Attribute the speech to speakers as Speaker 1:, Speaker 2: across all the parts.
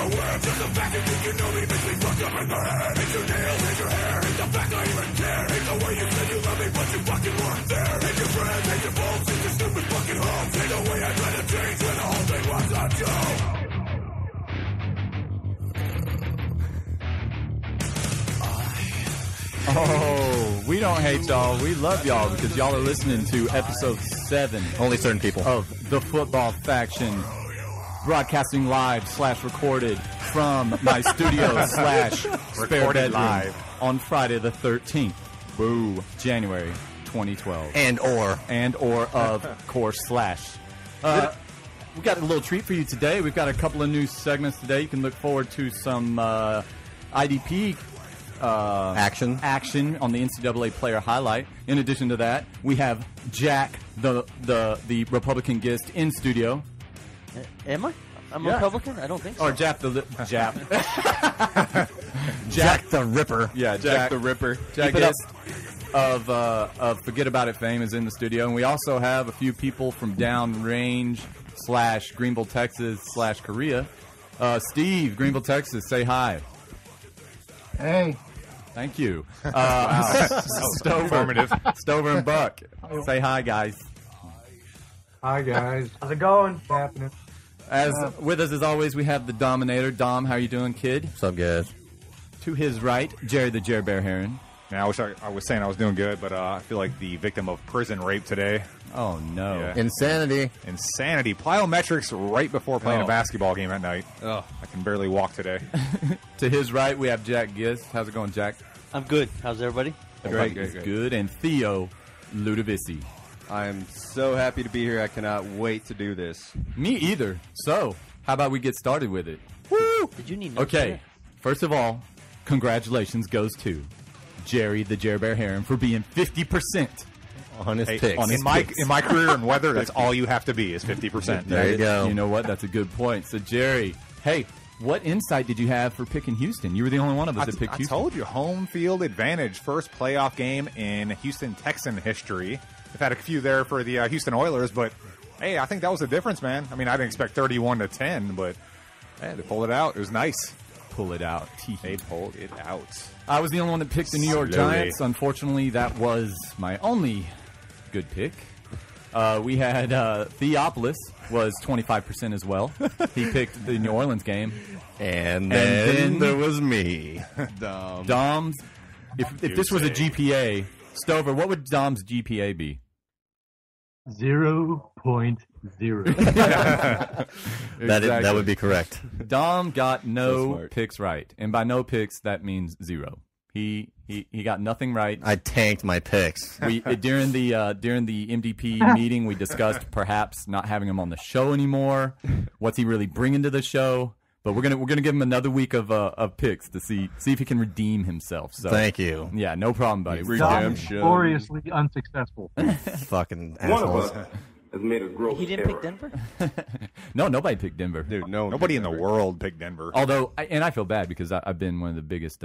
Speaker 1: Oh, we don't hate y'all. We love y'all because y'all are listening to episode 7.
Speaker 2: Only certain people.
Speaker 1: Of The Football Faction. Broadcasting live / recorded from my studio / spare bedroom
Speaker 3: live
Speaker 1: on Friday the 13th. Boo. January 2012.
Speaker 2: And or
Speaker 1: of course / we got a little treat for you today. We've got a couple of new segments today. You can look forward to some IDP
Speaker 2: action
Speaker 1: on the NCAA player highlight. In addition to that, we have Jack, the Republican guest in studio.
Speaker 4: Am I? I'm Republican? I don't think so.
Speaker 1: Or Jack the
Speaker 2: Ripper.
Speaker 1: Yeah, Jack the Ripper. Jack guest of Forget About It fame is in the studio. And we also have a few people from downrange / Greenville, Texas / Korea. Steve, Greenville, Texas, say hi.
Speaker 5: Hey.
Speaker 1: Thank you. Stover and Buck, say hi, guys.
Speaker 5: Hi, guys. How's it going? What's happening?
Speaker 1: With us, as always, we have the Dominator. Dom, how you doing, kid?
Speaker 2: What's up, guys?
Speaker 1: To his right, Jerry the Jer Bear Heron.
Speaker 3: Yeah, I was saying I was doing good, but I feel like the victim of prison rape today.
Speaker 1: Oh, no.
Speaker 3: Yeah.
Speaker 2: Insanity.
Speaker 3: Plyometrics right before playing a basketball game at night.
Speaker 2: Oh.
Speaker 3: I can barely walk today.
Speaker 1: To his right, we have Jack Gist. How's it going, Jack?
Speaker 4: I'm good. How's everybody?
Speaker 1: Everybody is good. And Theo Ludovisi.
Speaker 6: I'm so happy to be here. I cannot wait to do this.
Speaker 1: Me either. So, how about we get started with it?
Speaker 4: Woo! Did you need
Speaker 1: Okay. First of all, congratulations goes to Jerry the Jer Bear Heron for being 50%
Speaker 2: on his picks.
Speaker 3: In my career and weather, that's all you have to be is 50%.
Speaker 2: There you go.
Speaker 1: You know what? That's a good point. So, Jerry, hey, what insight did you have for picking Houston? You were the only one of us that picked Houston.
Speaker 3: I told you, home field advantage. First playoff game in Houston Texan history. They've had a few there for the Houston Oilers, but, hey, I think that was the difference, man. I mean, I didn't expect 31-10, but, hey, they pulled it out. It was nice.
Speaker 1: Pull it out.
Speaker 3: They pulled it out.
Speaker 1: I was the only one that picked the New York Giants. Unfortunately, that was my only good pick. We had Theopolis was 25% as well. He picked the New Orleans game.
Speaker 2: And then there was me.
Speaker 1: Dom's. If this was a GPA, Stover, what would Dom's GPA be?
Speaker 5: 0.0.
Speaker 2: That would be correct.
Speaker 1: Dom got no picks right, and by no picks that means 0. He got nothing right.
Speaker 2: I tanked my picks.
Speaker 1: During the MDP meeting, we discussed perhaps not having him on the show anymore. What's he really bringing to the show? But we're gonna give him another week of picks to see if he can redeem himself. So
Speaker 2: thank you.
Speaker 1: Yeah, no problem, buddy.
Speaker 5: Redemption. Gloriously unsuccessful.
Speaker 2: Fucking assholes.
Speaker 7: Has made a gross
Speaker 4: He didn't pick Denver?
Speaker 1: No, nobody picked Denver.
Speaker 6: Dude, no.
Speaker 3: Nobody in the world picked Denver.
Speaker 1: Although, I feel bad because I've been one of the biggest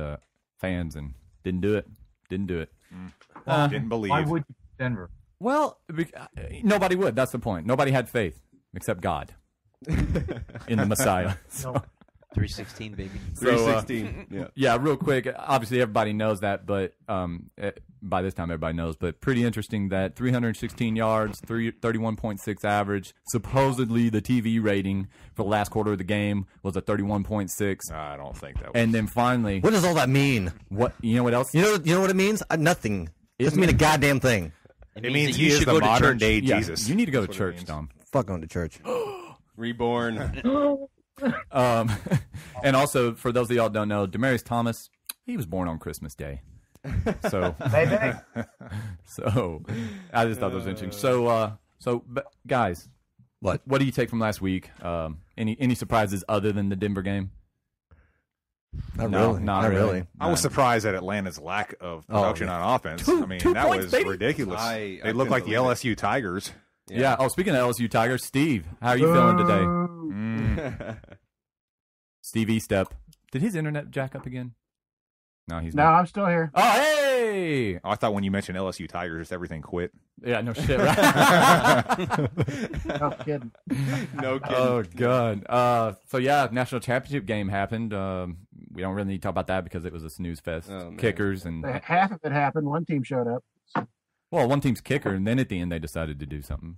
Speaker 1: fans and didn't do it. Didn't believe.
Speaker 5: Why would you pick Denver?
Speaker 1: Well, nobody would. That's the point. Nobody had faith except God in the Messiah. So.
Speaker 4: 316, baby.
Speaker 6: 316.
Speaker 1: Yeah, real quick. Obviously, everybody knows that, but by this time, everybody knows. But pretty interesting that 316 yards, 31.6 average. Supposedly, the TV rating for the last quarter of the game was a 31.6.
Speaker 3: I don't think that was.
Speaker 1: And then finally,
Speaker 2: what does all that mean?
Speaker 1: What you know? What else?
Speaker 2: You know what it means? Nothing. It doesn't mean a goddamn thing.
Speaker 3: It means he is the modern day Jesus.
Speaker 1: You need to go to church, Tom.
Speaker 2: Fuck going to church.
Speaker 6: Reborn.
Speaker 1: And also, for those of y'all who don't know, Demaryius Thomas, he was born on Christmas Day. So, so I just thought that was interesting. So, guys, what do you take from last week? Any surprises other than the Denver game?
Speaker 2: Not really.
Speaker 3: I was surprised at Atlanta's lack of production on offense.
Speaker 1: Two
Speaker 3: that
Speaker 1: points,
Speaker 3: was
Speaker 1: baby.
Speaker 3: ridiculous.
Speaker 6: I
Speaker 3: They look like the LSU Tigers.
Speaker 1: Yeah. Oh, speaking of LSU Tigers, Steve, how are you feeling today? Steve E-Step. Did his internet jack up again? No, he's not.
Speaker 5: No, I'm still here.
Speaker 1: Oh, hey! Hey.
Speaker 3: Oh, I thought when you mentioned LSU Tigers, everything quit.
Speaker 1: Yeah, no shit, right?
Speaker 5: No kidding.
Speaker 6: No kidding.
Speaker 1: Oh, God. So, yeah, national championship game happened. We don't really need to talk about that because it was a snooze fest.
Speaker 6: Oh, man.
Speaker 1: Kickers and
Speaker 5: Half of it happened. One team showed up.
Speaker 1: well, one team's kicker, and then at the end they decided to do something.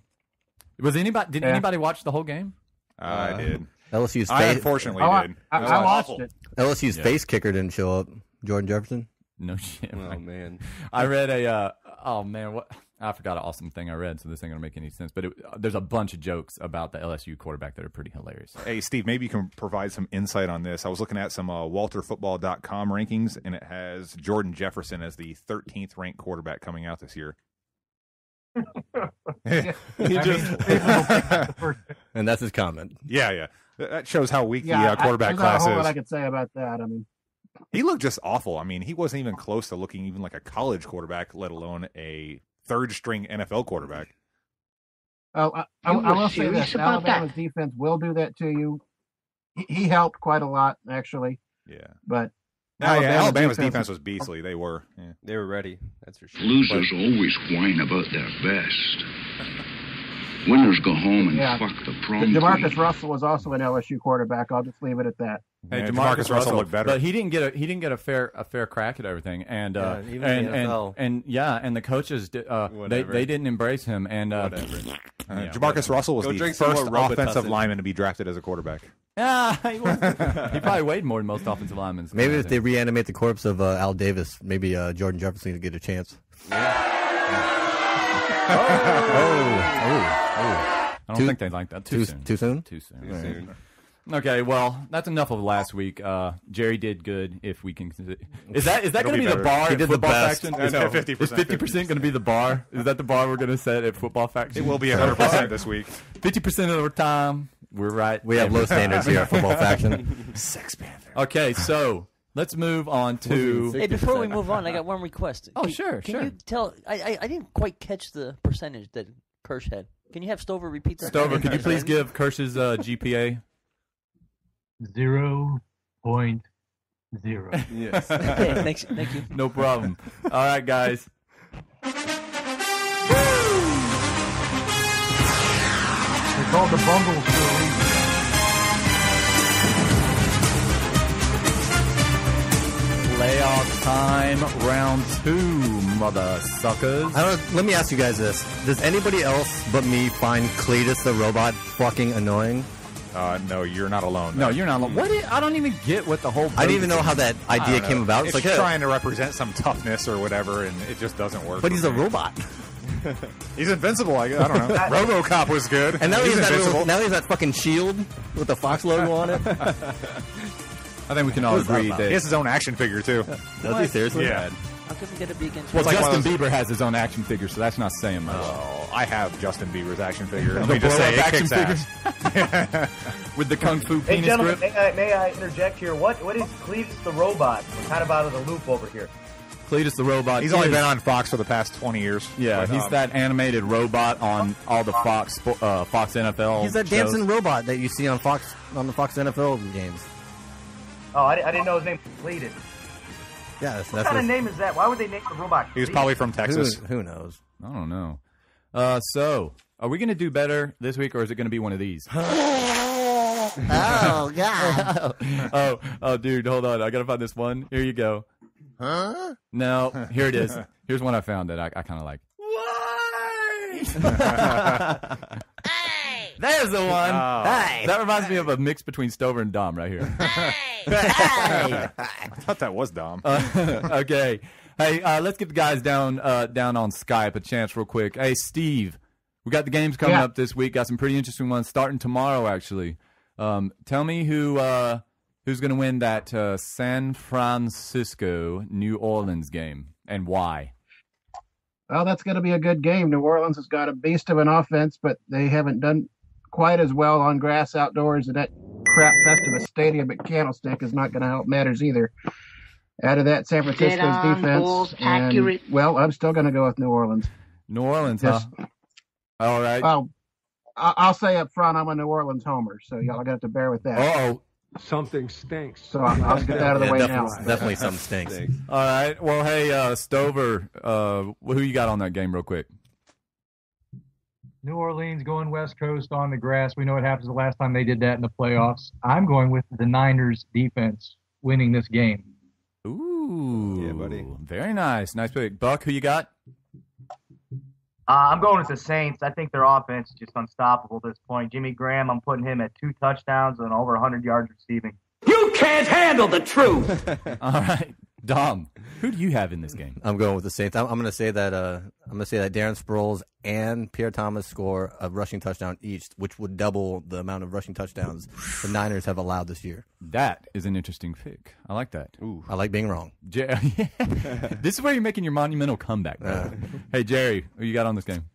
Speaker 1: Was anybody? Did anybody watch the whole game?
Speaker 3: I did.
Speaker 2: LSU's
Speaker 3: I
Speaker 2: face,
Speaker 3: unfortunately
Speaker 5: Oh,
Speaker 3: did.
Speaker 5: I
Speaker 3: It was
Speaker 5: watched
Speaker 3: awful.
Speaker 5: it.
Speaker 2: LSU's
Speaker 1: Yeah.
Speaker 2: face kicker didn't show up. Jordan Jefferson.
Speaker 1: No shit.
Speaker 6: Oh man.
Speaker 1: I read a. Oh man, what? I forgot an awesome thing I read, so this ain't gonna make any sense. But there's a bunch of jokes about the LSU quarterback that are pretty hilarious.
Speaker 3: Hey, Steve, maybe you can provide some insight on this. I was looking at some WalterFootball.com rankings, and it has Jordan Jefferson as the 13th ranked quarterback coming out this year.
Speaker 2: And that's his comment.
Speaker 3: Yeah. That shows how weak
Speaker 5: Yeah,
Speaker 3: the quarterback
Speaker 5: there's not a
Speaker 3: class
Speaker 5: whole lot I
Speaker 3: is.
Speaker 5: could say about that. I mean,
Speaker 3: He looked just awful. I mean, he wasn't even close to looking even like a college quarterback, let alone a third-string NFL quarterback.
Speaker 5: I will say this: Alabama's defense will do that to you. He helped quite a lot, actually.
Speaker 3: Yeah.
Speaker 5: But
Speaker 3: Alabama's defense was beastly. They were. Yeah.
Speaker 6: They were ready. That's for sure.
Speaker 7: Losers always whine about their best. Winners go home and
Speaker 5: Yeah.
Speaker 7: fuck the prom
Speaker 5: Demarcus
Speaker 7: queen.
Speaker 5: Russell was also an LSU quarterback. I'll just leave it at that.
Speaker 1: Hey,
Speaker 3: Yeah,
Speaker 1: Jamarcus
Speaker 3: Russell looked better.
Speaker 1: but he didn't get a fair crack at everything, and
Speaker 2: even in the NFL.
Speaker 1: and the coaches they didn't embrace him, and
Speaker 6: Whatever.
Speaker 3: Jamarcus Russell was
Speaker 6: Go
Speaker 3: the
Speaker 6: drink some
Speaker 3: first
Speaker 6: more
Speaker 3: offensive
Speaker 6: Robitussin.
Speaker 3: lineman to be drafted as a quarterback.
Speaker 1: he probably weighed more than most offensive linemen.
Speaker 2: Maybe if they reanimate the corpse of Al Davis, maybe Jordan Jefferson could get a chance.
Speaker 1: I don't think they like that too soon.
Speaker 2: Too soon?
Speaker 1: Too soon.
Speaker 6: Soon.
Speaker 1: Okay, well, that's enough of last week. Jerry did good. If we can, is that going to be the
Speaker 3: better.
Speaker 1: bar
Speaker 2: He
Speaker 1: at
Speaker 2: did the
Speaker 1: Football
Speaker 2: best.
Speaker 1: Faction?
Speaker 3: I know. 50%.
Speaker 1: Is 50% going to be the bar? Is that the bar we're going to set at Football Faction?
Speaker 3: It will be 100% this week.
Speaker 1: 50% of the time. We're right.
Speaker 2: We have low standards here at Football Faction.
Speaker 3: Sex Panther.
Speaker 1: Okay, so let's move on to.
Speaker 4: Hey, before we move on, I got one request.
Speaker 1: Oh, sure.
Speaker 4: Can you tell? I didn't quite catch the percentage that Kirsch had. Can you have Stover repeat that?
Speaker 1: Stover, could you please give Kirsch's GPA?
Speaker 5: 0.0.
Speaker 6: Yes.
Speaker 4: Okay, thanks. Thank you.
Speaker 1: No problem. All right, guys.
Speaker 5: They called the Bumbles for a reason.
Speaker 1: Playoff time, round 2, mother suckers.
Speaker 2: Let me ask you guys this. Does anybody else but me find Cletus the robot fucking annoying?
Speaker 3: No, you're not alone.
Speaker 1: No, you're not. I don't even get what the whole.
Speaker 2: I didn't even know how that idea came about.
Speaker 3: It's
Speaker 2: like,
Speaker 3: trying to represent some toughness or whatever, and it just doesn't work.
Speaker 2: but
Speaker 3: for
Speaker 2: he's a
Speaker 3: me.
Speaker 2: robot.
Speaker 3: He's invincible. I don't know. RoboCop was good.
Speaker 2: And now
Speaker 3: he's
Speaker 2: he's
Speaker 3: invincible.
Speaker 2: that fucking shield with the Fox logo on it.
Speaker 1: I think we can all agree
Speaker 3: He
Speaker 1: that.
Speaker 3: has his own action figure too.
Speaker 2: Does he seriously?
Speaker 3: Yeah.
Speaker 4: How come we get to be against?
Speaker 1: Well,
Speaker 3: like one
Speaker 1: Justin
Speaker 3: of those-
Speaker 1: Bieber has his own action figure, so that's not saying much.
Speaker 3: Oh, I have Justin Bieber's action figure. Let
Speaker 1: The
Speaker 3: me just say,
Speaker 1: blow-up
Speaker 3: it
Speaker 1: action
Speaker 3: kicks ass.
Speaker 1: With the kung fu
Speaker 8: Hey,
Speaker 1: penis
Speaker 8: gentlemen,
Speaker 1: grip.
Speaker 8: may I interject here? What is Cletus the robot? I'm kind of out of the loop over here.
Speaker 1: Cletus the robot.
Speaker 3: He's only
Speaker 1: is-
Speaker 3: been on Fox for the past 20 years.
Speaker 1: Yeah,
Speaker 3: But,
Speaker 1: he's that animated robot on all the Fox NFL.
Speaker 2: He's that
Speaker 1: shows.
Speaker 2: dancing robot that you see on Fox the Fox NFL games.
Speaker 8: Oh, I didn't know his name was Cletus.
Speaker 2: Yeah,
Speaker 8: What
Speaker 2: that's
Speaker 8: kind of name is that? Why would they name the robot
Speaker 3: He was
Speaker 8: Cletus?
Speaker 3: probably from Texas.
Speaker 2: who knows?
Speaker 1: I don't know. So, are we going to do better this week, or is it going to be one of these?
Speaker 2: Oh God!
Speaker 1: oh, dude, hold on. I got to find this one. Here you go.
Speaker 2: Huh?
Speaker 1: No, here it is. Here's one I found that I kind of like. There's the one.
Speaker 2: Hey!
Speaker 1: That reminds me of a mix between Stover and Dom right here.
Speaker 3: I thought that was Dom.
Speaker 1: Okay. Hey, let's get the guys down on Skype a chance real quick. Hey, Steve, we got the games coming up this week. Got some pretty interesting ones starting tomorrow, actually. Tell me who's going to win that San Francisco New Orleans game and why.
Speaker 5: Well, that's going to be a good game. New Orleans has got a beast of an offense, but they haven't done quite as well on grass outdoors, and that crap fest of a stadium at Candlestick is not going to help matters either. Out of that, San Francisco's defense, and, well, I'm still going to go with New Orleans.
Speaker 1: New Orleans,
Speaker 5: Yes.
Speaker 1: huh? All right.
Speaker 5: Well, I'll say up front, I'm a New Orleans homer, so y'all got to bear with that.
Speaker 1: Uh-oh.
Speaker 9: something stinks.
Speaker 5: So I'll get out of the way now.
Speaker 2: Definitely some stinks.
Speaker 1: All right. Well, hey, Stover, who you got on that game real quick?
Speaker 10: New Orleans going West Coast on the grass. We know what happens the last time they did that in the playoffs. I'm going with the Niners defense winning this game.
Speaker 1: Ooh.
Speaker 6: Yeah, buddy.
Speaker 1: Very nice. Nice pick. Buck, who you got?
Speaker 8: I'm going with the Saints. I think their offense is just unstoppable at this point. Jimmy Graham, I'm putting him at 2 touchdowns and over 100 yards receiving.
Speaker 11: You can't handle the truth.
Speaker 1: All right. Dom, who do you have in this game?
Speaker 2: I'm going with the Saints. I'm going to say that Darren Sproles and Pierre Thomas score a rushing touchdown each, which would double the amount of rushing touchdowns the Niners have allowed this year.
Speaker 1: That is an interesting pick. I like that.
Speaker 2: Ooh, I like being wrong.
Speaker 1: This is where you're making your monumental comeback. Hey, Jerry, who you got on this game?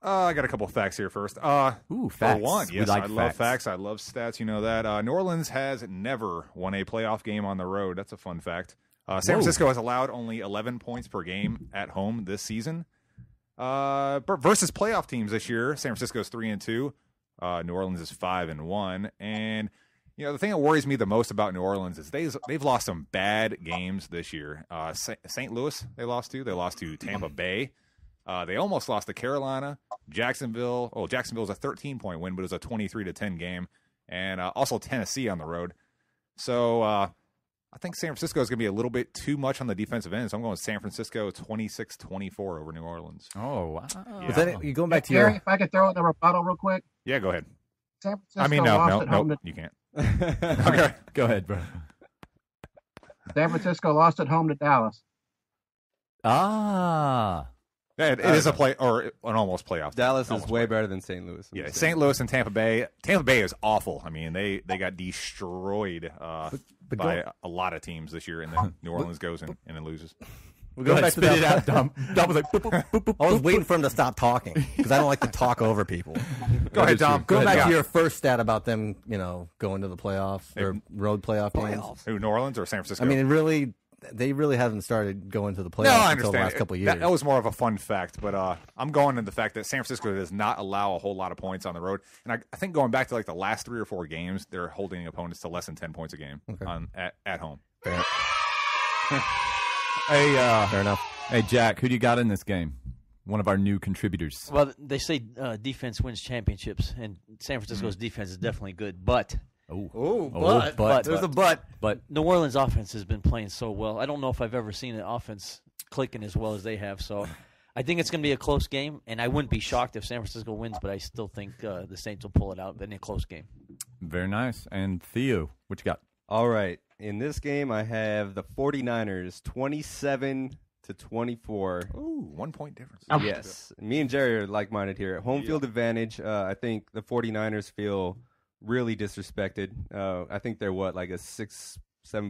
Speaker 3: I got a couple of facts here first.
Speaker 1: Ooh, facts.
Speaker 3: For one, yes,
Speaker 1: like
Speaker 3: I
Speaker 1: facts.
Speaker 3: love facts. I love stats. You know that. New Orleans has never won a playoff game on the road. That's a fun fact. San Francisco has allowed only 11 points per game at home this season. Versus playoff teams this year, San Francisco is 3-2. New Orleans is 5-1. And you know the thing that worries me the most about New Orleans is they've lost some bad games this year. St. Louis they lost to. They lost to Tampa Bay. They almost lost to Carolina. Jacksonville. Oh, Jacksonville was a 13-point win, but it was a 23-10 game. And also Tennessee on the road. So I think San Francisco is going to be a little bit too much on the defensive end, so I'm going with San Francisco 26-24 over New Orleans.
Speaker 1: Oh, wow.
Speaker 3: Yeah.
Speaker 2: You going back to
Speaker 5: Gary,
Speaker 2: your...
Speaker 5: if I could throw in a rebuttal real quick.
Speaker 3: Yeah, go ahead.
Speaker 5: San Francisco
Speaker 3: No, you can't. Okay,
Speaker 1: go ahead, bro.
Speaker 5: San Francisco lost at home to Dallas.
Speaker 1: Ah.
Speaker 3: Yeah, it is a play or an almost playoff.
Speaker 6: Dallas is way better than St. Louis.
Speaker 3: Yeah, St. Louis and Tampa Bay. Tampa Bay is awful. I mean, they got destroyed by a lot of teams this year, and then New Orleans goes and it loses.
Speaker 2: Go ahead,
Speaker 1: spit it out, Dom. Dom was like, boop, boop, boop, boop,
Speaker 2: I was waiting for him to stop talking because I don't like to talk over people.
Speaker 3: Go ahead, Dom.
Speaker 2: Go back to your first stat about them, going to the playoffs or road playoff games.
Speaker 3: Who, New Orleans or San Francisco?
Speaker 2: I mean, they really haven't started going to the playoffs
Speaker 3: No, I
Speaker 2: until the
Speaker 3: understand.
Speaker 2: last couple of years.
Speaker 3: That was more of a fun fact, but I'm going in the fact that San Francisco does not allow a whole lot of points on the road, and I think going back to like the last 3 or 4 games, they're holding opponents to less than 10 points a game at home.
Speaker 2: Fair.
Speaker 1: Fair enough. Hey, Jack, who do you got in this game? One of our new contributors.
Speaker 4: Well, they say defense wins championships, and San Francisco's defense is definitely good, but
Speaker 2: There's a but.
Speaker 4: But New Orleans offense has been playing so well. I don't know if I've ever seen an offense clicking as well as they have. So I think it's going to be a close game, and I wouldn't be shocked if San Francisco wins, but I still think the Saints will pull it out in a close game.
Speaker 1: Very nice. And Theo, what you got?
Speaker 6: All right. In this game, I have the 49ers 27-24.
Speaker 3: Ooh, 1 point difference.
Speaker 6: Yes. Me and Jerry are like-minded here. Home field advantage. I think the 49ers feel really disrespected. I think they're like a 6-7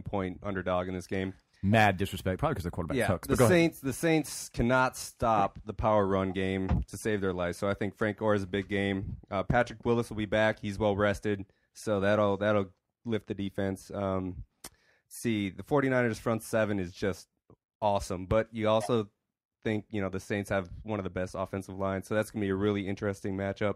Speaker 6: point underdog in this game.
Speaker 1: Mad disrespect, probably because the quarterback sucks.
Speaker 6: The Saints cannot stop the power run game to save their life. So I think Frank Gore is a big game. Patrick Willis will be back. He's well rested, so that'll lift the defense. The 49ers front seven is just awesome, but you also think the Saints have one of the best offensive lines, so that's gonna be a really interesting matchup.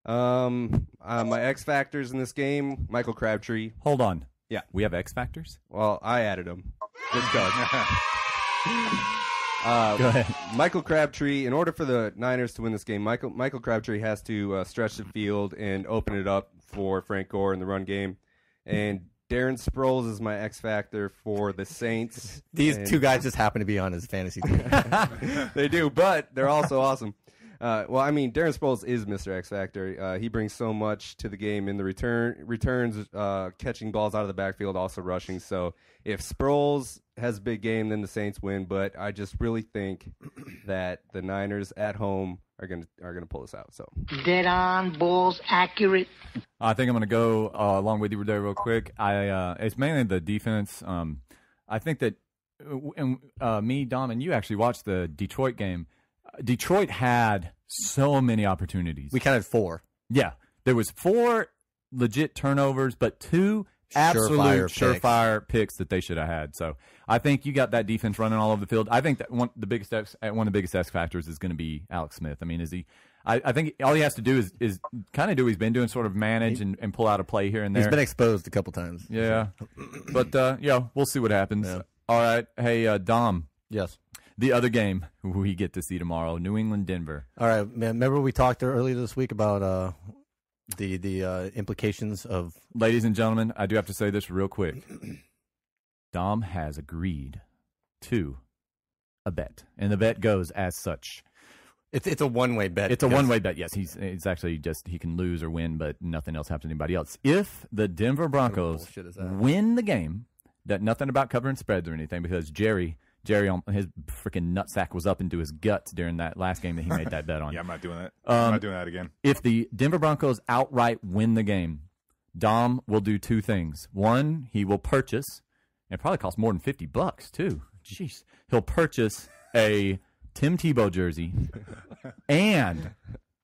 Speaker 6: My X factors in this game: Michael Crabtree.
Speaker 1: Hold on.
Speaker 6: Yeah,
Speaker 1: we have X factors.
Speaker 6: Well, I added them. Good go.
Speaker 1: Go ahead.
Speaker 6: Michael Crabtree. In order for the Niners to win this game, Michael Crabtree has to stretch the field and open it up for Frank Gore in the run game. And Darren Sproles is my X factor for the Saints.
Speaker 2: These two guys just happen to be on his fantasy team.
Speaker 6: They do, but they're also awesome. Darren Sproles is Mr. X Factor. He brings so much to the game in the returns, catching balls out of the backfield, also rushing. So if Sproles has a big game, then the Saints win. But I just really think that the Niners at home are gonna pull this out. So
Speaker 11: dead on, balls accurate.
Speaker 1: I think I'm gonna go along with you there real quick. It's mainly the defense. I think that me, Dom, and you actually watched the Detroit game. Detroit had so many opportunities.
Speaker 2: We counted 4.
Speaker 1: Yeah, there was 4 legit turnovers, but 2 absolute surefire picks that they should have had. So I think you got that defense running all over the field. I think that one of the biggest X factors is going to be Alex Smith. I mean, I think all he has to do is kind of do what he's been doing, sort of manage and pull out a play here and there.
Speaker 2: He's been exposed a couple times.
Speaker 1: Yeah. But, we'll see what happens. Yeah. All right. Hey, Dom.
Speaker 2: Yes.
Speaker 1: The other game we get to see tomorrow, New England, Denver.
Speaker 2: All right, man. Remember we talked earlier this week about the implications of...
Speaker 1: Ladies and gentlemen, I do have to say this real quick. Dom has agreed to a bet, and the bet goes as such.
Speaker 2: It's a one-way bet.
Speaker 1: It's a one-way bet, yes. It's actually just he can lose or win, but nothing else happens to anybody else. If the Denver Broncos win the game, that nothing about covering spreads or anything, because Jerry on his freaking nutsack was up into his guts during that last game that he made that bet on.
Speaker 3: Yeah, I'm not doing that. I'm not doing that again.
Speaker 1: If the Denver Broncos outright win the game, Dom will do two things. One, he will purchase, and it probably costs more than $50 too. Jeez. He'll purchase a Tim Tebow jersey and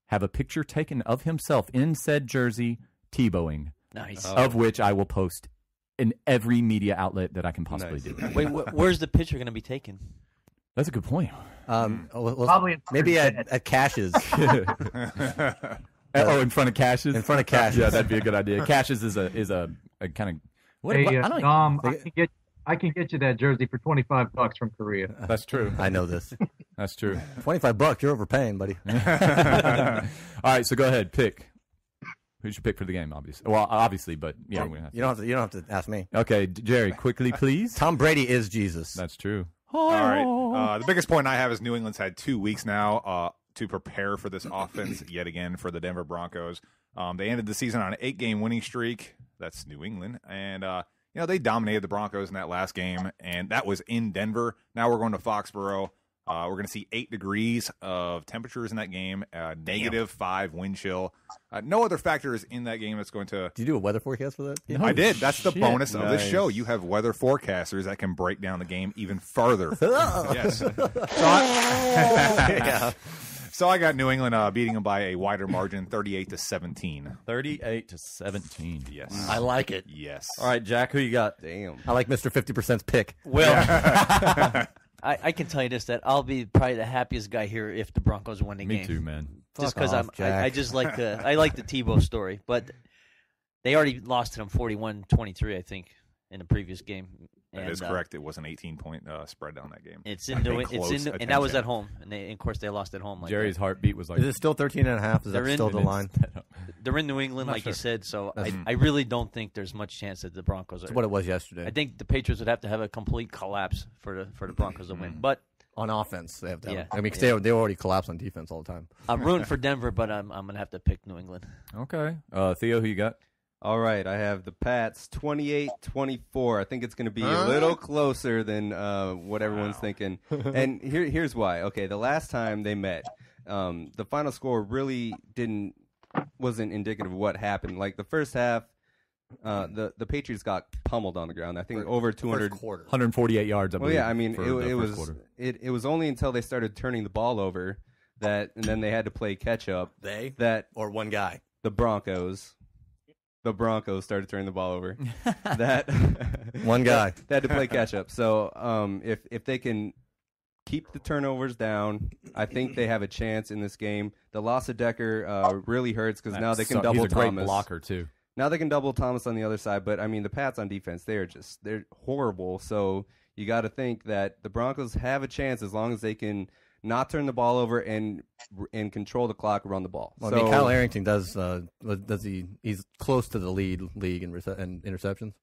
Speaker 1: have a picture taken of himself in said jersey Tebowing.
Speaker 4: Nice.
Speaker 1: Of which I will post in every media outlet that I can possibly do.
Speaker 4: Wait, where's the picture going to be taken?
Speaker 1: That's a good point.
Speaker 8: Probably
Speaker 2: maybe at Cash's.
Speaker 1: In front of Cash's?
Speaker 2: In front of Cash's.
Speaker 1: Yeah, that'd be a good idea. Cash's is a kind of...
Speaker 10: Dom, I can get you that jersey for $25 from Korea.
Speaker 1: That's true.
Speaker 2: I know this.
Speaker 1: That's true.
Speaker 2: $25, you're overpaying, buddy.
Speaker 1: All right, so go ahead, pick. Who's your pick for the game? Obviously, well, obviously, but yeah,
Speaker 2: you don't have to ask me.
Speaker 1: Okay, Jerry, quickly, please.
Speaker 2: Tom Brady is Jesus.
Speaker 1: That's true.
Speaker 3: All right. The biggest point I have is New England's had 2 weeks now to prepare for this offense yet again for the Denver Broncos. They ended the season on an 8-game winning streak. That's New England, and they dominated the Broncos in that last game, and that was in Denver. Now we're going to Foxborough. We're going to see 8 degrees of temperatures in that game, -5 wind chill. No other factors in that game that's going to...
Speaker 2: Did you do a weather forecast for that?
Speaker 3: No, I did. That's the bonus of this show. You have weather forecasters that can break down the game even further. Yes. So I got New England beating them by a wider margin, 38-17.
Speaker 1: 38-17.
Speaker 3: Yes.
Speaker 2: I like it.
Speaker 3: Yes.
Speaker 1: All right, Jack, who you got?
Speaker 6: Damn.
Speaker 2: I like Mr. 50%'s pick.
Speaker 4: Well, I can tell you this, that I'll be probably the happiest guy here if the Broncos win the game.
Speaker 1: Me too, man.
Speaker 4: Just because I just like I like the Tebow story, but they already lost to them 41-23, I think, in the previous game.
Speaker 3: That is correct. It was an 18-point spread on that game.
Speaker 4: It's in and that was at home, and of course they lost at home. Like
Speaker 1: Jerry's heartbeat was like.
Speaker 2: Is it still 13.5? Is that still the line?
Speaker 4: They're in New England, like you said. So I really don't think there's much chance that the Broncos.
Speaker 2: That's what it was yesterday.
Speaker 4: I think the Patriots would have to have a complete collapse for the Broncos to win, but.
Speaker 2: On offense, they have to.
Speaker 4: Yeah,
Speaker 2: I mean, they already collapse on defense all the time.
Speaker 4: I'm rooting for Denver, but I'm gonna have to pick New England.
Speaker 1: Okay, Theo, who you got?
Speaker 6: All right, I have the Pats 28-24. I think it's going to be a little closer than what everyone's thinking. And here's why. Okay, the last time they met, the final score really wasn't indicative of what happened. Like the first half, the Patriots got pummeled on the ground. I think over 200,
Speaker 1: 148 yards. I believe,
Speaker 6: yeah, I mean it was only until they started turning the ball over and then they had to play catch up.
Speaker 2: Or one guy,
Speaker 6: the Broncos started turning the ball over.
Speaker 2: One guy
Speaker 6: they had to play catch up. So if they can keep the turnovers down, I think they have a chance in this game. The loss of Decker really hurts because now they can double
Speaker 1: he's a great
Speaker 6: Thomas.
Speaker 1: Blocker too.
Speaker 6: Now they can double Thomas on the other side, but I mean the Pats on defense, they're horrible. So you got to think that the Broncos have a chance as long as they can not turn the ball over and control the clock, run the ball.
Speaker 2: Well, I mean, Kyle Arrington does he's close to the league in interceptions.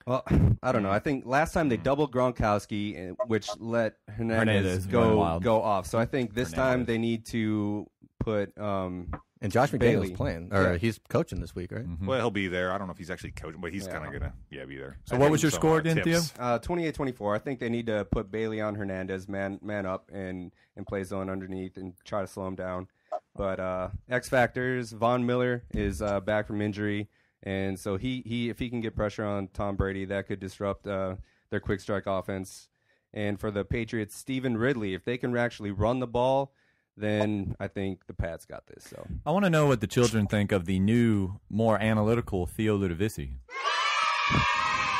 Speaker 6: Well, I don't know. I think last time they doubled Gronkowski, which let Hernandez go off. So I think this time they need to put
Speaker 2: and Josh McDaniels playing, or he's coaching this week, right?
Speaker 3: Mm-hmm. Well, he'll be there. I don't know if he's actually coaching, but he's kind of gonna be there.
Speaker 1: So what was your score again, Theo?
Speaker 6: 28-24. I think they need to put Bailey on Hernandez, man up, and play zone underneath and try to slow him down. But X factors, Von Miller is back from injury, and so he if he can get pressure on Tom Brady, that could disrupt their quick strike offense. And for the Patriots, Stephen Ridley, if they can actually run the ball, then I think the Pats got this. So
Speaker 1: I want to know what the children think of the new, more analytical Theo Ludovisi.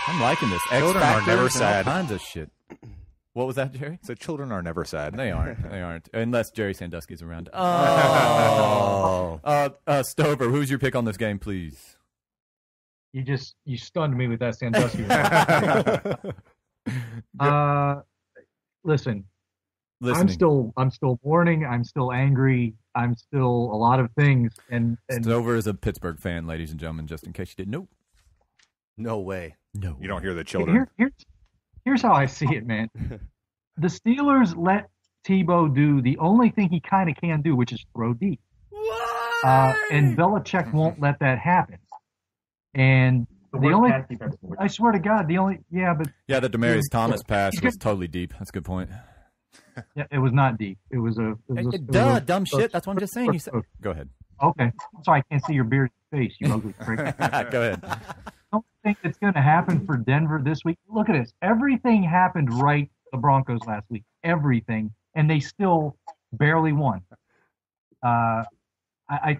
Speaker 1: I'm liking this.
Speaker 3: Children are never sad.
Speaker 1: All kinds of shit. What was that, Jerry?
Speaker 3: So children are never sad.
Speaker 1: They aren't. They aren't. Unless Jerry Sandusky's around. Oh. Stover, who's your pick on this game, please?
Speaker 10: You stunned me with that Sandusky. Listen.
Speaker 1: Listening.
Speaker 10: I'm still mourning. I'm still angry. I'm still a lot of things. And
Speaker 1: Stover is a Pittsburgh fan, ladies and gentlemen, just in case you didn't know.
Speaker 2: No way.
Speaker 1: No.
Speaker 3: You don't hear the children.
Speaker 10: Here's how I see it, man. The Steelers let Tebow do the only thing he kind of can do, which is throw deep. And Belichick won't let that happen. And the only, I swear to God, the
Speaker 1: Demaryius Thomas pass was totally deep. That's a good point.
Speaker 10: Yeah, it was not deep. It was a.
Speaker 1: Dumb shit. That's what I'm just saying. You said. Go ahead.
Speaker 10: Okay. I'm sorry, I can't see your bearded face, you ugly prick.
Speaker 1: Go ahead.
Speaker 10: I don't think it's going to happen for Denver this week. Look at this. Everything happened right for the Broncos last week. Everything. And they still barely won. I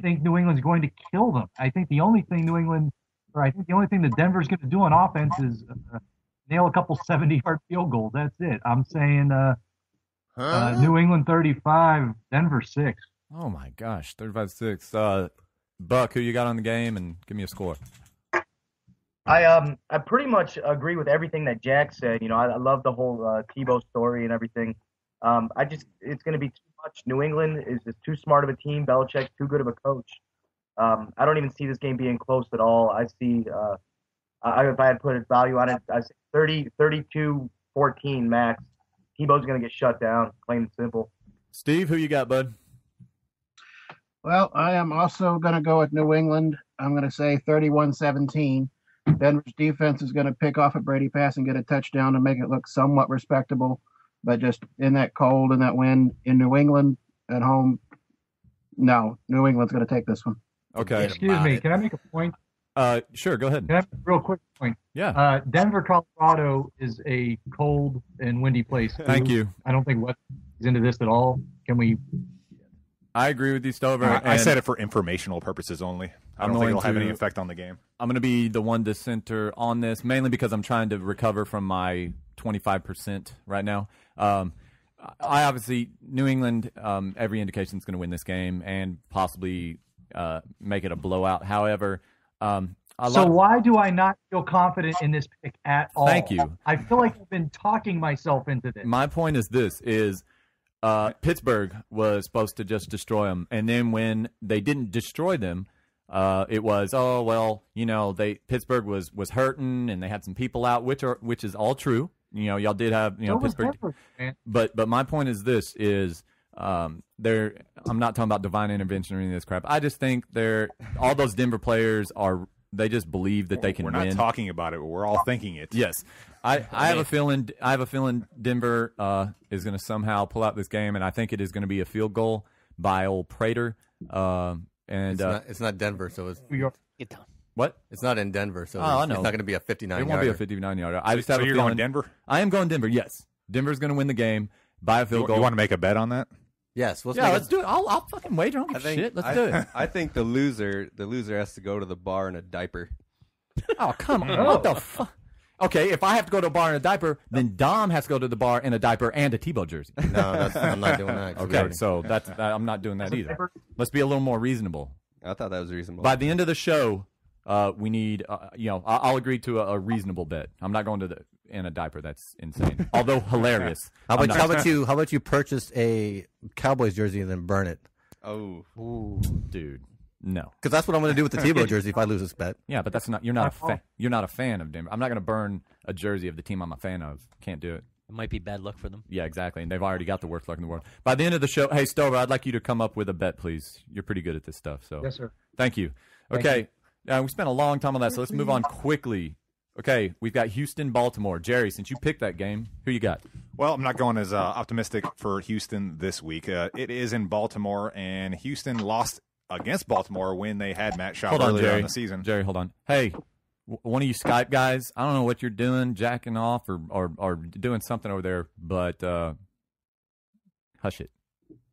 Speaker 10: think New England's going to kill them. I think the only thing that Denver's going to do on offense is nail a couple 70-yard field goals. That's it. I'm saying New England 35, Denver 6.
Speaker 1: Oh, my gosh. 35-6. Buck, who you got on the game, and give me a score.
Speaker 8: I pretty much agree with everything that Jack said. You know, I love the whole Tebow story and everything. It's going to be too much. New England is just too smart of a team. Belichick's too good of a coach. I don't even see this game being close at all. I see, if I had put a value on it, I'd say 32-14 max. Tebow's going to get shut down, plain and simple.
Speaker 1: Steve, who you got, bud?
Speaker 5: Well, I am also going to go with New England. I'm going to say 31-17. Denver's defense is going to pick off a Brady pass and get a touchdown to make it look somewhat respectable. But just in that cold and that wind in New England at home, no, New England's going to take this one.
Speaker 1: Okay.
Speaker 10: Excuse me. Can I make a point?
Speaker 1: Sure. Go ahead.
Speaker 10: Can I make a real quick point?
Speaker 1: Yeah.
Speaker 10: Denver, Colorado is a cold and windy place.
Speaker 1: Thank you.
Speaker 10: I don't think what is into this at all. Can we?
Speaker 1: I agree with you, Stover.
Speaker 3: I said it for informational purposes only. I don't think it'll have any effect on the game. I'm
Speaker 1: going to be the one to center on this, mainly because I'm trying to recover from my 25% right now. I obviously, New England, every indication is going to win this game and possibly make it a blowout. However,
Speaker 10: why do I not feel confident in this pick at all?
Speaker 1: Thank you.
Speaker 10: I feel like I've been talking myself into this.
Speaker 1: My point is this, Pittsburgh was supposed to just destroy them. And then when they didn't destroy them, it was, Pittsburgh was hurting and they had some people out, which is all true. You know, y'all did have, Pittsburgh. But my point is this I'm not talking about divine intervention or any of this crap. I just think all those Denver players they just believe that they can win.
Speaker 3: We're not talking about it, but we're all thinking it.
Speaker 1: Yes. I have a feeling Denver is going to somehow pull out this game, and I think it is going to be a field goal by old Prater.
Speaker 2: It's not Denver, so it's
Speaker 10: New York.
Speaker 1: What?
Speaker 2: It's not in Denver, so
Speaker 1: I know.
Speaker 2: It's not going to be a 59-yarder.
Speaker 1: It won't be a 59-yarder. I just have a
Speaker 3: you're
Speaker 1: feeling.
Speaker 3: Going Denver?
Speaker 1: I am going Denver. Yes, Denver's going to win the game by a field goal.
Speaker 3: You want to make a bet on that?
Speaker 2: Yes.
Speaker 1: Let's do it. I'll fucking wager. I don't give a shit. Let's do it.
Speaker 6: I think the loser has to go to the bar in a diaper.
Speaker 1: Oh, come on. What the fuck? Okay, if I have to go to a bar in a diaper, then Dom has to go to the bar in a diaper and a Tebow jersey.
Speaker 2: No, I'm not doing that.
Speaker 1: Okay, so I'm not doing that either. Let's be a little more reasonable.
Speaker 6: I thought that was reasonable.
Speaker 1: By the end of the show, we need, I'll agree to a reasonable bet. I'm not going in a diaper. That's insane. Although hilarious.
Speaker 2: How about you purchase a Cowboys jersey and then burn it?
Speaker 6: Oh,
Speaker 1: ooh, dude. No,
Speaker 2: because that's what I'm going to do with the Tebow jersey if I lose this bet.
Speaker 1: Yeah, but that's not. You're not a fan. You're not a fan of Denver. I'm not going to burn a jersey of the team I'm a fan of. Can't do it.
Speaker 4: It might be bad luck for them.
Speaker 1: Yeah, exactly. And they've already got the worst luck in the world. By the end of the show, hey Stover, I'd like you to come up with a bet, please. You're pretty good at this stuff. So
Speaker 10: yes, sir.
Speaker 1: Thank you. Okay, we spent a long time on that, so let's move on quickly. Okay, we've got Houston, Baltimore. Jerry, since you picked that game, who you got?
Speaker 3: Well, I'm not going as optimistic for Houston this week. It is in Baltimore, and Houston lost against Baltimore when they had Matt Schaub earlier in the season.
Speaker 1: Jerry, hold on. Hey, one of you Skype guys, I don't know what you're doing, jacking off or doing something over there, but hush it.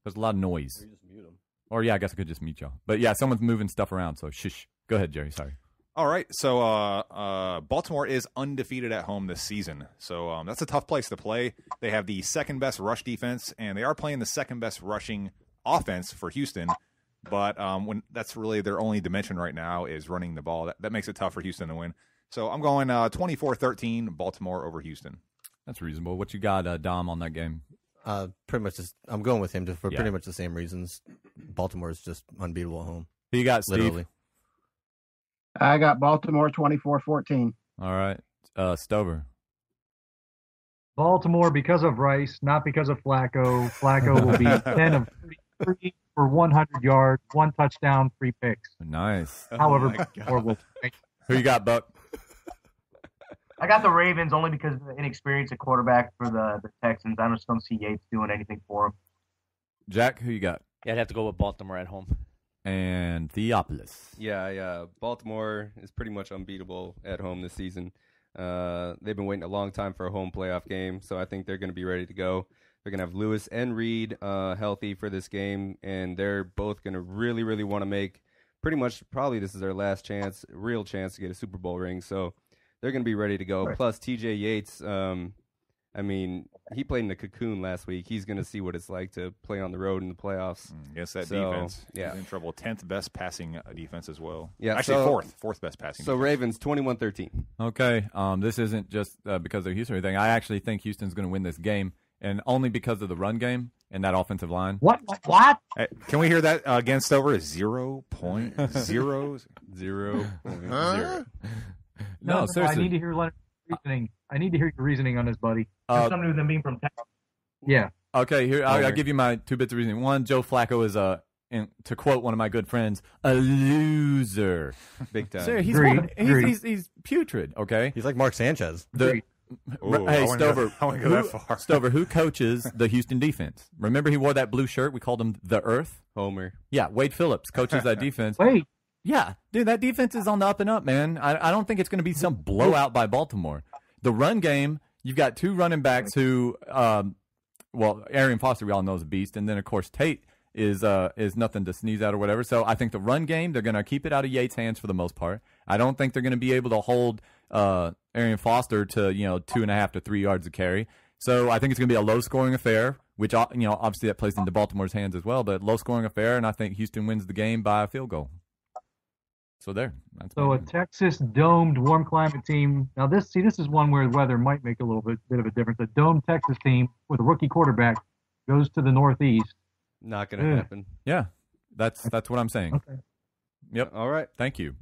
Speaker 1: There's a lot of noise.
Speaker 2: Or you just mute them.
Speaker 1: Or, yeah, I guess I could just mute y'all. But, yeah, someone's moving stuff around, so shush. Go ahead, Jerry. Sorry.
Speaker 3: All right, so Baltimore is undefeated at home this season, so that's a tough place to play. They have the second best rush defense, and they are playing the second best rushing offense for Houston. But when that's really their only dimension right now is running the ball. That makes it tough for Houston to win. So I'm going 24-13, Baltimore over Houston.
Speaker 1: That's reasonable. What you got, Dom, on that game?
Speaker 2: Pretty much just I'm going with him for pretty much the same reasons. Baltimore is just unbeatable at home.
Speaker 1: Who you got, Steve?
Speaker 2: Literally.
Speaker 5: I got Baltimore 24-14.
Speaker 1: All right. Stover.
Speaker 10: Baltimore because of Rice, not because of Flacco. Flacco will be 10 of 33 for 100 yards, 1 touchdown, 3 picks.
Speaker 1: Nice.
Speaker 10: However, Baltimore will.
Speaker 1: Who you got, Buck?
Speaker 8: I got the Ravens only because of the inexperience at quarterback for the Texans. I just don't see Yates doing anything for them.
Speaker 1: Jack, who you got?
Speaker 4: Yeah, I'd have to go with Baltimore at home.
Speaker 1: And Theopolis.
Speaker 6: Yeah. Baltimore is pretty much unbeatable at home this season. They've been waiting a long time for a home playoff game, so I think they're going to be ready to go. They're going to have Lewis and Reed healthy for this game, and they're both going to really, really want to make pretty much probably this is their last chance, real chance to get a Super Bowl ring. So they're going to be ready to go. Right. Plus, TJ Yates, he played in the cocoon last week. He's going to see what it's like to play on the road in the playoffs.
Speaker 3: Against that defense. Yeah. He's in trouble. 10th best passing defense as well.
Speaker 6: Yeah,
Speaker 3: actually, fourth best passing
Speaker 6: So
Speaker 3: defense.
Speaker 6: Ravens, 21-13.
Speaker 1: Okay. This isn't just because of Houston or anything. I actually think Houston's going to win this game, and only because of the run game and that offensive line.
Speaker 10: What?
Speaker 3: Hey, can we hear that against over 0.00?
Speaker 1: No, seriously.
Speaker 10: I need to hear Leonard's reasoning. I need to hear your reasoning on this, buddy.
Speaker 8: Somebody with them being from Texas.
Speaker 10: Yeah.
Speaker 1: Okay, here I'll give you my 2 bits of reasoning. One, Joe Flacco is to quote one of my good friends, a loser.
Speaker 6: Big time.
Speaker 1: Sir, he's putrid. Okay,
Speaker 2: He's like Mark Sanchez.
Speaker 1: Hey, Stover.
Speaker 3: I wouldn't go that far.
Speaker 1: Stover, who coaches the Houston defense? Remember, he wore that blue shirt. We called him the Earth.
Speaker 6: Homer.
Speaker 1: Yeah, Wade Phillips coaches that defense.
Speaker 10: Wait.
Speaker 1: Yeah, dude, that defense is on the up and up, man. I don't think it's going to be some blowout by Baltimore. The run game, you've got 2 running backs who, Arian Foster, we all know is a beast, and then of course Tate is nothing to sneeze at or whatever. So I think the run game, they're going to keep it out of Yates' hands for the most part. I don't think they're going to be able to hold Arian Foster to 2.5 to 3 yards of carry. So I think it's going to be a low-scoring affair, which obviously that plays into Baltimore's hands as well. But low-scoring affair, and I think Houston wins the game by a field goal. So there.
Speaker 10: So a Texas domed warm climate team. Now this is one where the weather might make a little bit of a difference. A domed Texas team with a rookie quarterback goes to the Northeast.
Speaker 6: Not going to happen.
Speaker 1: Yeah, that's what I'm saying.
Speaker 10: Okay.
Speaker 1: Yep.
Speaker 6: All right.
Speaker 1: Thank you.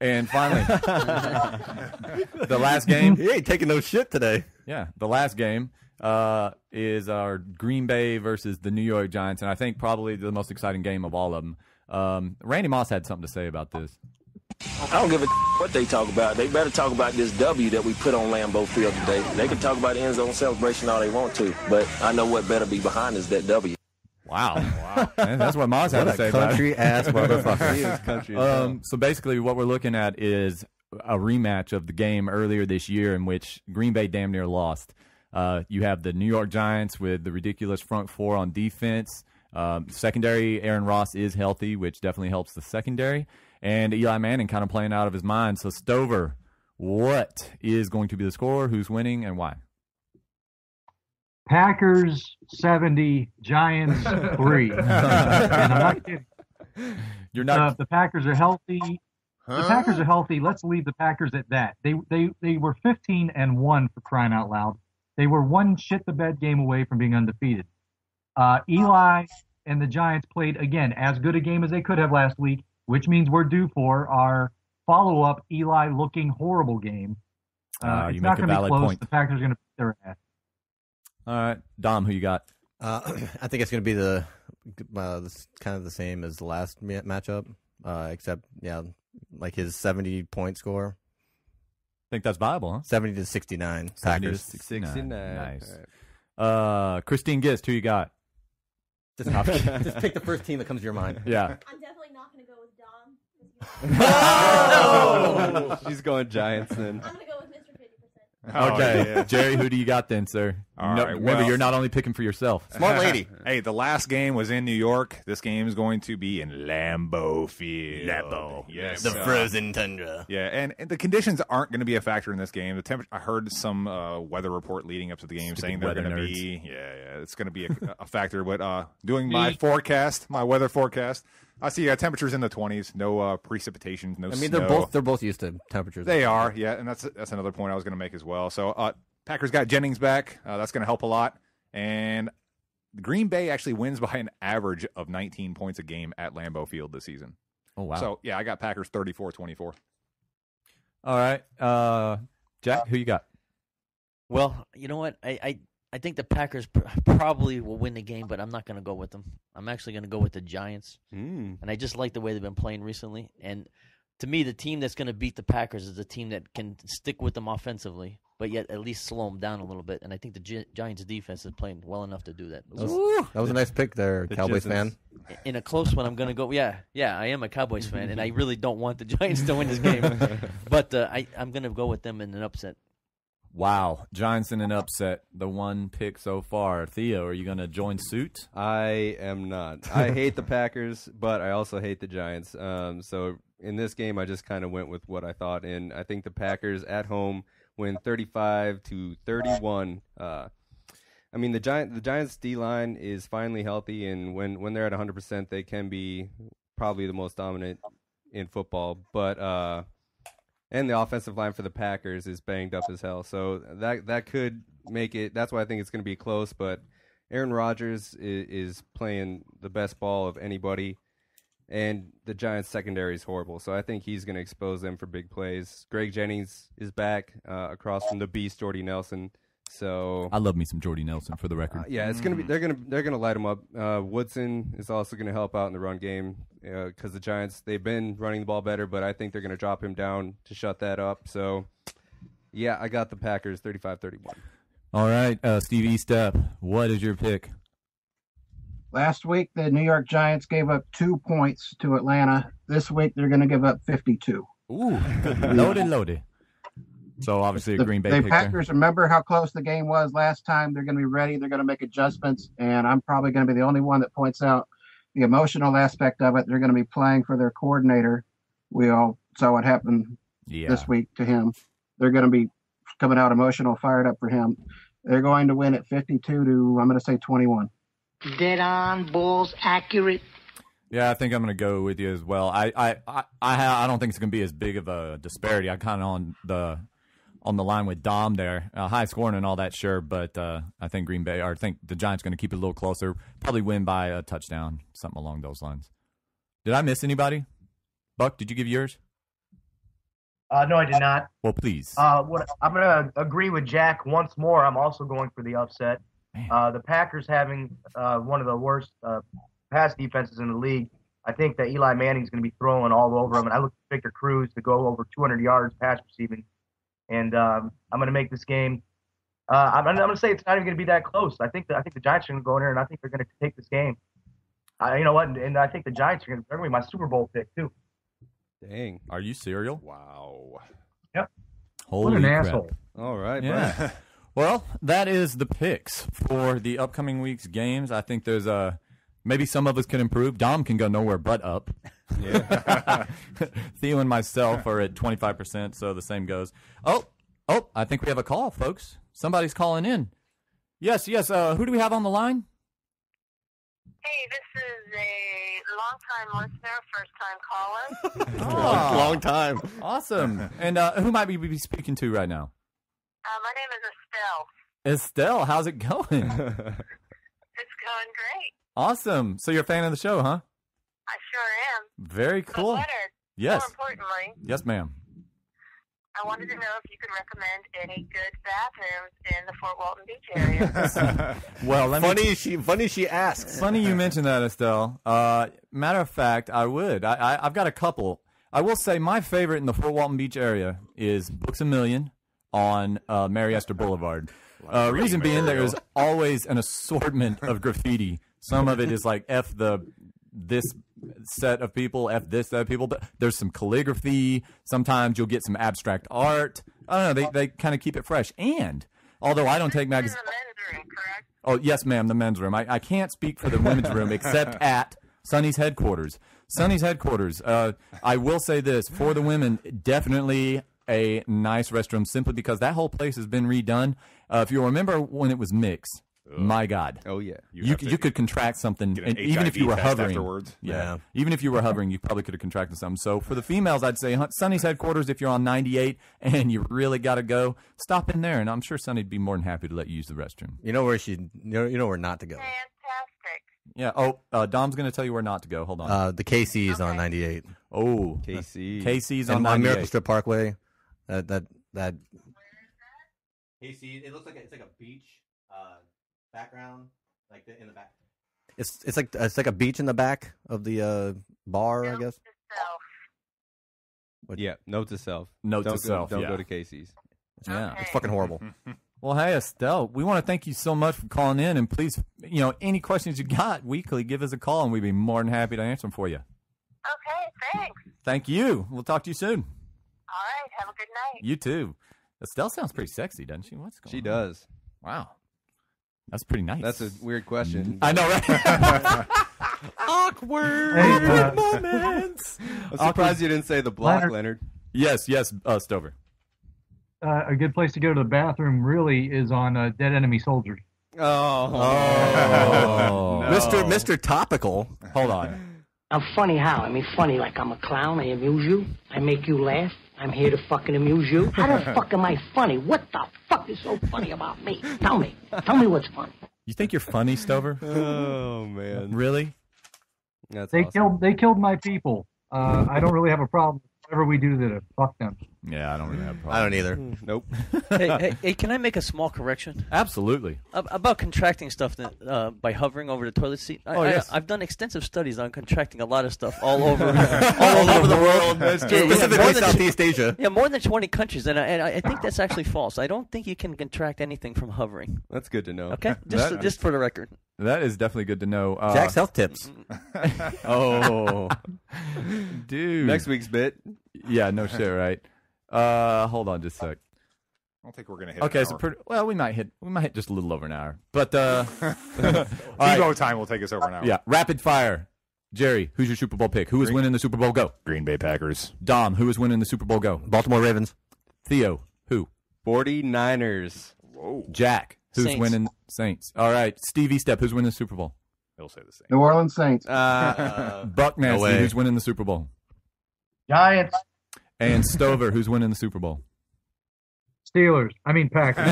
Speaker 1: And finally, the last game.
Speaker 2: He ain't taking no shit today.
Speaker 1: Yeah, the last game is our Green Bay versus the New York Giants, and I think probably the most exciting game of all of them. Randy Moss had something to say about this.
Speaker 9: I don't give a what they talk about. They better talk about this W that we put on Lambeau Field today. They can talk about the end zone celebration all they want to, but I know what better be behind is that W.
Speaker 1: Wow. Man, that's what Moss had to say about it.
Speaker 2: Country ass motherfucker.
Speaker 6: He is country.
Speaker 1: So basically what we're looking at is a rematch of the game earlier this year in which Green Bay damn near lost. You have the New York Giants with the ridiculous front four on defense. Secondary, Aaron Ross is healthy, which definitely helps the secondary. And Eli Manning kind of playing out of his mind. So, Stover, what is going to be the score? Who's winning and why?
Speaker 10: Packers 70, Giants 3. And I'm not kidding.
Speaker 1: You're not.
Speaker 10: The Packers are healthy. The Packers are healthy. Let's leave the Packers at that. They were 15-1 for crying out loud. They were one shit the bed game away from being undefeated. Eli and the Giants played again as good a game as they could have last week, which means we're due for our follow-up Eli looking horrible game. It's not going to be close.
Speaker 1: Point.
Speaker 10: The Packers are going to beat their ass.
Speaker 1: All right, Dom, who you got?
Speaker 2: I think it's going to be the kind of the same as the last matchup, except like his 70-point score.
Speaker 1: I think that's viable, huh?
Speaker 2: 70-69.
Speaker 1: 70-69. Nice. Right. Christine Gist, who you got?
Speaker 2: Just pick the first team that comes to your mind.
Speaker 1: Yeah.
Speaker 12: I'm definitely not going to go with Dom.
Speaker 6: She's going Giants then.
Speaker 12: I'm going to go with Mr. 50%.
Speaker 1: Okay. Yeah. Jerry, who do you got then, sir?
Speaker 3: All
Speaker 1: No,
Speaker 3: right,
Speaker 1: remember,
Speaker 3: well-
Speaker 1: you're not only picking for yourself.
Speaker 2: Smart lady.
Speaker 3: Hey, the last game was in New York. This game is going to be in Lambeau Field. Yes.
Speaker 2: The frozen tundra.
Speaker 3: Yeah, and the conditions aren't going to be a factor in this game. The temperature. I heard some weather report leading up to the game saying they're
Speaker 1: weather
Speaker 3: going to
Speaker 1: nerds.
Speaker 3: be. Yeah, it's going to be a factor. But doing my forecast, my weather forecast, I see temperatures in the 20s. No precipitation. No.
Speaker 2: I mean,
Speaker 3: snow.
Speaker 2: they're both used to temperatures.
Speaker 3: They are. Yeah, and that's another point I was going to make as well. So Packers got Jennings back. That's going to help a lot. And Green Bay actually wins by an average of 19 points a game at Lambeau Field this season.
Speaker 1: Oh, wow.
Speaker 3: So, yeah, I got Packers 34-24.
Speaker 1: All right. Jack, who you got?
Speaker 4: Well, you know what? I think the Packers probably will win the game, but I'm not going to go with them. I'm actually going to go with the Giants. And I just like the way they've been playing recently. And to me, the team that's going to beat the Packers is the team that can stick with them offensively, but yet at least slow them down a little bit. And I think the Giants' defense is playing well enough to do that.
Speaker 2: That was a nice pick there, Cowboys fan.
Speaker 4: In a close one, I'm going to go. Yeah, I am a Cowboys fan, and I really don't want the Giants to win this game. But I'm going to go with them in an upset.
Speaker 1: Wow. Giants in an upset. The one pick so far. Theo, are you going to join suit?
Speaker 6: I am not. I hate the Packers, but I also hate the Giants. So in this game, I just kind of went with what I thought, and I think the Packers at home win 35-31. I mean, the Giants' D-line is finally healthy, and when they're at 100%, they can be probably the most dominant in football. But and the offensive line for the Packers is banged up as hell, so that could make it. That's why I think it's going to be close. But Aaron Rodgers is playing the best ball of anybody. And the Giants' secondary is horrible, so I think he's going to expose them for big plays. Greg Jennings is back across from the beast Jordy Nelson. So
Speaker 1: I love me some Jordy Nelson, for the record.
Speaker 6: yeah, it's gonna be they're gonna light him up. Woodson is also going to help out in the run game because the Giants, they've been running the ball better, but I think they're going to drop him down to shut that up. So yeah, I got the Packers 35-31.
Speaker 1: All right, Steve Estep, what is your pick?
Speaker 5: Last week, the New York Giants gave up 2 points to Atlanta. This week, they're going to give up 52.
Speaker 1: Ooh, loaded. So obviously a Green Bay
Speaker 5: The
Speaker 1: pick there.
Speaker 5: Packers, remember how close the game was last time. They're going to be ready. They're going to make adjustments. And I'm probably going to be the only one that points out the emotional aspect of it. They're going to be playing for their coordinator. We all saw what happened this week to him. They're going to be coming out emotional, fired up for him. They're going to win at 52 to, I'm going to say 21.
Speaker 11: Dead on, balls accurate.
Speaker 1: Yeah, I think I'm going to go with you as well. I don't think it's going to be as big of a disparity. I'm kind of on the line with Dom there. High scoring and all that, sure, but I think I think the Giants going to keep it a little closer. Probably win by a touchdown, something along those lines. Did I miss anybody? Buck, did you give yours?
Speaker 8: No, I did not.
Speaker 1: Well, please.
Speaker 8: I'm going to agree with Jack once more. I'm also going for the upset. The Packers having one of the worst pass defenses in the league. I think that Eli Manning's going to be throwing all over him. And I look at Victor Cruz to go over 200 yards pass receiving. And I'm going to make this game. I'm going to say it's not even going to be that close. I think the Giants are going to go in there, and I think they're going to take this game. You know what? And I think the Giants are going to be my Super Bowl pick too.
Speaker 6: Dang.
Speaker 1: Are you serial?
Speaker 3: Wow.
Speaker 8: Yep.
Speaker 1: Holy
Speaker 10: What an
Speaker 1: crap.
Speaker 10: asshole.
Speaker 6: All right,
Speaker 1: Yeah. Well, that is the picks for the upcoming week's games. I think there's maybe some of us can improve. Dom can go nowhere but up.
Speaker 6: Yeah.
Speaker 1: Theo and myself are at 25%, so the same goes. Oh, I think we have a call, folks. Somebody's calling in. Yes. Who do we have on the line?
Speaker 12: Hey, this is a long-time listener, first-time caller.
Speaker 2: Long time.
Speaker 1: Awesome. And who might we be speaking to right now?
Speaker 12: My name is Estelle.
Speaker 1: Estelle, how's it going?
Speaker 12: It's going great.
Speaker 1: Awesome. So you're a fan of the show, huh?
Speaker 12: I sure am.
Speaker 1: Very cool.
Speaker 12: But Leonard,
Speaker 1: Yes.
Speaker 12: more importantly,
Speaker 1: Yes, ma'am.
Speaker 12: I wanted to know if you could recommend any good bathrooms in the Fort Walton Beach area.
Speaker 1: Well, let me
Speaker 2: Funny she asks.
Speaker 1: Funny you mentioned that, Estelle. Matter of fact, I would. I've got a couple. I will say my favorite in the Fort Walton Beach area is Books A Million on Mary Esther Boulevard. Reason being, there is always an assortment of graffiti. Some of it is like this set of people, F this set of people. But there's some calligraphy. Sometimes you'll get some abstract art. I don't know. They kind of keep it fresh. And although I don't take magazines.
Speaker 12: room, correct?
Speaker 1: Oh, yes, ma'am, the men's room. I can't speak for the women's room except at Sonny's headquarters. Sonny's headquarters. I will say this. For the women, definitely a nice restroom simply because that whole place has been redone. If you remember when it was mixed, my God.
Speaker 6: Oh, yeah.
Speaker 1: You could contract something,
Speaker 3: Get an
Speaker 1: and even if you were
Speaker 3: HIV test
Speaker 1: hovering.
Speaker 3: afterwards.
Speaker 1: Yeah. Even if you were hovering, you probably could have contracted something. So for the females, I'd say Sonny's headquarters, if you're on 98 and you really got to go, stop in there, and I'm sure Sonny'd be more than happy to let you use the restroom.
Speaker 2: You know where where not to go.
Speaker 12: Fantastic.
Speaker 1: Yeah. Oh, Dom's going to tell you where not to go. Hold on.
Speaker 2: The KC's on 98.
Speaker 1: Oh,
Speaker 6: KC.
Speaker 1: KC's on
Speaker 2: And
Speaker 1: 98.
Speaker 2: Miracle Strip Parkway. That.
Speaker 13: KC, it looks like it's like a beach background, like in the back.
Speaker 2: It's like a beach in the back of the bar, I guess.
Speaker 6: Yeah, note to self.
Speaker 1: Note to
Speaker 6: Don't
Speaker 1: self,
Speaker 6: Don't
Speaker 1: yeah.
Speaker 6: go to Casey's.
Speaker 1: Yeah.
Speaker 2: It's fucking horrible.
Speaker 1: Well, hey, Estelle, we want to thank you so much for calling in, and please, any questions you got weekly, give us a call, and we'd be more than happy to answer them for you.
Speaker 12: Okay, thanks.
Speaker 1: Thank you. We'll talk to you soon.
Speaker 12: All right, have a good night.
Speaker 1: You too. Estelle sounds pretty sexy, doesn't she? What's going on?
Speaker 6: She does.
Speaker 1: Wow. That's pretty nice.
Speaker 6: That's a weird question.
Speaker 1: I know, right? Awkward moments.
Speaker 6: I'm surprised you didn't say the block, Leonard.
Speaker 1: Yes, Stover.
Speaker 10: A good place to go to the bathroom really is on Dead Enemy Soldiers.
Speaker 2: Oh.
Speaker 1: No.
Speaker 2: Mr. Topical.
Speaker 1: Hold on.
Speaker 11: I'm funny how? I mean, funny like I'm a clown. I amuse you. I make you laugh. I'm here to fucking amuse you. How the fuck am I funny? What the fuck is so funny about me? Tell me. Tell me what's funny.
Speaker 1: You think you're funny, Stover?
Speaker 6: Oh, man.
Speaker 1: Really?
Speaker 6: That's
Speaker 10: They
Speaker 6: awesome.
Speaker 10: killed my people. I don't really have a problem. Whatever we do to fuck them.
Speaker 1: Yeah, I don't really have a problem.
Speaker 2: I don't either.
Speaker 6: Nope.
Speaker 4: Hey, can I make a small correction?
Speaker 1: Absolutely.
Speaker 4: About contracting stuff by hovering over the toilet seat.
Speaker 1: Yes.
Speaker 4: I've done extensive studies on contracting a lot of stuff all over the world.
Speaker 1: That's true.
Speaker 2: Specifically Southeast Asia.
Speaker 4: Yeah, more than 20 countries, and I think that's actually false. I don't think you can contract anything from hovering.
Speaker 6: That's good to know.
Speaker 4: Okay, just for the record.
Speaker 1: That is definitely good to know.
Speaker 2: Jack's health tips.
Speaker 6: Oh.
Speaker 1: Dude.
Speaker 6: Next week's bit.
Speaker 1: Yeah, no shit, right? Hold on just a sec.
Speaker 3: I don't think we're gonna hit.
Speaker 1: Okay,
Speaker 3: an
Speaker 1: so
Speaker 3: hour.
Speaker 1: we might hit just a little over an hour. But all
Speaker 3: Tebow time will take us over an hour.
Speaker 1: Yeah, rapid fire. Jerry, who's your Super Bowl pick? Who is winning the Super Bowl? Go.
Speaker 3: Green Bay Packers.
Speaker 1: Dom, who is winning the Super Bowl? Go.
Speaker 2: Baltimore Ravens.
Speaker 1: Theo, who?
Speaker 6: 49ers.
Speaker 3: Whoa.
Speaker 1: Jack, who's
Speaker 4: Saints.
Speaker 1: winning? Saints. All right, Stevie Step, who's winning the Super Bowl?
Speaker 3: He'll say the same.
Speaker 5: New Orleans Saints.
Speaker 1: Buck
Speaker 2: No
Speaker 1: Nasty,
Speaker 2: way.
Speaker 1: who's winning the Super Bowl?
Speaker 8: Giants.
Speaker 1: And Stover, who's winning the Super Bowl?
Speaker 10: Packers.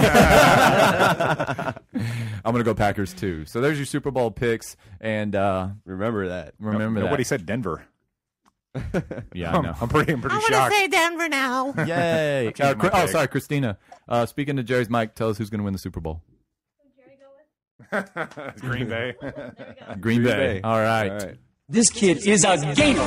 Speaker 1: I'm gonna go Packers too. So there's your Super Bowl picks, and
Speaker 6: Remember that.
Speaker 1: remember
Speaker 3: Nobody
Speaker 1: that.
Speaker 3: said Denver.
Speaker 1: Yeah, I know.
Speaker 3: I'm pretty shocked.
Speaker 2: Denver now.
Speaker 1: Yay!
Speaker 3: changing my pick.
Speaker 1: Sorry, Christina. Speaking to Jerry's mic, tell us who's gonna win the Super Bowl.
Speaker 3: Green Bay.
Speaker 1: Green Bay.
Speaker 6: Bay.
Speaker 1: All right.
Speaker 6: All right.
Speaker 14: This kid is a gamer.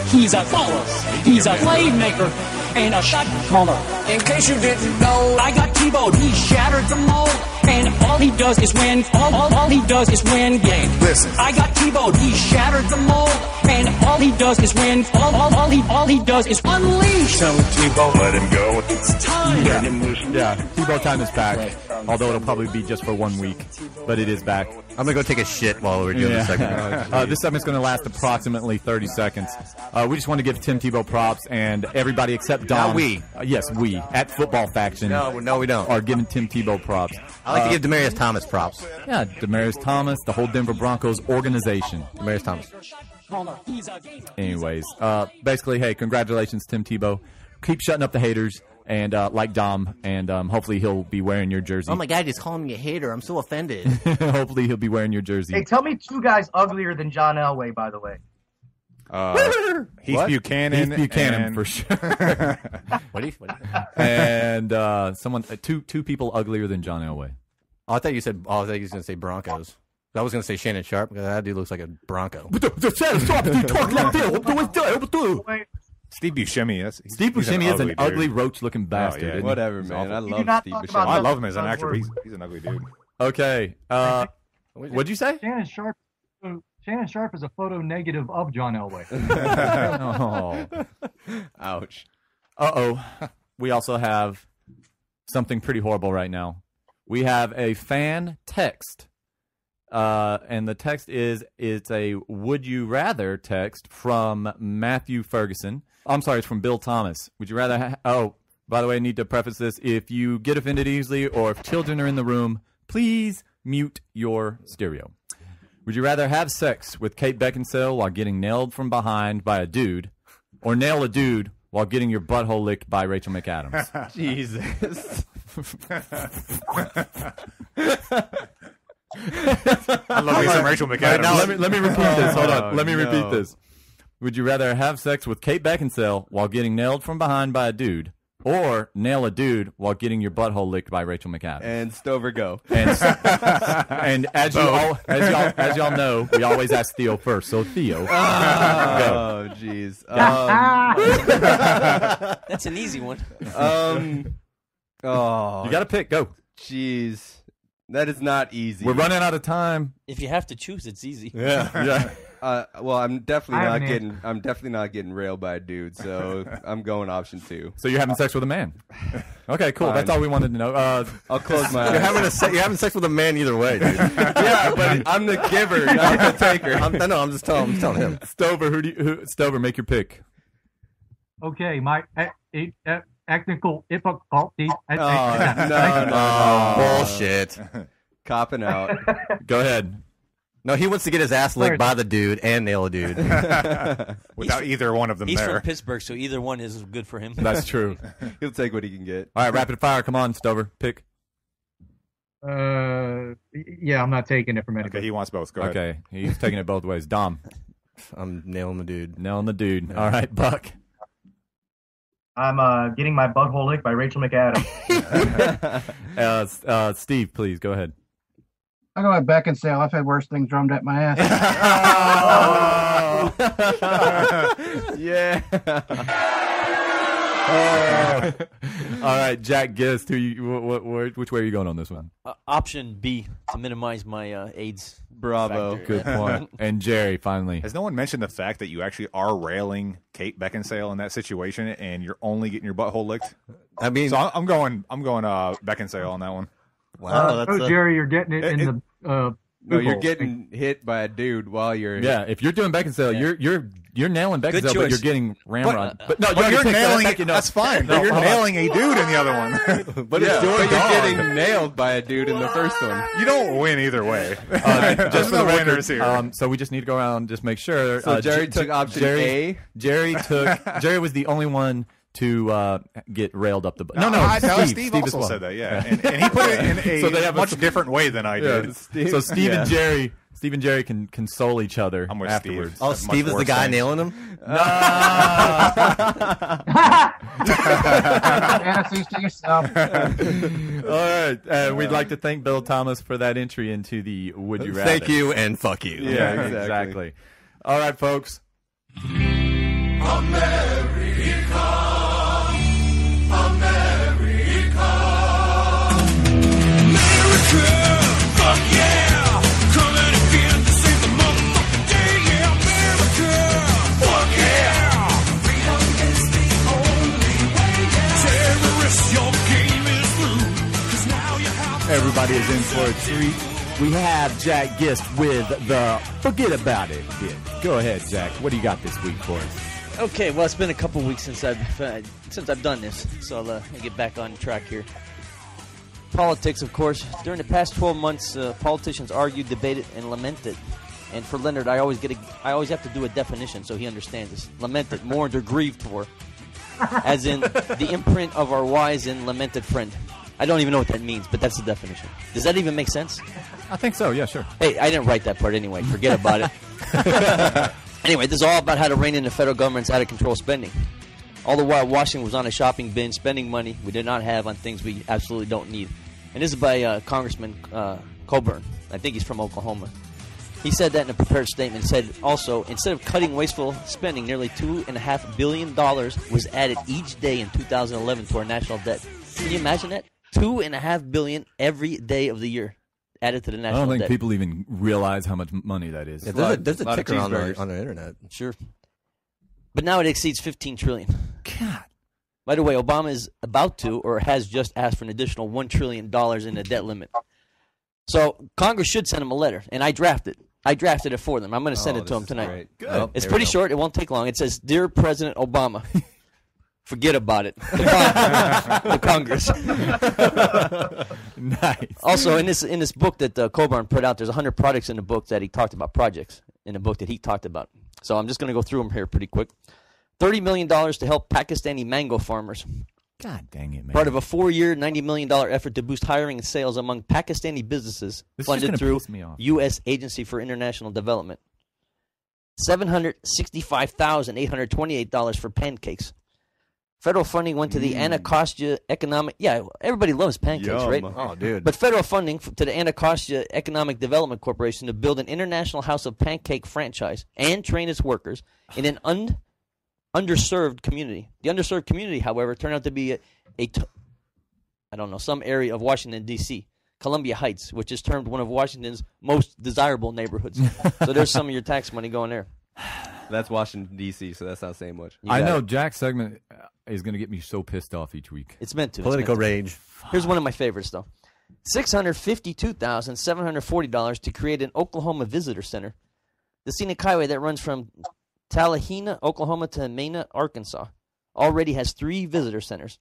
Speaker 14: He's a baller. He's a playmaker and a shot caller. In case you didn't know, I got Tebow. He shattered the mold. And all he does is win. All he does is win games.
Speaker 3: Listen.
Speaker 14: I got Tebow. He shattered the mold. And all he does is win. All he does is unleash.
Speaker 7: Tell Tebow, let him go.
Speaker 14: It's time.
Speaker 1: Yeah, Tebow time is back. Although it'll probably be just for 1 week, but it is back.
Speaker 2: I'm gonna go take a shit while we're doing this segment.
Speaker 1: This segment's going to last approximately 30 seconds. We just want to give Tim Tebow props, and everybody except Dom.
Speaker 2: Not we.
Speaker 1: Yes, we at Football Faction.
Speaker 2: No, we don't.
Speaker 1: Are giving Tim Tebow props.
Speaker 2: I like to give Demarius Thomas props.
Speaker 1: Yeah, Demaryius Thomas, the whole Denver Broncos organization.
Speaker 2: Demarius Thomas.
Speaker 14: He's a gamer.
Speaker 1: Anyways, basically, hey, congratulations, Tim Tebow. Keep shutting up the haters, and like Dom, and hopefully he'll be wearing your jersey.
Speaker 2: Oh my God, he's calling me a hater. I'm so offended.
Speaker 1: Hopefully he'll be wearing your jersey.
Speaker 8: Hey, tell me two guys uglier than John Elway, by the way.
Speaker 3: Heath
Speaker 1: What?
Speaker 3: Buchanan.
Speaker 1: Heath Buchanan,
Speaker 3: and-
Speaker 1: for sure.
Speaker 2: What do you?
Speaker 1: And two people uglier than John Elway.
Speaker 2: Oh, I thought you said. Oh, I thought you was gonna say Broncos. I was gonna say Shannon Sharp because that dude looks like a Bronco.
Speaker 3: Steve Buscemi.
Speaker 1: Steve Buscemi is an ugly roach-looking bastard.
Speaker 3: yeah.
Speaker 1: isn't he?
Speaker 6: Whatever,
Speaker 3: He's
Speaker 6: man.
Speaker 3: awful.
Speaker 6: I
Speaker 8: You do
Speaker 6: love
Speaker 8: not
Speaker 6: Steve
Speaker 8: talk
Speaker 6: Buscemi.
Speaker 8: about
Speaker 3: I love him as an
Speaker 8: Sounds
Speaker 3: actor.
Speaker 8: worse.
Speaker 3: He's an ugly dude.
Speaker 1: Okay. What'd you say?
Speaker 10: Shannon Sharp is a photo negative of John Elway.
Speaker 1: Oh.
Speaker 6: Ouch.
Speaker 1: Uh-oh. We also have something pretty horrible right now. we have a fan text. And the text it's a would you rather text from Matthew Ferguson. I'm sorry, it's from Bill Thomas. Would you rather by the way, I need to preface this. If you get offended easily or if children are in the room, please mute your stereo. Would you rather have sex with Kate Beckinsale while getting nailed from behind by a dude, or nail a dude while getting your butthole licked by Rachel McAdams?
Speaker 6: Jesus.
Speaker 3: I love me some Rachel McAdams.
Speaker 1: Now, let me repeat this. Hold on. Let me repeat this. Would you rather have sex with Kate Beckinsale while getting nailed from behind by a dude, or nail a dude while getting your butthole licked by Rachel McAdams?
Speaker 6: And Stover go.
Speaker 1: And as y'all know, we always ask Theo first. So Theo, go.
Speaker 6: Oh, jeez.
Speaker 4: That's an easy one.
Speaker 6: Oh,
Speaker 1: You got to pick. Go.
Speaker 6: jeez. That is not easy.
Speaker 1: We're running out of time.
Speaker 4: If you have to choose, it's easy.
Speaker 1: Yeah.
Speaker 6: Well, I'm definitely
Speaker 10: I
Speaker 6: not
Speaker 10: have an
Speaker 6: getting. I'm definitely not getting railed by a dude. So I'm going option 2.
Speaker 1: So you're having sex with a man. Okay, cool.
Speaker 6: Fine.
Speaker 1: That's all we wanted to know.
Speaker 6: I'll close my
Speaker 2: You're
Speaker 6: eyes.
Speaker 2: having sex with a man either way, dude.
Speaker 6: Yeah, but I'm the giver, not the taker.
Speaker 2: I'm just telling him.
Speaker 1: Stover, Stover, make your pick.
Speaker 10: Okay, my technical difficulty.
Speaker 6: No.
Speaker 2: Bullshit.
Speaker 6: Copping out.
Speaker 1: Go ahead.
Speaker 2: No, he wants to get his ass licked by the dude and nail a dude.
Speaker 3: Without either one of them
Speaker 4: He's
Speaker 3: there.
Speaker 4: from Pittsburgh, so either one is good for him.
Speaker 1: That's true.
Speaker 6: He'll take what he can get.
Speaker 1: All right, rapid fire. Come on, Stover. Pick.
Speaker 10: Yeah, I'm not taking it from anybody.
Speaker 3: Okay, he wants both. Go ahead.
Speaker 1: Okay, he's taking it both ways. Dom.
Speaker 2: I'm nailing the dude.
Speaker 1: Nailing the dude. All right, Buck.
Speaker 8: I'm getting my butthole licked by Rachel McAdams.
Speaker 1: Steve, please go ahead.
Speaker 5: I'll go with Beckinsale. I've had worse things drummed at my ass.
Speaker 6: Yeah.
Speaker 1: All right, Jack Gist. Which way are you going on this one?
Speaker 4: Option B, to minimize my AIDS.
Speaker 6: Bravo.
Speaker 4: factor.
Speaker 1: Good point. And Jerry, finally.
Speaker 3: Has no one mentioned the fact that you actually are railing Kate Beckinsale in that situation, and you're only getting your butthole licked?
Speaker 2: I mean,
Speaker 3: So I'm going Beckinsale on that one.
Speaker 2: wow, that's
Speaker 10: Jerry, you're getting it in the.
Speaker 6: No, you're getting hit by a dude while you're.
Speaker 1: Yeah, if you're doing Beckinsale, you're nailing Beckinsale, but
Speaker 4: choice.
Speaker 1: you're getting ramrod. But no,
Speaker 3: But you're nailing it.
Speaker 1: it.
Speaker 3: That's fine. But you're nailing a dude in the other one.
Speaker 6: But
Speaker 3: Yeah,
Speaker 6: you're
Speaker 3: but
Speaker 6: getting nailed by a dude in the first one.
Speaker 3: You don't win either way.
Speaker 1: Just for the record,
Speaker 3: winners here.
Speaker 1: so we just need to go around and just make sure.
Speaker 6: So Jerry took option A.
Speaker 1: Jerry was the only one to get railed up the butt. No,
Speaker 3: Steve also
Speaker 1: as well.
Speaker 3: said that. Yeah, and he put it in a
Speaker 1: So they have a-
Speaker 3: much different way than I did.
Speaker 1: So Steve and Jerry can console each other
Speaker 3: I'm with
Speaker 1: afterwards.
Speaker 3: Steve.
Speaker 2: Oh,
Speaker 3: That's
Speaker 2: Steve
Speaker 3: much
Speaker 2: is the
Speaker 3: worse
Speaker 2: guy
Speaker 3: thing.
Speaker 2: nailing him?
Speaker 5: Fantasies to yourself.
Speaker 1: All right, we'd like to thank Bill Thomas for that entry into the Would You Rather.
Speaker 2: Thank you and fuck you.
Speaker 1: Yeah, exactly. All right, folks. Everybody is in for a treat. We have Jack Gist with the Forget About It bit. Go ahead, Jack. What do you got this week for us?
Speaker 4: Okay, well, it's been a couple weeks since I've done this, so I'll get back on track here. Politics, of course. During the past 12 months, politicians argued, debated, and lamented. And for Leonard, I always have to do a definition so he understands this. Lamented, mourned, or grieved for, as in the imprint of our wise and lamented friend. I don't even know what that means, but that's the definition. Does that even make sense?
Speaker 1: I think so, yeah, sure.
Speaker 4: Hey, I didn't write that part anyway. Forget about it. Anyway, this is all about how to rein in the federal government's out-of-control spending. All the while, Washington was on a shopping binge, spending money we did not have on things we absolutely don't need. And this is by Congressman Coburn. I think he's from Oklahoma. He said that in a prepared statement. Said also, instead of cutting wasteful spending, nearly $2.5 billion was added each day in 2011 to our national debt. Can you imagine that? $2.5 billion every day of the year added to the
Speaker 1: I
Speaker 4: national
Speaker 1: don't think
Speaker 4: debt.
Speaker 1: people even realize how much money that is.
Speaker 2: Yeah, there's a ticker on the internet.
Speaker 4: Sure. But now it exceeds $15 trillion.
Speaker 1: God.
Speaker 4: By the way, Obama is about to or has just asked for an additional $1 trillion in the debt limit. So Congress should send him a letter, and I drafted it for them. I'm going to send it to them tonight.
Speaker 2: Great. Good.
Speaker 4: It's pretty short. It won't take long. It says, "Dear President Obama." Forget about it. The Congress.
Speaker 1: Nice.
Speaker 4: Also, in this book that Coburn put out, there's 100 projects in the book that he talked about. So I'm just going to go through them here pretty quick. $30 million to help Pakistani mango farmers.
Speaker 1: God dang it, man.
Speaker 4: Part of a 4-year, $90 million effort to boost hiring and sales among Pakistani businesses funded through U.S. Agency for International Development. $765,828 for pancakes. Federal funding went to the Anacostia Economic... Yeah, everybody loves pancakes, right?
Speaker 2: Oh, dude.
Speaker 4: But federal funding to the Anacostia Economic Development Corporation to build an international house of pancake franchise and train its workers in an underserved community. The underserved community, however, turned out to be some area of Washington, D.C., Columbia Heights, which is termed one of Washington's most desirable neighborhoods. So there's some of your tax money going there.
Speaker 6: That's Washington, D.C., so that's not saying much.
Speaker 1: I know Jack's segment is going to get me so pissed off each week.
Speaker 4: It's meant to.
Speaker 2: Political rage.
Speaker 4: Here's one of my favorites, though. $652,740 to create an Oklahoma visitor center. The scenic highway that runs from Tallahena, Oklahoma to Mena, Arkansas, already has 3 visitor centers.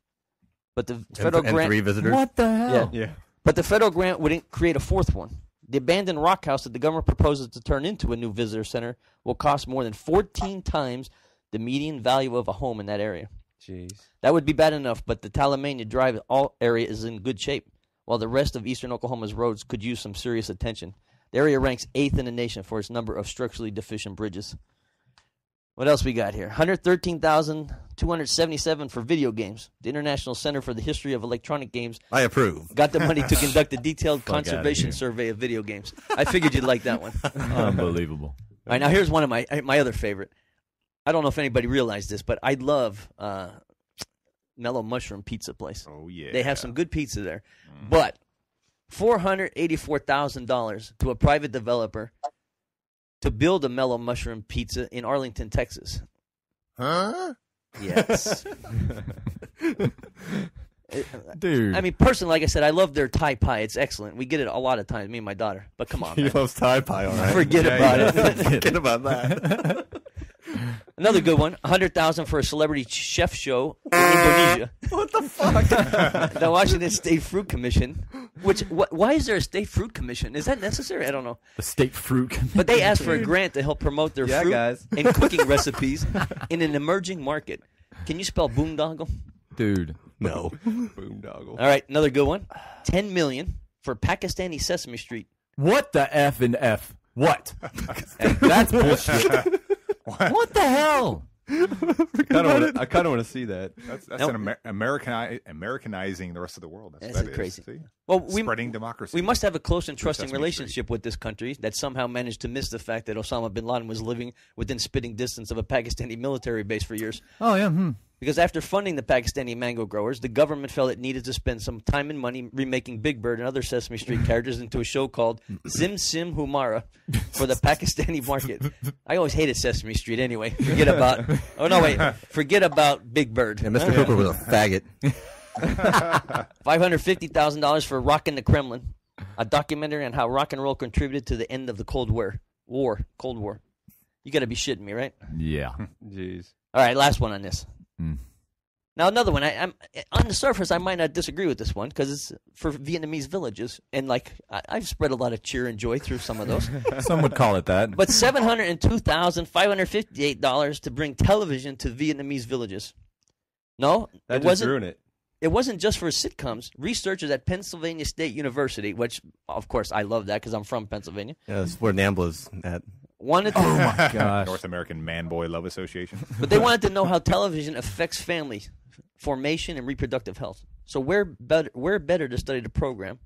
Speaker 4: But the federal grant...
Speaker 2: 3 visitors?
Speaker 1: What the hell?
Speaker 6: Yeah.
Speaker 4: But the federal grant wouldn't create a 4th one. The abandoned rock house that the government proposes to turn into a new visitor center will cost more than 14 times the median value of a home in that area.
Speaker 6: Jeez.
Speaker 4: That would be bad enough, but the Tallahassee Drive area is in good shape, while the rest of eastern Oklahoma's roads could use some serious attention. The area ranks 8th in the nation for its number of structurally deficient bridges. What else we got here? $113,277 for video games. The International Center for the History of Electronic Games.
Speaker 2: I approve.
Speaker 4: Got the money to conduct a detailed conservation survey of video games. I figured you'd like that one.
Speaker 1: Unbelievable.
Speaker 4: All right, now here's one of my other favorite. I don't know if anybody realized this, but I love Mellow Mushroom Pizza Place.
Speaker 3: Oh, yeah.
Speaker 4: They have some good pizza there. But $484,000 to a private developer to build a Mellow Mushroom Pizza in Arlington, Texas.
Speaker 2: Huh?
Speaker 4: Yes.
Speaker 1: Dude.
Speaker 4: I mean, personally, like I said, I love their Thai pie. It's excellent. We get it a lot of times, me and my daughter. But come on,
Speaker 2: He
Speaker 4: man.
Speaker 2: loves Thai pie, all right.
Speaker 4: Forget about it.
Speaker 2: Forget about that.
Speaker 4: Another good one, $100,000 for a celebrity chef show in Indonesia.
Speaker 2: What the fuck?
Speaker 4: The Washington State Fruit Commission. Why is there a state fruit commission? Is that necessary? I don't know.
Speaker 1: The state fruit commission.
Speaker 4: But they asked for a grant to help promote their fruit
Speaker 6: guys.
Speaker 4: and cooking recipes in an emerging market. Can you spell boondoggle?
Speaker 1: Dude.
Speaker 2: No.
Speaker 6: Boondoggle.
Speaker 4: All right, another good one. $10 million for Pakistani Sesame Street.
Speaker 1: What the F and F? What? That's bullshit. What the hell?
Speaker 6: I kind of want to see that.
Speaker 3: That's Americanizing the rest of the world. That's
Speaker 4: That's
Speaker 3: what that
Speaker 4: crazy.
Speaker 3: is. See?
Speaker 4: Well,
Speaker 3: Spreading democracy.
Speaker 4: We must have a close and trusting
Speaker 3: Sesame
Speaker 4: relationship with this country that somehow managed to miss the fact that Osama bin Laden was living within spitting distance of a Pakistani military base for years.
Speaker 1: Oh, yeah.
Speaker 4: Because after funding the Pakistani mango growers, the government felt it needed to spend some time and money remaking Big Bird and other Sesame Street characters into a show called Zim Sim Humara for the Pakistani market. I always hated Sesame Street anyway. Forget about Big Bird.
Speaker 2: Yeah, Mr. Cooper was a faggot.
Speaker 4: $550,000 for Rockin' the Kremlin, a documentary on how rock and roll contributed to the end of the Cold War. Cold War. You got to be shitting me, right?
Speaker 1: Yeah.
Speaker 6: Jeez.
Speaker 4: All right, last one on this. Now, another one. I'm on the surface, I might not disagree with this one because it's for Vietnamese villages. And, I've spread a lot of cheer and joy through some of those.
Speaker 1: Some would call it that.
Speaker 4: But $702,558 to bring television to Vietnamese villages. No,
Speaker 6: That just ruined it.
Speaker 4: It wasn't just for sitcoms. Researchers at Pennsylvania State University, which, of course, I love that because I'm from Pennsylvania.
Speaker 2: Yeah, that's where NAMBLA's at.
Speaker 4: Wanted to,
Speaker 1: oh, my gosh.
Speaker 3: North American Man-Boy Love Association.
Speaker 4: But they wanted to know how television affects family formation and reproductive health. So where better to study the problem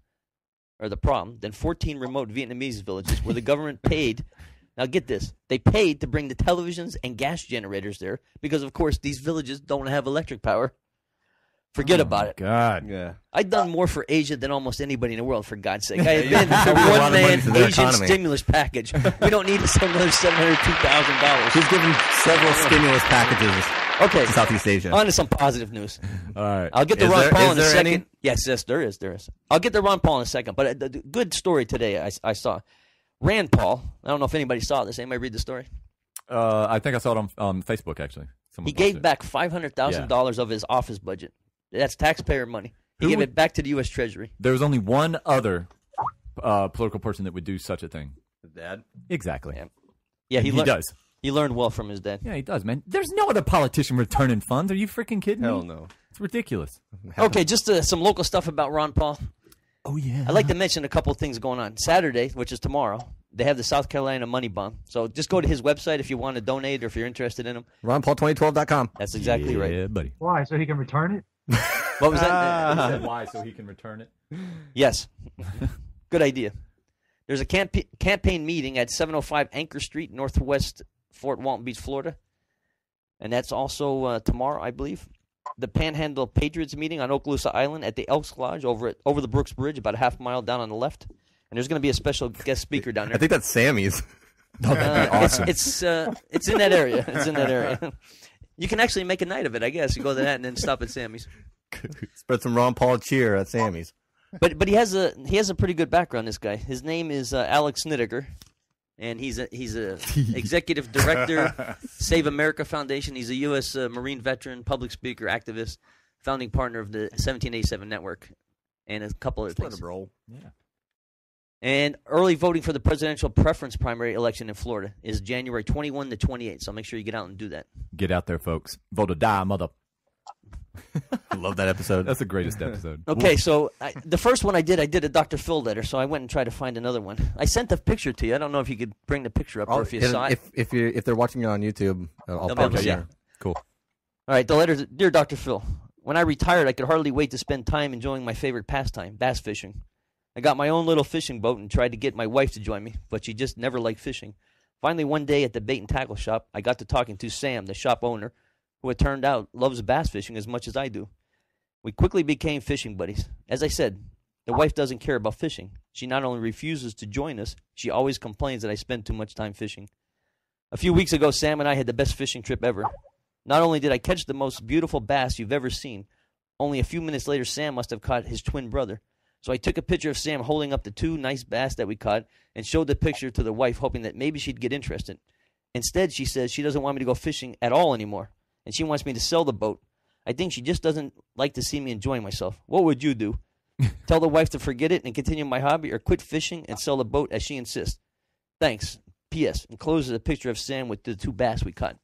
Speaker 4: than 14 remote Vietnamese villages where the government paid. Now get this. They paid to bring the televisions and gas generators there because, of course, these villages don't have electric power. Forget about it.
Speaker 1: God.
Speaker 6: Yeah.
Speaker 4: I've done more for Asia than almost anybody in the world, for God's sake. I have been for one-man Asian stimulus package. We don't need to send another $702,000.
Speaker 2: He's given several stimulus packages
Speaker 4: Okay.
Speaker 2: Southeast Asia.
Speaker 4: On to some positive news.
Speaker 1: All right.
Speaker 4: I'll get to
Speaker 2: Is
Speaker 4: Ron
Speaker 2: there-
Speaker 4: Paul
Speaker 2: is
Speaker 4: in a
Speaker 2: there
Speaker 4: second.
Speaker 2: any?
Speaker 4: Yes, there is. I'll get to Ron Paul in a second. But the good story today I saw. Rand Paul, I don't know if anybody saw this. Anybody read the story?
Speaker 1: I think I saw it on Facebook, actually. Someone
Speaker 4: He gave
Speaker 1: posted it.
Speaker 4: back $500,000 of his office budget. That's taxpayer money. He
Speaker 1: Who
Speaker 4: gave
Speaker 1: would-
Speaker 4: it back to the U.S. Treasury.
Speaker 1: There was only one other political person that would do such a thing.
Speaker 2: His dad?
Speaker 1: Exactly.
Speaker 4: Yeah,
Speaker 1: he does.
Speaker 4: He learned well from his dad.
Speaker 1: Yeah, he does, man. There's no other politician returning funds. Are you freaking kidding me?
Speaker 2: Hell no.
Speaker 1: It's ridiculous.
Speaker 4: Okay, just some local stuff about Ron Paul.
Speaker 1: Oh, yeah.
Speaker 4: I'd like to mention a couple of things going on. Saturday, which is tomorrow, they have the South Carolina Money Bomb. So just go to his website if you want to donate or if you're interested in him.
Speaker 2: RonPaul2012.com.
Speaker 4: That's exactly right.
Speaker 1: Yeah, buddy.
Speaker 10: Why? So he can return it?
Speaker 4: What was that?
Speaker 1: He said why, so he can return it?
Speaker 4: Yes. Good idea. There's a campaign meeting at 705 Anchor Street, Northwest Fort Walton Beach, Florida. And that's also tomorrow, I believe. The Panhandle Patriots meeting on Okaloosa Island at the Elks Lodge over the Brooks Bridge, about a half mile down on the left. And there's going to be a special guest speaker down there.
Speaker 2: I think that's Sammy's.
Speaker 1: Oh, that'd be awesome.
Speaker 4: It's in that area. It's in that area. You can actually make a night of it, I guess. You go to that and then stop at Sammy's.
Speaker 2: Spread some Ron Paul cheer at Sammy's.
Speaker 4: But he has a pretty good background. This guy. His name is Alex Snideker, and he's a executive director, Save America Foundation. He's a U.S. Marine veteran, public speaker, activist, founding partner of the 1787 Network, and a couple other things.
Speaker 1: Yeah.
Speaker 4: And early voting for the presidential preference primary election in Florida is January 21 to 28. So make sure you get out and do that.
Speaker 1: Get out there, folks. Vote or die, mother.
Speaker 2: I love that episode.
Speaker 1: That's the greatest episode.
Speaker 4: Okay, so the first one I did a Dr. Phil letter, so I went and tried to find another one. I sent the picture to you. I don't know if you could bring the picture up or if you saw it.
Speaker 2: If they're watching it on YouTube, I'll
Speaker 4: They'll
Speaker 2: put
Speaker 4: be
Speaker 2: it
Speaker 4: able to
Speaker 2: here. Cool.
Speaker 4: All right, the letter, Dear Dr. Phil, when I retired, I could hardly wait to spend time enjoying my favorite pastime, bass fishing. I got my own little fishing boat and tried to get my wife to join me, but she just never liked fishing. Finally, one day at the bait and tackle shop, I got to talking to Sam, the shop owner, who it turned out loves bass fishing as much as I do. We quickly became fishing buddies. As I said, the wife doesn't care about fishing. She not only refuses to join us, she always complains that I spend too much time fishing. A few weeks ago, Sam and I had the best fishing trip ever. Not only did I catch the most beautiful bass you've ever seen, only a few minutes later, Sam must have caught his twin brother. So I took a picture of Sam holding up the two nice bass that we caught and showed the picture to the wife, hoping that maybe she'd get interested. Instead, she says she doesn't want me to go fishing at all anymore, and she wants me to sell the boat. I think she just doesn't like to see me enjoying myself. What would you do? Tell the wife to forget it and continue my hobby, or quit fishing and sell the boat as she insists? Thanks. P.S. Encloses a picture of Sam with the two bass we caught.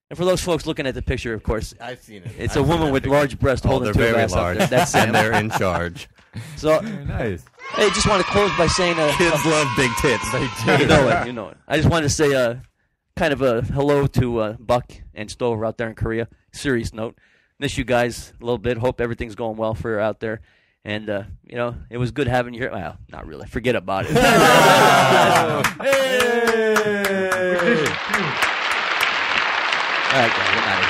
Speaker 4: And for those folks looking at the picture, of course,
Speaker 2: I've seen it.
Speaker 4: It's a woman with large breasts holding two
Speaker 2: they're very
Speaker 4: bass out
Speaker 2: large.
Speaker 4: there. That's Sam.
Speaker 2: And they're in charge.
Speaker 4: So,
Speaker 1: nice.
Speaker 4: Hey, just want to close by saying,
Speaker 2: kids love big tits. They do.
Speaker 4: You know it. You know it. I just wanted to say, kind of a hello to Buck and Stover out there in Korea. Serious note. Miss you guys a little bit. Hope everything's going well for you out there. And, you know, it was good having you here. Well, not really. Forget about it. All right, guys. Good night.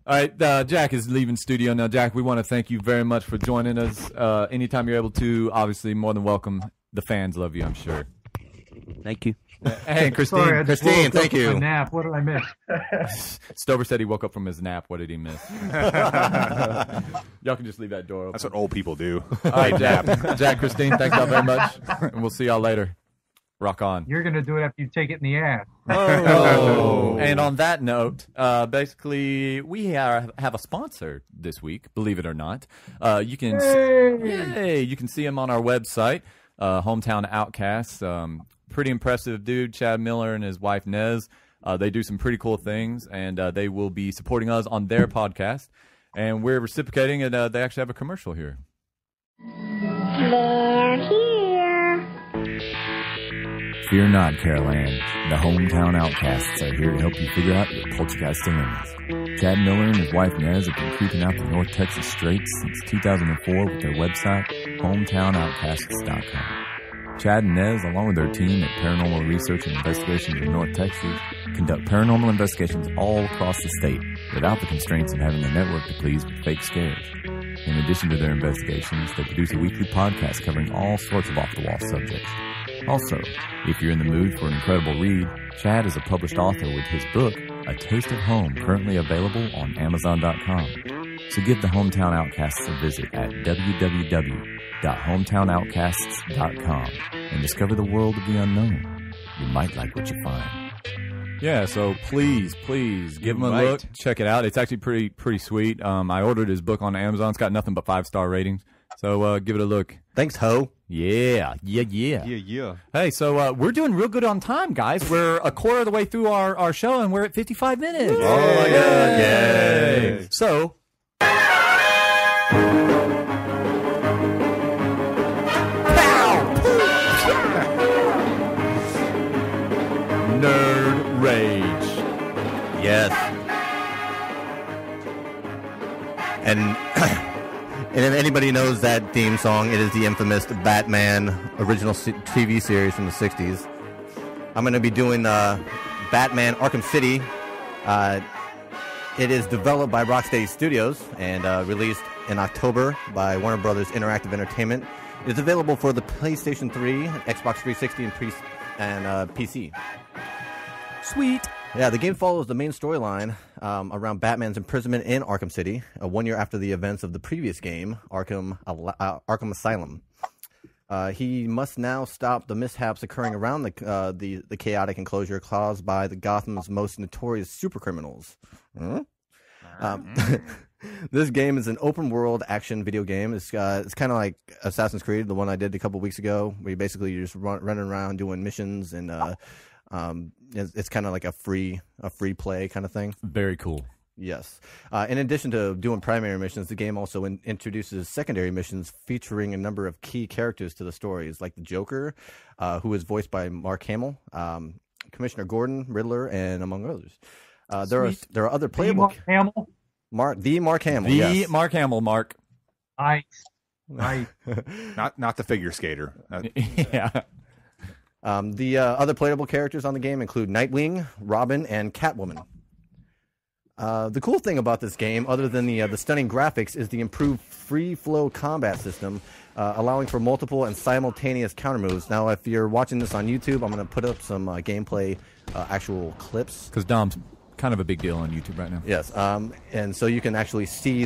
Speaker 1: All right, Jack is leaving studio now. Jack, we want to thank you very much for joining us. Anytime you're able to, obviously, more than welcome. The fans love you, I'm sure.
Speaker 4: Thank you.
Speaker 1: Hey, Christine.
Speaker 10: Sorry, I just
Speaker 1: Christine,
Speaker 10: woke
Speaker 1: thank
Speaker 10: up from
Speaker 1: you.
Speaker 10: a nap. What did I miss?
Speaker 1: Stover said he woke up from his nap. What did he miss? Y'all can just leave that door open.
Speaker 3: That's what old people do.
Speaker 1: All right, Jack. Jack, Christine, thanks y'all very much. And we'll see y'all later. Rock on.
Speaker 10: You're going to do it after you take it in the ass.
Speaker 1: Oh. And on that note, basically, we have a sponsor this week, believe it or not. You can you can see him on our website, Hometown Outcasts. Pretty impressive dude, Chad Miller and his wife Nez. They do some pretty cool things, and they will be supporting us on their podcast. And we're reciprocating, and they actually have a commercial here.
Speaker 15: They're here.
Speaker 1: Fear not, Caroline. The Hometown Outcasts are here to help you figure out your poltergeist dilemmas. Chad Miller and his wife Nez have been creeping out the North Texas Straits since 2004 with their website, hometownoutcasts.com. Chad and Nez, along with their team at Paranormal Research and Investigations in North Texas, conduct paranormal investigations all across the state without the constraints of having a network to please with fake scares. In addition to their investigations, they produce a weekly podcast covering all sorts of off-the-wall subjects. Also, if you're in the mood for an incredible read, Chad is a published author with his book, A Taste of Home, currently available on Amazon.com. So give the Hometown Outcasts a visit at www.hometownoutcasts.com and discover the world of the unknown. You might like what you find. Yeah, so please give him a look. Check it out. It's actually pretty sweet. I ordered his book on Amazon. It's got nothing but 5-star ratings. So give it a look.
Speaker 2: Thanks, Ho.
Speaker 1: Yeah. Hey, so we're doing real good on time, guys. We're a quarter of the way through our show, and we're at 55 minutes.
Speaker 2: Oh, my God. Yay.
Speaker 1: So... Nerd Rage.
Speaker 2: Yes. And if anybody knows that theme song, it is the infamous Batman original TV series from the 60s. I'm going to be doing Batman Arkham City. It is developed by Rocksteady Studios and released in October by Warner Brothers Interactive Entertainment. It is available for the PlayStation 3, Xbox 360, and PC.
Speaker 1: Sweet.
Speaker 2: Yeah, the game follows the main storyline around Batman's imprisonment in Arkham City, 1 year after the events of the previous game, Arkham Asylum. He must now stop the mishaps occurring around the chaotic enclosure caused by the Gotham's most notorious supercriminals. This game is an open-world action video game. It's kind of like Assassin's Creed, the one I did a couple weeks ago, where you're just running around doing missions, and it's kind of like a free play kind of thing.
Speaker 1: Very cool.
Speaker 2: Yes. In addition to doing primary missions, the game also introduces secondary missions featuring a number of key characters to the stories, like the Joker, who is voiced by Mark Hamill, Commissioner Gordon, Riddler, and among others. There are other playable.
Speaker 10: Mark Hamill.
Speaker 2: Mark Hamill.
Speaker 1: Yes. Mark Hamill. Mark.
Speaker 10: Nice.
Speaker 3: Not the figure skater.
Speaker 1: Yeah.
Speaker 2: The other playable characters on the game include Nightwing, Robin, and Catwoman. The cool thing about this game, other than the stunning graphics, is the improved free-flow combat system, allowing for multiple and simultaneous counter moves. Now, if you're watching this on YouTube, I'm going to put up some gameplay, actual clips.
Speaker 1: Because Dom's kind of a big deal on YouTube right now.
Speaker 2: Yes, and so you can actually see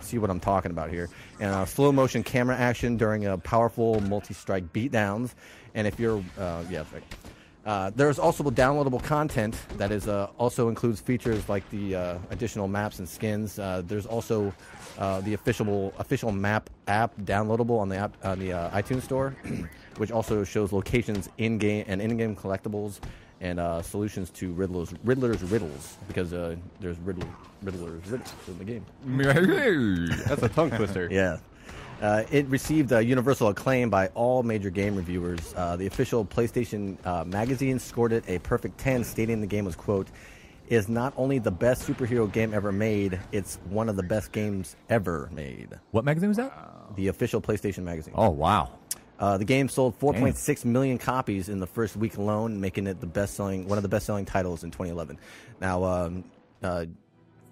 Speaker 2: see what I'm talking about here. And slow motion camera action during powerful multi-strike beatdowns. And if you're, there's also downloadable content that is also includes features like the additional maps and skins. There's also the official map app downloadable on the iTunes Store, which also shows locations in-game and in-game collectibles and solutions to Riddler's riddles, because there's Riddler's riddles in the game.
Speaker 6: That's a tongue twister.
Speaker 2: Yeah. It received universal acclaim by all major game reviewers. The official PlayStation magazine scored it a perfect 10, stating the game was, quote, is not only the best superhero game ever made, it's one of the best games ever made.
Speaker 1: What magazine was that?
Speaker 2: The official PlayStation magazine.
Speaker 1: Oh, wow.
Speaker 2: The game sold 4.6 million copies in the first week alone, making it one of the best-selling titles in 2011. Now,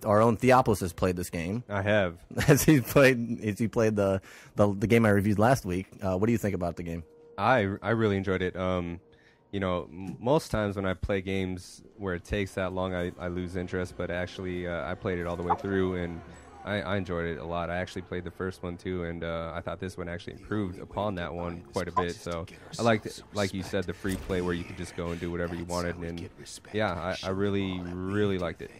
Speaker 2: our own Theopolis has played this game.
Speaker 6: I have.
Speaker 2: As he played the game I reviewed last week. What do you think about the game?
Speaker 6: I really enjoyed it. Most times when I play games where it takes that long, I lose interest. But actually, I played it all the way through, and I enjoyed it a lot. I actually played the first one too, and I thought this one actually improved upon that one quite a bit. So I liked it, like you said, the free play where you could just go and do whatever you wanted. And yeah, I really, really liked it.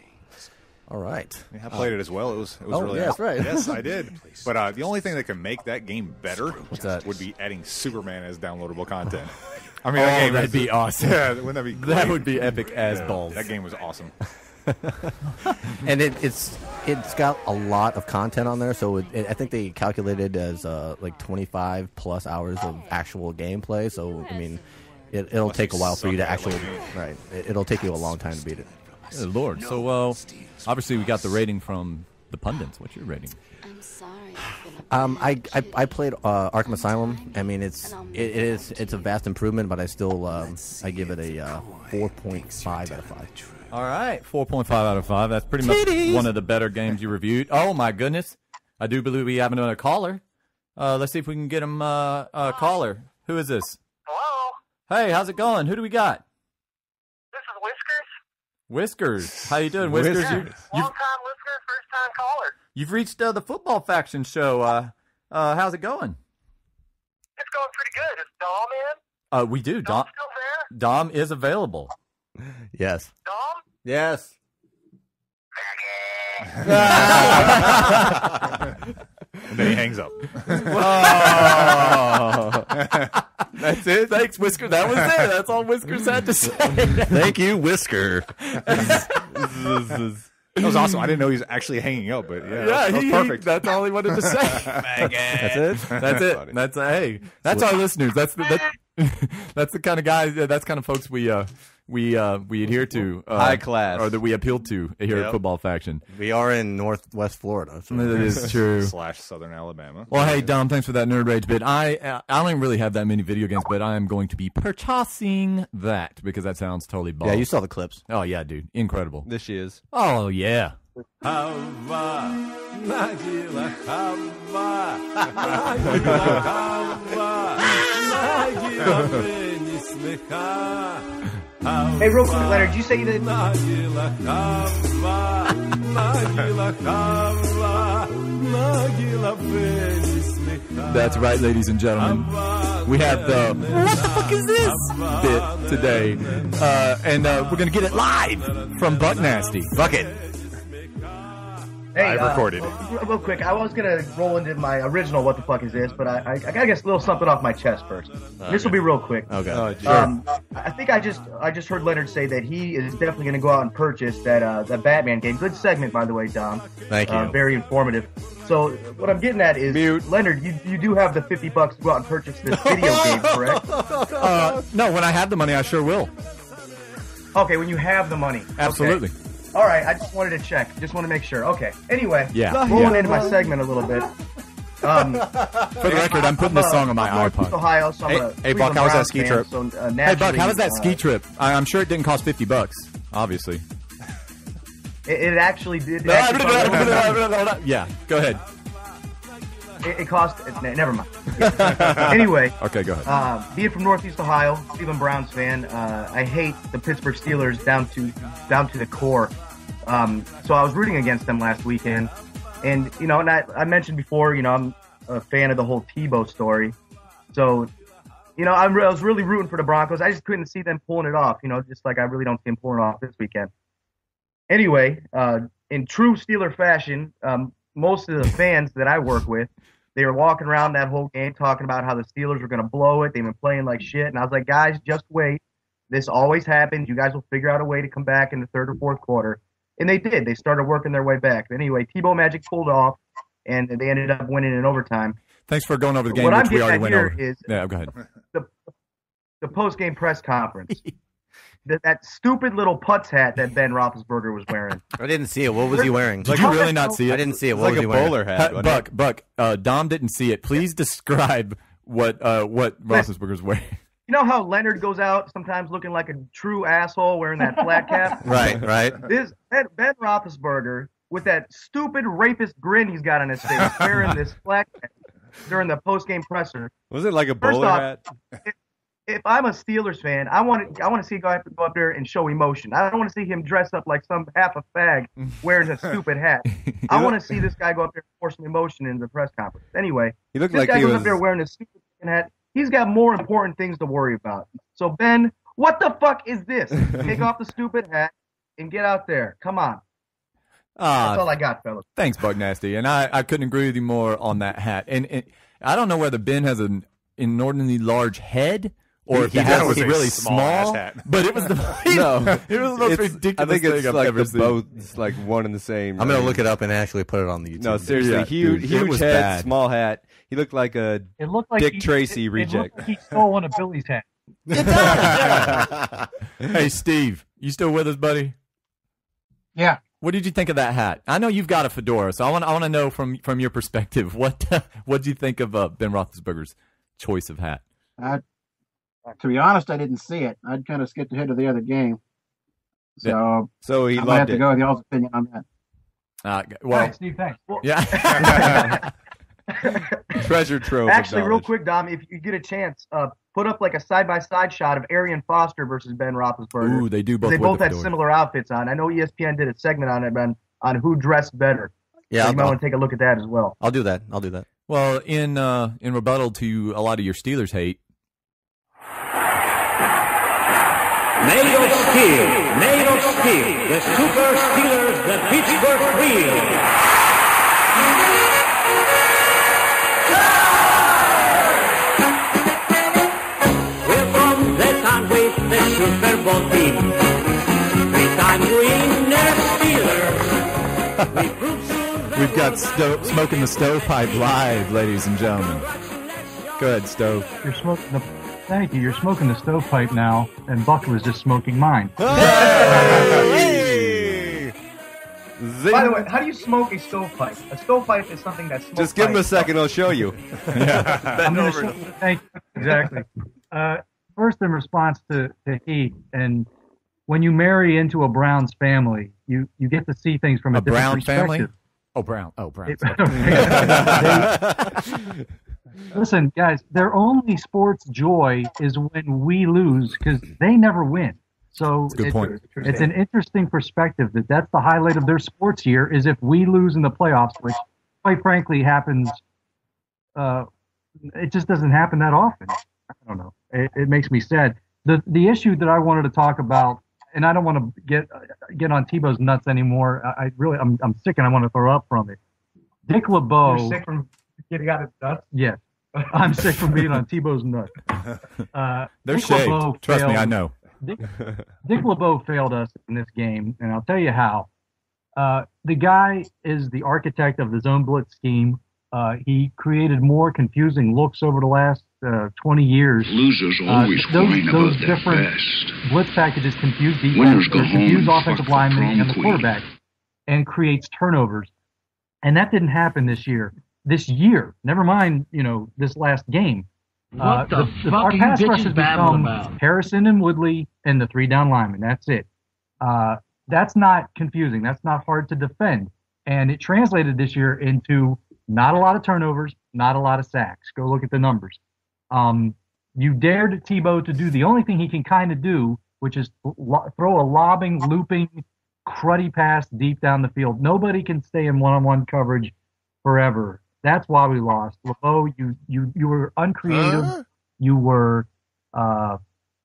Speaker 2: All right.
Speaker 3: I played it as well. It was really
Speaker 2: yes, right.
Speaker 3: Yes, I did. But the only thing that can make that game better would be adding Superman as downloadable content. I mean,
Speaker 1: that'd be awesome.
Speaker 3: Yeah, wouldn't that be great?
Speaker 1: That would be epic as balls.
Speaker 3: That game was awesome.
Speaker 2: And it's got a lot of content on there, so I think they calculated as like 25 plus hours of actual gameplay. So I mean, it'll take a while for you to actually It'll take you a long time to beat it.
Speaker 1: Good Lord. So obviously we got the rating from the pundits. What's your rating?
Speaker 15: I'm sorry.
Speaker 2: I played Arkham Asylum. I mean, it's a vast improvement, but I still I give it a 4.5 out of 5.
Speaker 1: All right, 4.5 out of 5. That's pretty much one of the better games you reviewed. Oh my goodness, I do believe we have another caller. Let's see if we can get him a caller. Who is this?
Speaker 12: Hello.
Speaker 1: Hey, how's it going? Who do we got?
Speaker 12: This is Whiskers.
Speaker 1: Whiskers. How you doing, Whiskers?
Speaker 15: Long time listener, first time caller.
Speaker 1: You've reached the Football Faction show. How's it going?
Speaker 15: It's going pretty good. Is Dom in?
Speaker 1: We do.
Speaker 15: Dom still there?
Speaker 1: Dom is available.
Speaker 2: Yes.
Speaker 15: Dom?
Speaker 2: Yes.
Speaker 3: And then he hangs up.
Speaker 1: That's it. Thanks, Whisker. That was it. That's all Whiskers had to say.
Speaker 2: Thank you, Whisker.
Speaker 3: That was awesome. I didn't know he was actually hanging up, but yeah, that was perfect.
Speaker 1: That's all he wanted to say.
Speaker 2: That's it.
Speaker 1: That's it. That's hey. That's our listeners. That's the kind of guys. That's kind of folks we adhere to.
Speaker 6: High class,
Speaker 1: or that we appeal to here at Football Faction.
Speaker 2: We are in Northwest Florida. So.
Speaker 1: That is true.
Speaker 3: / Southern Alabama.
Speaker 1: Well, hey Dom, thanks for that nerd rage bit. I don't even really have that many video games, but I am going to be purchasing that because that sounds totally balls.
Speaker 2: Yeah, you saw the clips.
Speaker 1: Oh yeah, dude, incredible.
Speaker 6: This she is.
Speaker 1: Oh yeah.
Speaker 8: Hey, real quick, Leonard, did you say that?
Speaker 1: That's right, ladies and gentlemen. We have the "What the fuck is this?" bit today, and we're gonna get it live from Buck Nasty. Bucket.
Speaker 8: Hey,
Speaker 3: I recorded it.
Speaker 8: Real quick, I was gonna roll into my original "What the fuck is this?" but I gotta get a little something off my chest first. This will be real quick.
Speaker 2: Okay.
Speaker 8: I think I just heard Leonard say that he is definitely gonna go out and purchase that Batman game. Good segment, by the way, Dom.
Speaker 2: Thank you.
Speaker 8: Very informative. So what I'm getting at is, Leonard, you do have the $50 to go out and purchase this video game, correct?
Speaker 1: No, when I have the money, I sure will.
Speaker 8: Okay, when you have the money.
Speaker 1: Absolutely.
Speaker 8: Okay. All right, I just wanted to check. Just want to make sure. Okay. Anyway,
Speaker 1: Yeah.
Speaker 8: rolling into my segment a little bit.
Speaker 1: For the record, I'm putting this song on my iPod.
Speaker 8: Ohio, so I'm
Speaker 3: Hey, Buck, how was that ski trip?
Speaker 8: So,
Speaker 1: Hey, Buck, how was that ski trip? I'm sure it didn't cost $50, obviously.
Speaker 8: It actually did.
Speaker 1: Yeah, go ahead.
Speaker 8: It cost. Never mind. Anyway.
Speaker 1: Okay, go ahead.
Speaker 8: Being from Northeast Ohio, Cleveland Browns fan, I hate the Pittsburgh Steelers down to the core. So I was rooting against them last weekend, and and I mentioned before, I'm a fan of the whole Tebow story. So, I was really rooting for the Broncos. I just couldn't see them pulling it off. Just like I really don't see them pulling it off this weekend. Anyway, in true Steeler fashion, most of the fans that I work with, they were walking around that whole game talking about how the Steelers were going to blow it. They've been playing like shit. And I was like, guys, just wait. This always happens. You guys will figure out a way to come back in the third or fourth quarter. And they did. They started working their way back. But anyway, Tebow Magic pulled off, and they ended up winning in overtime.
Speaker 1: Thanks for going over the game,
Speaker 8: what
Speaker 1: which
Speaker 8: I'm
Speaker 1: we already
Speaker 8: getting
Speaker 1: went
Speaker 8: at
Speaker 1: over.
Speaker 8: here is
Speaker 1: Yeah, go ahead.
Speaker 8: The post-game press conference. That stupid little Putz hat that Ben Roethlisberger was wearing.
Speaker 2: I didn't see it. What was he wearing?
Speaker 1: Did you really not see it?
Speaker 2: I didn't see it. What
Speaker 6: Like
Speaker 2: was he
Speaker 6: a
Speaker 2: wearing?
Speaker 6: bowler hat.
Speaker 1: Buck, Dom didn't see it. Please describe what Roethlisberger's wearing.
Speaker 8: You know how Leonard goes out sometimes looking like a true asshole wearing that flat cap?
Speaker 2: Right.
Speaker 8: Ben Roethlisberger, with that stupid rapist grin he's got on his face, wearing this flat cap during the post-game presser.
Speaker 6: Was it like a
Speaker 8: First
Speaker 6: bowler
Speaker 8: off,
Speaker 6: hat?
Speaker 8: If I'm a Steelers fan, I want to see him go up there and show emotion. I don't want to see him dress up like some half a fag wearing a stupid hat. I want to see this guy go up there and force some emotion in the press conference. Anyway,
Speaker 6: He looked
Speaker 8: this
Speaker 6: like
Speaker 8: guy
Speaker 6: he
Speaker 8: goes
Speaker 6: was.
Speaker 8: up there wearing a stupid hat. He's got more important things to worry about. So Ben, what the fuck is this? Take off the stupid hat and get out there. Come on. That's all I got, fellas.
Speaker 1: Thanks, Buck Nasty. And I couldn't agree with you more on that hat. And I don't know whether Ben has an inordinately large head or if the hat was really small. But it was the it was the most ridiculous
Speaker 6: I think
Speaker 1: thing
Speaker 6: it's
Speaker 1: I've
Speaker 6: like
Speaker 1: ever
Speaker 6: the
Speaker 1: seen.
Speaker 6: both. It's like one and the same.
Speaker 2: I'm gonna look it up and actually put it on the YouTube.
Speaker 6: No, seriously,
Speaker 1: Yeah,
Speaker 6: huge,
Speaker 1: dude, it
Speaker 6: huge
Speaker 1: was
Speaker 6: head,
Speaker 1: bad.
Speaker 6: small hat. He looked like a
Speaker 10: It looked like
Speaker 6: Dick Tracy
Speaker 10: It
Speaker 6: reject.
Speaker 10: looked like he stole one of Billy's hats.
Speaker 1: Hey, Steve, you still with us, buddy?
Speaker 5: Yeah.
Speaker 1: What did you think of that hat? I know you've got a fedora, so I want to know from your perspective what did you think of Ben Roethlisberger's choice of hat?
Speaker 5: To be honest, I didn't see it. I'd kind of skipped ahead of the other game. So,
Speaker 6: So he
Speaker 5: I might have
Speaker 6: loved
Speaker 5: to
Speaker 6: it.
Speaker 5: go with y'all's opinion on that.
Speaker 1: Well,
Speaker 10: Thanks, Steve. Thanks.
Speaker 1: yeah.
Speaker 6: Treasure trove.
Speaker 8: Actually,
Speaker 6: of
Speaker 8: real
Speaker 6: knowledge.
Speaker 8: quick, Dom, if you get a chance, put up like a side-by-side shot of Arian Foster versus Ben Roethlisberger.
Speaker 1: Ooh, they do both.
Speaker 8: They
Speaker 1: wear
Speaker 8: both
Speaker 1: the
Speaker 8: had
Speaker 1: fedora.
Speaker 8: similar outfits on. I know ESPN did a segment on it, on who dressed better.
Speaker 2: Yeah,
Speaker 8: so you might want to take a look at that as well.
Speaker 2: I'll do that.
Speaker 1: Well, in rebuttal to a lot of your Steelers hate,
Speaker 14: Made of steel, the Super Steelers, the Pittsburgh Real. We're from the country, the Super Bowl team. 3-time winner Steelers. We prove soon
Speaker 1: we've got Smoking the Stovepipe live, ladies and gentlemen. Go ahead, Stove.
Speaker 10: You're smoking the. Thank you. You're smoking the stovepipe now, and Buck was just smoking mine.
Speaker 6: Hey!
Speaker 8: By the way, how do you smoke a stovepipe? A stovepipe is something that's smoked.
Speaker 6: Just give him a second, I'll show you.
Speaker 10: I'm gonna thank you. Exactly. First, in response to Heath, and when you marry into a Browns family, you get to see things from a different
Speaker 1: Brown family.
Speaker 10: perspective.
Speaker 1: Oh, Brown. Oh, Brown.
Speaker 10: Listen, guys, their only sports joy is when we lose because they never win. So
Speaker 1: That's a good point.
Speaker 10: It's an interesting perspective that's the highlight of their sports year is if we lose in the playoffs, which quite frankly happens. It just doesn't happen that often. I don't know. It makes me sad. The issue that I wanted to talk about, and I don't want to get on Tebow's nuts anymore. I'm sick and I want to throw up from it. Dick LeBeau.
Speaker 8: You're sick from getting out of nuts?
Speaker 10: Yeah. I'm sick from being on Tebow's nuts.
Speaker 1: They're
Speaker 10: Dick
Speaker 1: shaved.
Speaker 10: LeBeau
Speaker 1: Trust me,
Speaker 10: failed-
Speaker 1: I know.
Speaker 10: Dick LeBeau failed us in this game, and I'll tell you how. The guy is the architect of the zone blitz scheme. He created more confusing looks over the last 20 years.
Speaker 7: Losers always whine
Speaker 10: those
Speaker 7: about their
Speaker 10: different
Speaker 7: best.
Speaker 10: blitz packages confuse
Speaker 7: Winners
Speaker 10: defense,
Speaker 7: go
Speaker 10: or
Speaker 7: home
Speaker 10: confuse
Speaker 7: and
Speaker 10: offensive
Speaker 7: fuck the
Speaker 10: linemen
Speaker 7: prom
Speaker 10: and the
Speaker 7: queen.
Speaker 10: quarterback, and creates turnovers. And that didn't happen this year. Never mind, this last game.
Speaker 11: What the fuck
Speaker 10: our
Speaker 11: are you
Speaker 10: pass
Speaker 11: bitches
Speaker 10: rush has
Speaker 11: babbling
Speaker 10: become
Speaker 11: about?
Speaker 10: Harrison and Woodley and the 3 down linemen. That's it. That's not confusing. That's not hard to defend. And it translated this year into not a lot of turnovers, not a lot of sacks. Go look at the numbers. You dared Tebow to do the only thing he can kind of do, which is throw a lobbing, looping, cruddy pass deep down the field. Nobody can stay in one-on-one coverage forever. That's why we lost. LeBeau, you were uncreative. You were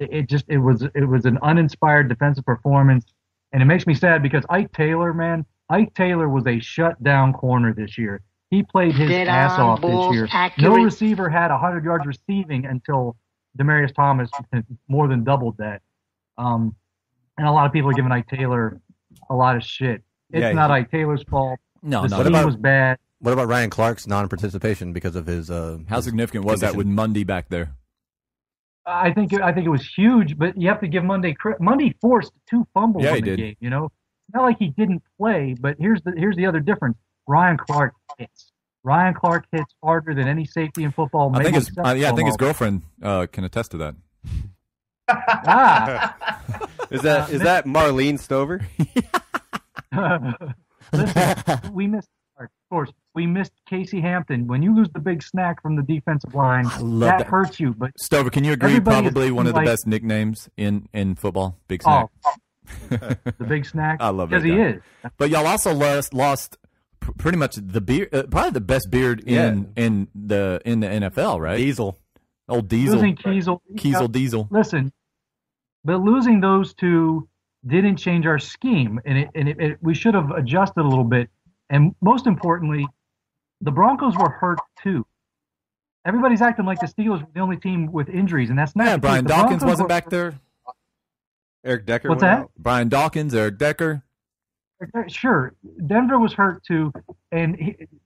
Speaker 10: it was an uninspired defensive performance, and it makes me sad because Ike Taylor was a shutdown corner this year. He played his
Speaker 11: Dead
Speaker 10: ass
Speaker 11: on,
Speaker 10: off
Speaker 11: Bulls,
Speaker 10: this year.
Speaker 11: accurate.
Speaker 10: No receiver had 100 yards receiving until Demaryius Thomas more than doubled that. And a lot of people are giving Ike Taylor a lot of shit. It's not Ike Taylor's fault.
Speaker 1: No,
Speaker 10: the
Speaker 1: no.
Speaker 10: scheme was bad.
Speaker 2: What about Ryan Clark's non-participation because of his?
Speaker 1: How significant was that with Mundy back there?
Speaker 10: I think it was huge, but you have to give Monday credit. Monday forced 2 fumbles
Speaker 1: Yeah,
Speaker 10: in
Speaker 1: he
Speaker 10: the
Speaker 1: did.
Speaker 10: game. It's not like he didn't play, but here's the other difference. Ryan Clark hits. Ryan Clark hits harder than any safety in football.
Speaker 1: I think his
Speaker 10: almost.
Speaker 1: girlfriend can attest to that.
Speaker 6: Is that Marlene Stover?
Speaker 10: Listen, we missed Clark, of course. We missed Casey Hampton. When you lose the big snack from the defensive line,
Speaker 1: love that.
Speaker 10: hurts you. But
Speaker 1: Stover, can you agree?
Speaker 10: everybody
Speaker 1: Probably
Speaker 10: is
Speaker 1: one of the
Speaker 10: like-
Speaker 1: best nicknames in football. Big snack.
Speaker 10: the big snack.
Speaker 1: I love
Speaker 10: because
Speaker 1: that
Speaker 10: he
Speaker 1: guy.
Speaker 10: is.
Speaker 1: But y'all also lost pretty much the beard, probably the best beard in the NFL, right?
Speaker 2: Diesel.
Speaker 1: Old Diesel.
Speaker 10: Losing Kiesel.
Speaker 1: Diesel.
Speaker 10: Listen, but losing those two didn't change our scheme, and we should have adjusted a little bit. And most importantly, the Broncos were hurt too. Everybody's acting like the Steelers were the only team with injuries, and that's not.
Speaker 1: Yeah,
Speaker 10: the
Speaker 1: Brian
Speaker 10: case. The
Speaker 1: Dawkins
Speaker 10: Broncos
Speaker 1: wasn't
Speaker 10: were
Speaker 1: back there.
Speaker 6: Eric Decker.
Speaker 10: What's
Speaker 6: went
Speaker 10: that?
Speaker 6: out.
Speaker 1: Brian Dawkins, Eric Decker.
Speaker 10: Sure, Denver was hurt too, and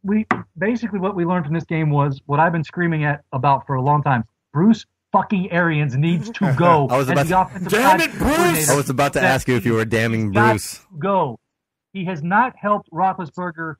Speaker 10: we basically what we learned from this game was what I've been screaming about for a long time. Bruce fucking Arians needs to go.
Speaker 2: I was about
Speaker 10: as the
Speaker 2: to-
Speaker 10: offensive
Speaker 1: Damn
Speaker 10: line
Speaker 1: it, Bruce!
Speaker 10: coordinator.
Speaker 2: I was about to ask you if you were damning
Speaker 10: Got
Speaker 2: Bruce.
Speaker 10: to go. He has not helped Roethlisberger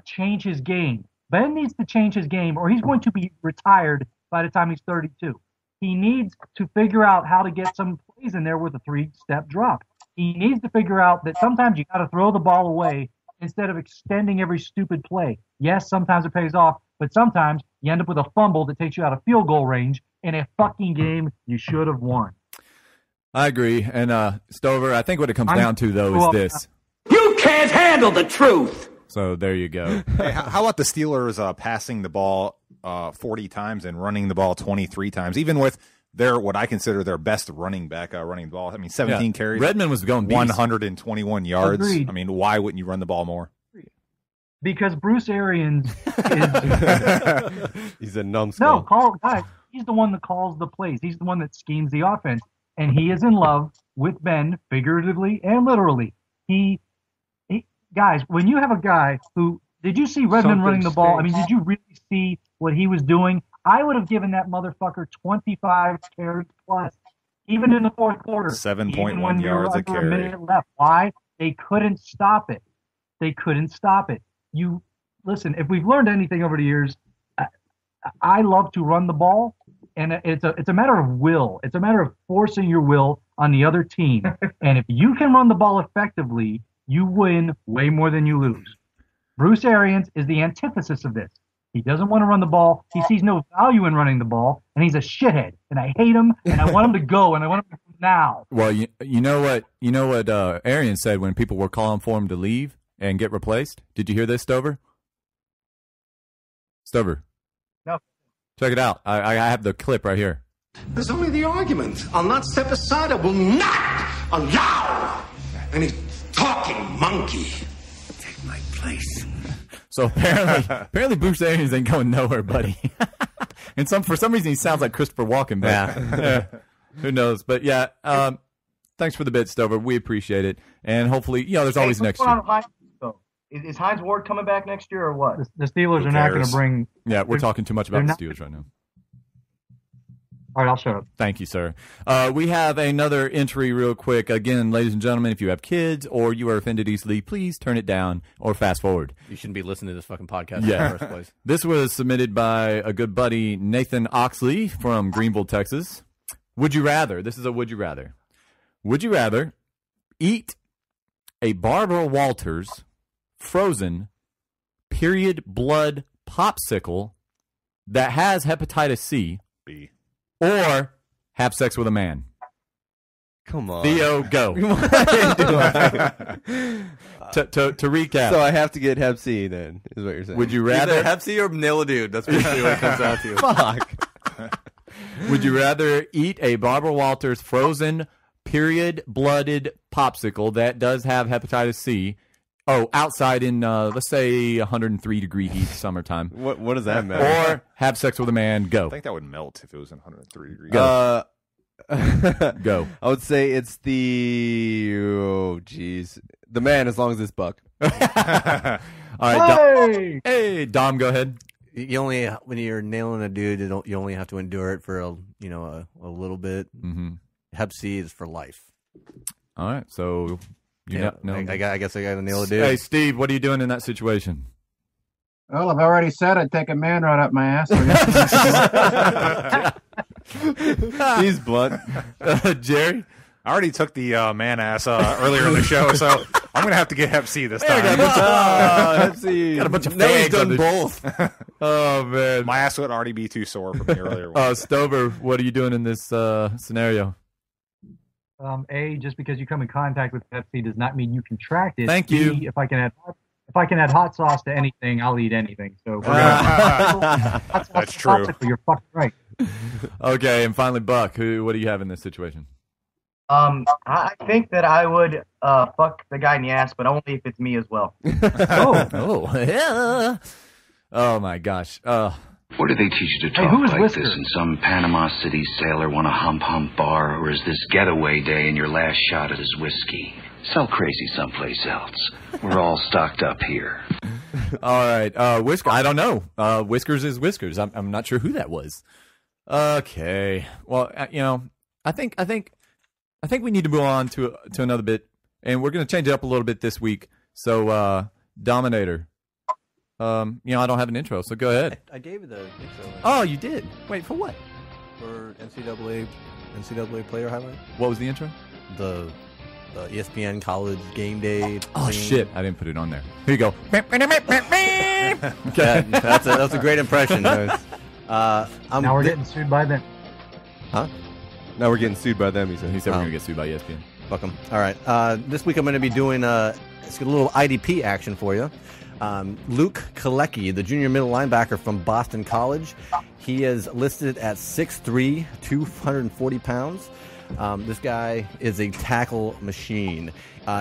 Speaker 10: change his game. Ben needs to change his game, or he's going to be retired by the time he's 32. He needs to figure out how to get some plays in there with a 3-step drop. He needs to figure out that sometimes you got to throw the ball away instead of extending every stupid play. Yes, sometimes it pays off, but sometimes You end up with a fumble that takes you out of field goal range in a fucking game you should have won.
Speaker 1: I agree. And Stover, I think what it comes down to, though, is this.
Speaker 14: You can't handle the truth.
Speaker 1: So there you go.
Speaker 3: Hey, how about the Steelers passing the ball 40 times and running the ball 23 times, even with what I consider their best running back running the ball. I mean, 17 carries.
Speaker 1: Redmond was going beast.
Speaker 3: 121 yards.
Speaker 10: Agreed.
Speaker 3: I mean, why wouldn't you run the ball more?
Speaker 10: Because Bruce Arians is
Speaker 6: he's a numbskull.
Speaker 10: Guys, he's the one that calls the plays. He's the one that schemes the offense, and he is in love with Ben, figuratively and literally. Guys, when you have a guy who did you see Redmond running the ball? I mean, did you really see what he was doing? I would have given that motherfucker 25 carries plus, even in the fourth quarter.
Speaker 3: 7.1 yards a carry.
Speaker 10: A minute left. Why? They couldn't stop it. They couldn't stop it. You listen. If we've learned anything over the years, I love to run the ball, and it's a matter of will. It's a matter of forcing your will on the other team. And if you can run the ball effectively, you win way more than you lose. Bruce Arians is the antithesis of this. He doesn't want to run the ball. He sees no value in running the ball, and he's a shithead. And I hate him, and I want him to go, and I want him to go now.
Speaker 1: Well, you know what Arians said when people were calling for him to leave and get replaced? Did you hear this, Stover? Stover.
Speaker 8: No.
Speaker 1: Check it out. I have the clip right here.
Speaker 16: There's only the argument. I'll not step aside. I will not allow any talking monkey take my place.
Speaker 1: So apparently Bruce Arians ain't going nowhere, buddy. And for some reason he sounds like Christopher Walken. But, yeah. Who knows? But yeah, thanks for the bit, Stover. We appreciate it, and hopefully, there's always next year.
Speaker 8: Is Hines Ward coming back next year or what?
Speaker 10: The Steelers are not going to bring.
Speaker 1: Yeah, we're talking too much about the Steelers right now.
Speaker 10: All right, I'll shut up.
Speaker 1: Thank you, sir. We have another entry real quick. Again, ladies and gentlemen, if you have kids or you are offended easily, please turn it down or fast forward.
Speaker 2: You shouldn't be listening to this fucking podcast in the first place.
Speaker 1: This was submitted by a good buddy, Nathan Oxley from Greenville, Texas. Would you rather? This is a would you rather. Would you rather eat a Barbara Walters frozen period blood popsicle that has hepatitis C?
Speaker 3: B.
Speaker 1: Or have sex with a man?
Speaker 6: Come on.
Speaker 1: Theo, go. To recap.
Speaker 6: So I have to get Hep C then, is what you're saying.
Speaker 1: Would you rather
Speaker 2: either Hep C or nail a dude? That's basically what it comes down to.
Speaker 6: Fuck.
Speaker 1: Would you rather eat a Barbara Walters frozen period-blooded popsicle that does have hepatitis C? Oh, outside in, let's say, 103-degree heat summertime.
Speaker 6: What does that matter?
Speaker 1: Or have sex with a man. Go.
Speaker 3: I think that would melt if it was in 103 degrees.
Speaker 1: Go. Go.
Speaker 6: I would say it's the man as long as it's buck.
Speaker 1: All right. Hey, Dom, go ahead.
Speaker 2: You only when you're nailing a dude, you only have to endure it for a little bit.
Speaker 1: Mm-hmm.
Speaker 2: Hep C is for life.
Speaker 1: All right, so
Speaker 2: I guess I got to nail a dude.
Speaker 1: Hey, Steve, what are you doing in that situation?
Speaker 5: Well, I've already said I'd take a man right up my ass.
Speaker 6: He's blunt.
Speaker 1: Jerry?
Speaker 3: I already took the man ass earlier in the show, so I'm going to have to get Hep C this time.
Speaker 6: Hep C.
Speaker 1: Got a bunch of
Speaker 2: Now he's
Speaker 1: fags
Speaker 2: done
Speaker 1: on
Speaker 2: both.
Speaker 1: Oh, man.
Speaker 3: My ass would already be too sore from the earlier one.
Speaker 1: Stover, what are you doing in this scenario?
Speaker 10: Just because you come in contact with Hep C does not mean you contract it.
Speaker 1: Thank you.
Speaker 10: If I can add hot sauce to anything, I'll eat anything. So that's
Speaker 3: true.
Speaker 10: You're fucking right.
Speaker 1: Okay, and finally, Buck, what do you have in this situation?
Speaker 8: I think that I would fuck the guy in the ass, but only if it's me as well.
Speaker 1: Yeah. Oh my gosh.
Speaker 7: What do they teach you to talk like this in some Panama City sailor want a hump bar, or is this getaway day and your last shot at his whiskey? Sell crazy someplace else. We're all stocked up here.
Speaker 1: All right, Whisker. I don't know. Whiskers is Whiskers. I'm not sure who that was. Okay. Well, I think we need to move on to another bit, and we're going to change it up a little bit this week. So, Dominator. I don't have an intro, so go ahead.
Speaker 2: I gave you the intro.
Speaker 1: Oh, you did? Wait, for what?
Speaker 2: For NCAA player highlight.
Speaker 1: What was the intro?
Speaker 2: The ESPN College Game Day.
Speaker 1: Oh
Speaker 2: thing.
Speaker 1: shit! I didn't put it on there. Here you go.
Speaker 2: That's a great impression.
Speaker 10: Now we're getting sued by them.
Speaker 2: Huh?
Speaker 6: Now we're getting sued by them. He said.
Speaker 1: He said we're gonna get sued by ESPN.
Speaker 2: Fuck 'em. All right. This week I'm going to be doing a little IDP action for you. Luke Kalecki, the junior middle linebacker from Boston College. He is listed at 6'3", 240 pounds. This guy is a tackle machine.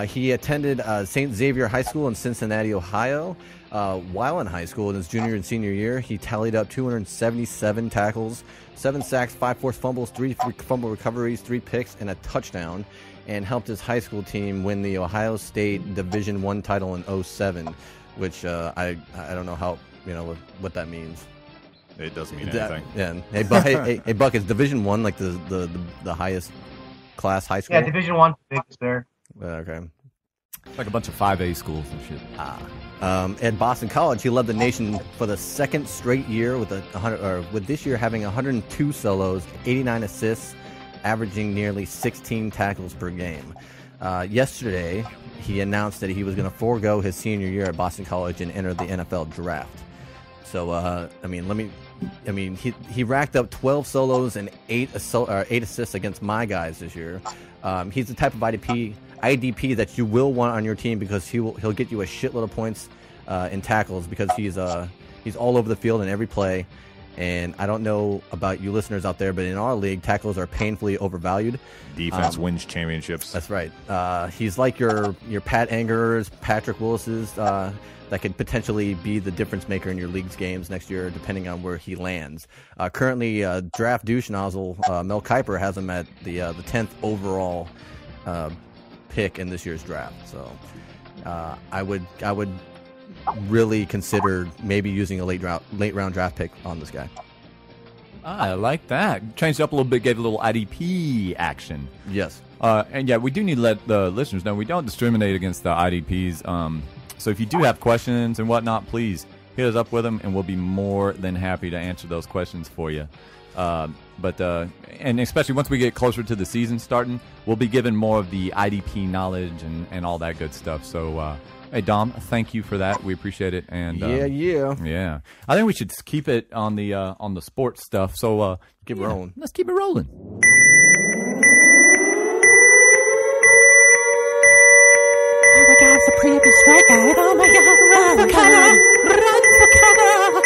Speaker 2: He attended St. Xavier High School in Cincinnati, Ohio. While in high school in his junior and senior year, he tallied up 277 tackles, 7 sacks, 5 forced fumbles, 3 fumble recoveries, 3 picks, and a touchdown, and helped his high school team win the Ohio State Division I title in 2007, which I don't know how, what that means.
Speaker 3: It doesn't mean anything.
Speaker 2: Yeah. Hey, Buck, is Division I like the highest class high school?
Speaker 8: Yeah, Division I, biggest there.
Speaker 2: Okay.
Speaker 1: Like a bunch of 5A schools and shit.
Speaker 2: At Boston College, he led the nation for the second straight year with with this year having 102 solos, 89 assists, averaging nearly 16 tackles per game. Yesterday, he announced that he was going to forego his senior year at Boston College and enter the NFL draft. So, he racked up 12 solos and 8 assists against my guys this year. He's the type of IDP that you will want on your team because he'll get you a shitload of points in tackles because he's all over the field in every play. And I don't know about you listeners out there, but in our league, tackles are painfully overvalued.
Speaker 3: Defense wins championships.
Speaker 2: That's right. He's like your Pat Angers, Patrick Willis's, that could potentially be the difference maker in your league's games next year, depending on where he lands. Currently, draft douche nozzle Mel Kiper has him at the 10th overall pick in this year's draft. So I would really consider maybe using a late round draft pick on this guy.
Speaker 1: I like that. Changed it up a little bit, gave a little IDP action.
Speaker 2: Yes.
Speaker 1: And yeah, we do need to let the listeners know we don't discriminate against the IDPs. So if you do have questions and whatnot, please hit us up with them, and we'll be more than happy to answer those questions for you. And especially once we get closer to the season starting, we'll be given more of the IDP knowledge and all that good stuff. So, hey, Dom, thank you for that. We appreciate it. And yeah. I think we should keep it on the sports stuff. So
Speaker 2: keep it rolling.
Speaker 1: Let's keep it rolling.
Speaker 14: Oh my God, it's a preemptive strikeout. Oh my God, run for cover! Run for cover!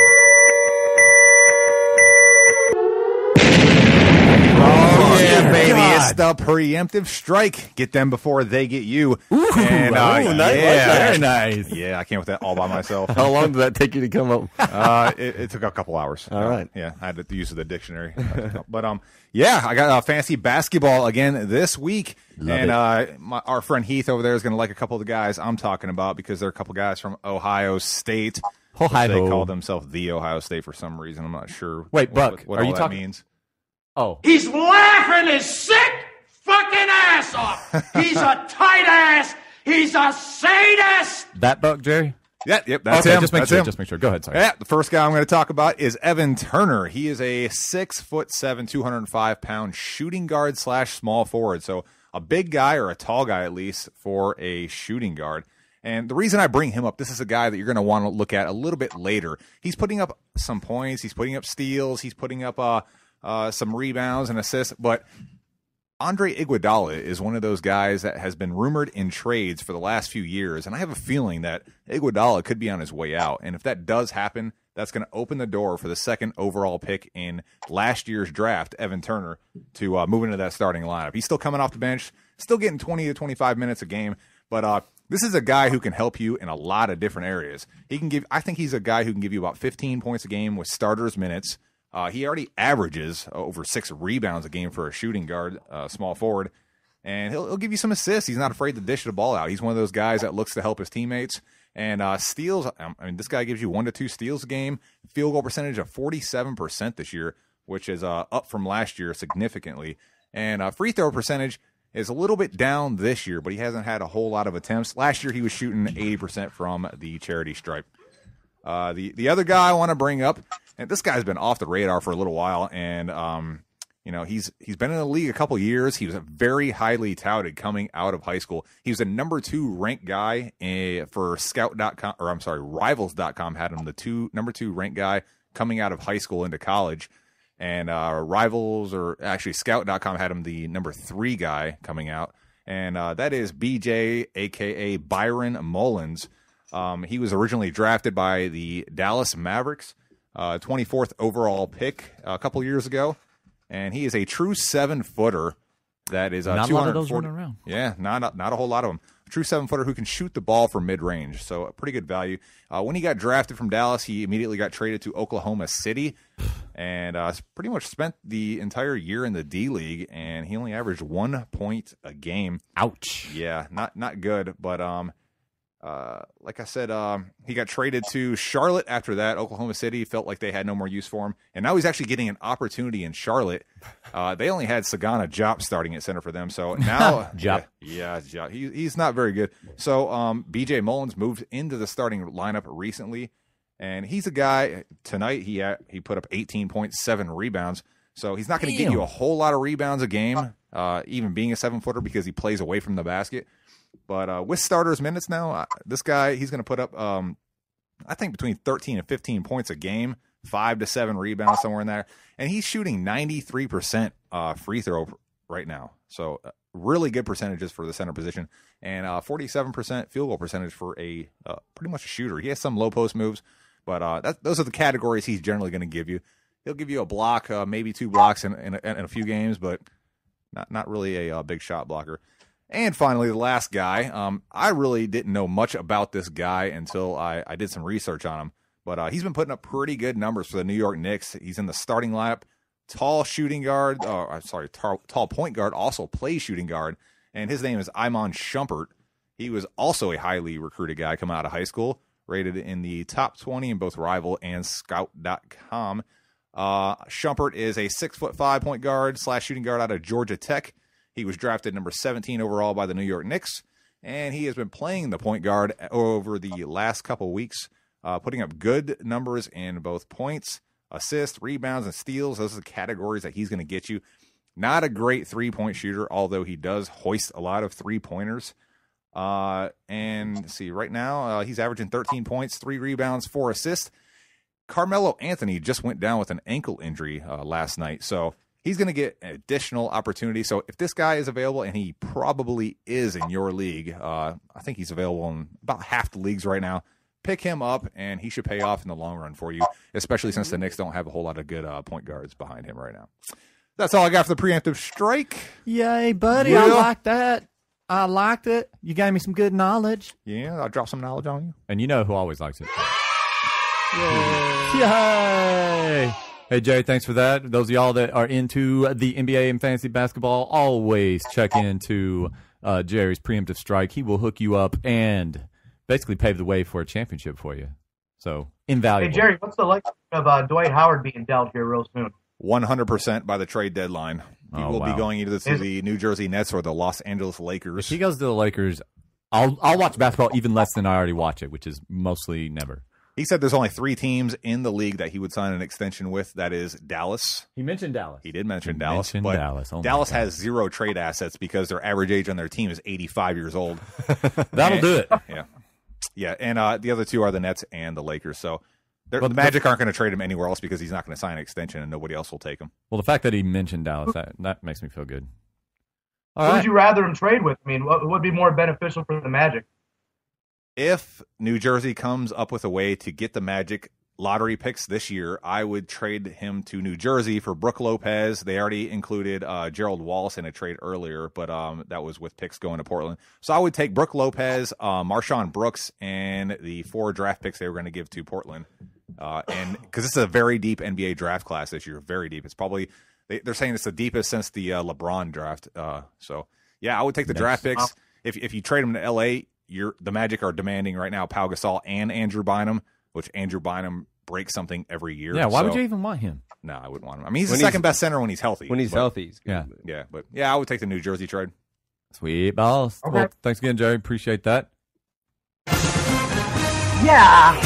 Speaker 3: Oh, yeah, baby. It's the preemptive strike. Get them before they get you.
Speaker 2: Ooh, nice.
Speaker 1: Very nice.
Speaker 3: Yeah, I came with that all by myself.
Speaker 2: How long did that take you to come up?
Speaker 3: It took a couple hours.
Speaker 2: All right.
Speaker 3: Yeah, I had to use the dictionary. But yeah, I got fantasy basketball again this week. Our friend Heath over there is going to like a couple of the guys I'm talking about because they're a couple guys from Ohio State.
Speaker 1: Ohio.
Speaker 3: They call themselves the Ohio State for some reason. I'm not sure.
Speaker 1: Wait, Buck,
Speaker 3: what
Speaker 1: are
Speaker 3: all
Speaker 1: you
Speaker 3: that
Speaker 1: talking?
Speaker 3: means.
Speaker 1: Oh.
Speaker 16: He's laughing his sick fucking ass off. He's a tight ass. He's a sadist.
Speaker 1: That Buck, Jerry?
Speaker 3: Yep, that's
Speaker 1: okay,
Speaker 3: him.
Speaker 1: Just make sure. Go ahead, sorry.
Speaker 3: Yeah, the first guy I'm going to talk about is Evan Turner. He is a 6'7", 205-pound shooting guard / small forward. So a big guy, or a tall guy at least, for a shooting guard. And the reason I bring him up, this is a guy that you're going to want to look at a little bit later. He's putting up some points. He's putting up steals. He's putting up some rebounds and assists. But Andre Iguodala is one of those guys that has been rumored in trades for the last few years. And I have a feeling that Iguodala could be on his way out. And if that does happen, that's going to open the door for the second overall pick in last year's draft, Evan Turner, to move into that starting lineup. He's still coming off the bench, still getting 20 to 25 minutes a game. But this is a guy who can help you in a lot of different areas. I think he's a guy who can give you about 15 points a game with starters minutes. He already averages over 6 rebounds a game for a shooting guard, small forward, and he'll give you some assists. He's not afraid to dish the ball out. He's one of those guys that looks to help his teammates. And steals, this guy gives you 1 to 2 steals a game. Field goal percentage of 47% this year, which is up from last year significantly. And free throw percentage is a little bit down this year, but he hasn't had a whole lot of attempts. Last year he was shooting 80% from the charity stripe. The other guy I want to bring up, and this guy's been off the radar for a little while, and he's been in the league a couple years. He was very highly touted coming out of high school. He was a number 2 ranked guy for Rivals.com had him the number 2 ranked guy coming out of high school into college. And Scout.com had him the number 3 guy coming out. And that is BJ, a.k.a. Byron Mullins. He was originally drafted by the Dallas Mavericks, 24th overall pick a couple years ago. And he is a true 7-footer that is
Speaker 1: not a lot of those running around.
Speaker 3: Yeah, not a whole lot of them. A true 7-footer who can shoot the ball from mid-range, so a pretty good value. When he got drafted from Dallas, he immediately got traded to Oklahoma City, and pretty much spent the entire year in the D-League, and he only averaged 1 point a game.
Speaker 1: Ouch.
Speaker 3: Yeah, not good, but like I said, he got traded to Charlotte after that. Oklahoma City felt like they had no more use for him. And now he's actually getting an opportunity in Charlotte. They only had Sagana Diop starting at center for them. So now,
Speaker 1: Diop.
Speaker 3: Yeah, Diop. He's not very good. So BJ Mullins moved into the starting lineup recently. And he's a guy, tonight he put up 18.7 rebounds. So he's not going to get you a whole lot of rebounds a game, even being a 7-footer, because he plays away from the basket. But with starters minutes now, this guy, he's going to put up, I think, between 13 and 15 points a game, 5 to 7 rebounds, somewhere in there. And he's shooting 93% free throw right now. So really good percentages for the center position. And 47% field goal percentage for a pretty much a shooter. He has some low post moves, but those are the categories he's generally going to give you. He'll give you a block, maybe 2 blocks in a few games, but not really a big shot blocker. And finally, the last guy. I really didn't know much about this guy until I did some research on him. But he's been putting up pretty good numbers for the New York Knicks. He's in the starting lineup. Tall shooting guard. Tall point guard. Also plays shooting guard. And his name is Iman Shumpert. He was also a highly recruited guy coming out of high school. Rated in the top 20 in both Rival and Scout.com. Shumpert is a 6'5" point guard / shooting guard out of Georgia Tech. He was drafted number 17 overall by the New York Knicks, and he has been playing the point guard over the last couple weeks, putting up good numbers in both points, assists, rebounds, and steals. Those are the categories that he's going to get you. Not a great three-point shooter, although he does hoist a lot of three-pointers. And let's see, right now he's averaging 13 points, 3 rebounds, 4 assists. Carmelo Anthony just went down with an ankle injury last night, so he's going to get an additional opportunity. So if this guy is available, and he probably is in your league, I think he's available in about half the leagues right now, pick him up, and he should pay off in the long run for you, especially since the Knicks don't have a whole lot of good point guards behind him right now. That's all I got for the preemptive strike.
Speaker 1: Yay, buddy.
Speaker 3: Yeah.
Speaker 1: I like that. I liked it. You gave me some good knowledge.
Speaker 3: Yeah, I'll drop some knowledge on you.
Speaker 1: And you know who always likes it. Yay! Hey, Jerry, thanks for that. Those of y'all that are into the NBA and fantasy basketball, always check into Jerry's preemptive strike. He will hook you up and basically pave the way for a championship for you. So, invaluable.
Speaker 8: Hey, Jerry, what's the likelihood of Dwight Howard being dealt here real soon?
Speaker 3: 100% by the trade deadline. He will be going either to the New Jersey Nets or the Los Angeles Lakers.
Speaker 1: If he goes to the Lakers, I'll watch basketball even less than I already watch it, which is mostly never.
Speaker 3: He said there's only 3 teams in the league that he would sign an extension with. That is Dallas.
Speaker 1: He mentioned Dallas.
Speaker 3: He did mention Dallas.
Speaker 1: But
Speaker 3: Dallas has 0 trade assets because their average age on their team is 85 years old.
Speaker 1: That'll do it.
Speaker 3: Yeah. And the other 2 are the Nets and the Lakers. So the Magic aren't going to trade him anywhere else because he's not going to sign an extension and nobody else will take him.
Speaker 1: Well, the fact that he mentioned Dallas, that makes me feel good.
Speaker 8: Who would you rather him trade with? I mean, what would be more beneficial for the Magic?
Speaker 3: If New Jersey comes up with a way to get the Magic lottery picks this year, I would trade him to New Jersey for Brook Lopez. They already included Gerald Wallace in a trade earlier, but that was with picks going to Portland. So I would take Brook Lopez, Marshawn Brooks, and the 4 draft picks they were going to give to Portland. And because this is a very deep NBA draft class this year, very deep. It's probably they're saying it's the deepest since the LeBron draft. So yeah, I would take the draft picks. If you trade them to LA. The Magic are demanding right now Pau Gasol and Andrew Bynum, which Andrew Bynum breaks something every year.
Speaker 1: Yeah, why would you even want him?
Speaker 3: No, I wouldn't want him. I mean, he's the second best center when he's healthy.
Speaker 6: When he's healthy.
Speaker 3: Yeah, but I would take the New Jersey trade.
Speaker 1: Sweet balls.
Speaker 8: Okay.
Speaker 1: Well, thanks again, Jerry. Appreciate that.
Speaker 8: Yeah.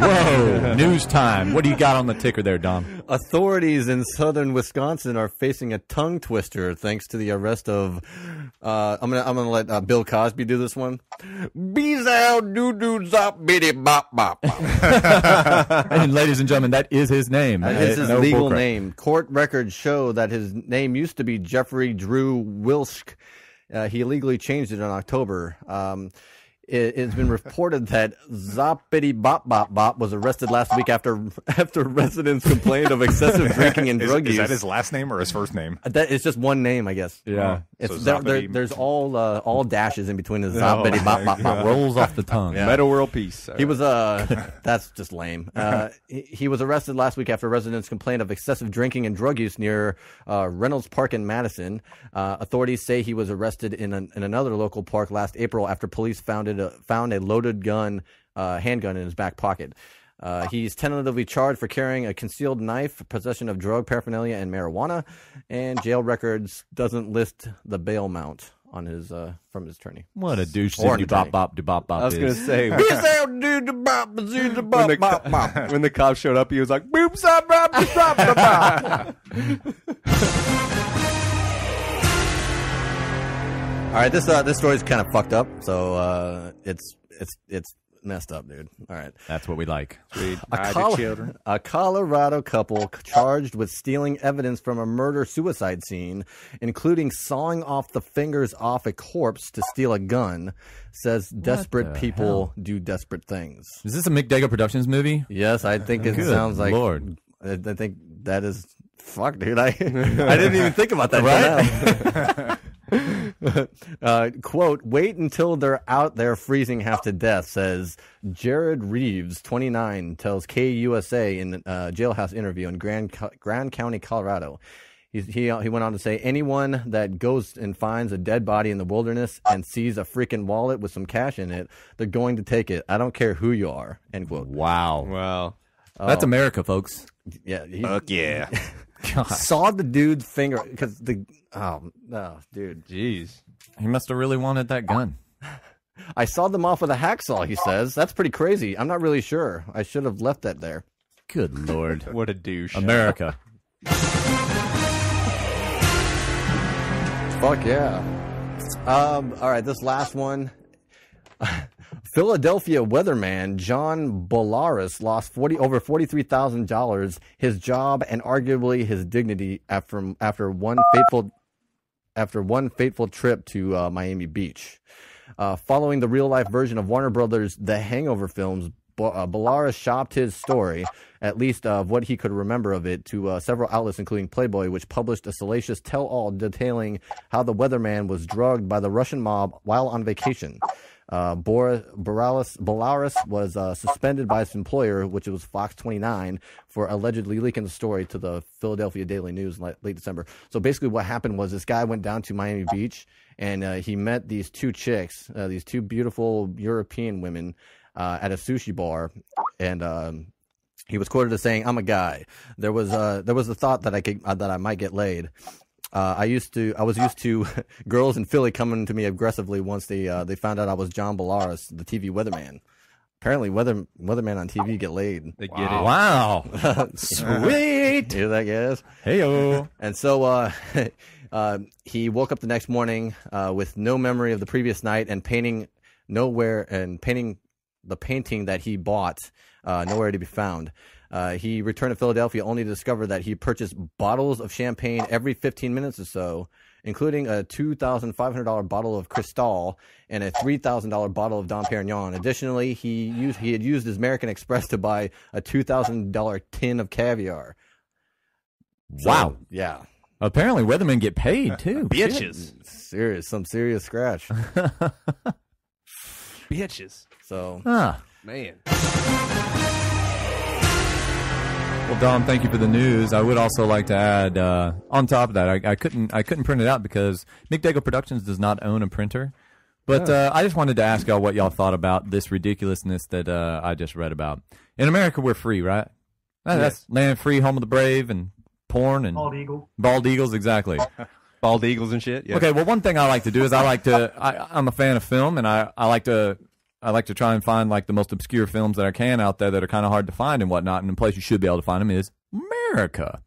Speaker 1: Whoa, news time. What do you got on the ticker there, Dom?
Speaker 2: Authorities in southern Wisconsin are facing a tongue twister thanks to the arrest of. I'm gonna let Bill Cosby do this one. Beezow doo doo zop bitty bop bop.
Speaker 1: And ladies and gentlemen, that is his name.
Speaker 2: That is his legal name. Court records show that his name used to be Jeffrey Drew Wilsk. He illegally changed it in October. It's been reported that Zoppity Bop Bop Bop was arrested last week after residents complained of excessive drinking and drug use.
Speaker 3: Is that his last name or his first name?
Speaker 2: It's just one name, I guess.
Speaker 1: Yeah.
Speaker 2: It's there's all dashes in between the Zoppity Bop Bop Bop.
Speaker 1: Rolls off the tongue.
Speaker 2: Yeah.
Speaker 6: Meta World Peace.
Speaker 2: He was that's just lame. He was arrested last week after residents complained of excessive drinking and drug use near Reynolds Park in Madison. Authorities say he was arrested in another local park last April after police found a loaded handgun in his back pocket. He's tentatively charged for carrying a concealed knife, possession of drug paraphernalia, and marijuana. And jail records doesn't list the bail amount on his from his attorney.
Speaker 1: What a douche! Bop bop de bop bop.
Speaker 6: I was gonna say when the cops showed up, he was like boop bop bop bop bop.
Speaker 2: All right, this story's kind of fucked up, so it's messed up, dude. All right,
Speaker 1: that's what we like.
Speaker 2: A Colorado couple charged with stealing evidence from a murder-suicide scene, including sawing off the fingers off a corpse to steal a gun, says desperate people do desperate things.
Speaker 1: Is this a Mick Dago Productions movie?
Speaker 2: Yes, I think it
Speaker 1: Good
Speaker 2: sounds like.
Speaker 1: Lord.
Speaker 2: I think that is. Fuck, dude. I didn't even think about that. Right? Quote, wait until they're out there freezing half to death, says Jared Reeves, 29, tells KUSA in a jailhouse interview in Grand County, Colorado. He went on to say, anyone that goes and finds a dead body in the wilderness and sees a freaking wallet with some cash in it, they're going to take it. I don't care who you are, end quote.
Speaker 1: Wow. That's America, folks.
Speaker 2: Yeah.
Speaker 3: Fuck yeah.
Speaker 2: Saw the dude's finger because dude.
Speaker 6: Jeez.
Speaker 1: He must have really wanted that gun.
Speaker 2: I sawed them off with a hacksaw, he says. That's pretty crazy. I'm not really sure. I should have left that there.
Speaker 1: Good Lord.
Speaker 6: What a douche.
Speaker 1: America.
Speaker 2: Fuck yeah. All right, this last one. Philadelphia weatherman John Bolaris lost over $43,000, his job, and arguably his dignity after one fateful trip to Miami Beach. Following the real-life version of Warner Brothers' The Hangover films, Bolaris shopped his story, at least of what he could remember of it, to several outlets, including Playboy, which published a salacious tell-all detailing how the weatherman was drugged by the Russian mob while on vacation. Bolaris was suspended by his employer, which was Fox 29, for allegedly leaking the story to the Philadelphia Daily News late December. So basically what happened was this guy went down to Miami Beach, and he met these two chicks, these two beautiful European women, at a sushi bar, and he was quoted as saying, "I'm a guy." There was a thought that I might get laid. I was used to girls in Philly coming to me aggressively once they found out I was John Bolaris, the TV weatherman. Apparently, weatherman on TV get laid.
Speaker 6: They get it.
Speaker 1: Wow. Sweet.
Speaker 2: Hear that, guys?
Speaker 1: Hey-o.
Speaker 2: And so he woke up the next morning with no memory of the previous night and painting the painting that he bought nowhere to be found. He returned to Philadelphia only to discover that he purchased bottles of champagne every 15 minutes or so, including a $2,500 bottle of Cristal and a $3,000 bottle of Dom Perignon. Additionally, he had used his American Express to buy a $2,000 tin of caviar.
Speaker 1: Wow.
Speaker 2: So, yeah.
Speaker 1: Apparently, weathermen get paid, too.
Speaker 6: Bitches.
Speaker 2: Some serious scratch.
Speaker 6: Bitches.
Speaker 2: So,
Speaker 6: man.
Speaker 1: Well, Dom, thank you for the news. I would also like to add, on top of that, I couldn't print it out because Mick Dago Productions does not own a printer. But I just wanted to ask y'all what y'all thought about this ridiculousness that I just read about. In America, we're free, right? That's land free, home of the brave, and porn and bald eagles, exactly.
Speaker 6: Bald eagles and shit. Yeah.
Speaker 1: Okay, well, one thing I like to do is I'm a fan of film, and I like to I like to try and find like the most obscure films that I can out there that are kind of hard to find and whatnot. And the place you should be able to find them is America.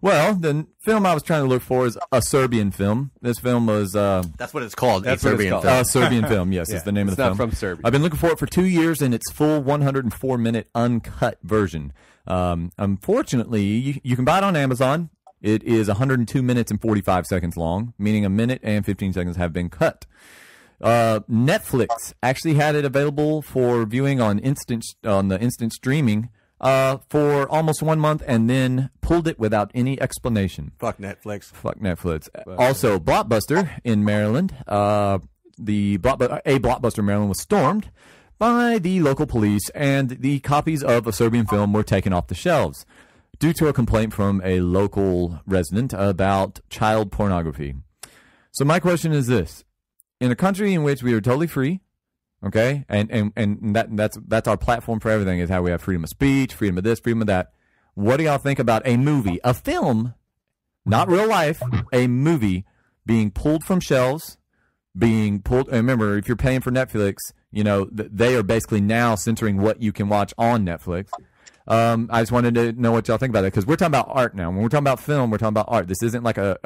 Speaker 1: Well, the film I was trying to look for is a Serbian film. This film was
Speaker 2: that's what it's called.
Speaker 1: That's
Speaker 2: a Serbian film.
Speaker 1: Serbian film. Yes,
Speaker 6: Yeah,
Speaker 1: is the name of the
Speaker 6: it's
Speaker 1: film.
Speaker 6: not from Serbia.
Speaker 1: I've been looking for it for 2 years in its full 104-minute uncut version. Unfortunately, you can buy it on Amazon. It is 102 minutes and 45 seconds long, meaning a minute and 15 seconds have been cut. Netflix actually had it available for viewing on the instant streaming for almost 1 month, and then pulled it without any explanation.
Speaker 2: Fuck Netflix.
Speaker 1: Fuck Netflix. Also, Blockbuster in Maryland. A Blockbuster in Maryland was stormed by the local police, and the copies of a Serbian film were taken off the shelves due to a complaint from a local resident about child pornography. So my question is this: in a country in which we are totally free, okay, and that's our platform for everything, is how we have freedom of speech, freedom of this, freedom of that. What do y'all think about a movie, a film, not real life, a movie being pulled from shelves, being pulled? And remember, if you're paying for Netflix, you know they are basically now censoring what you can watch on Netflix. I just wanted to know what y'all think about that, because we're talking about art now. When we're talking about film, we're talking about art. This isn't like a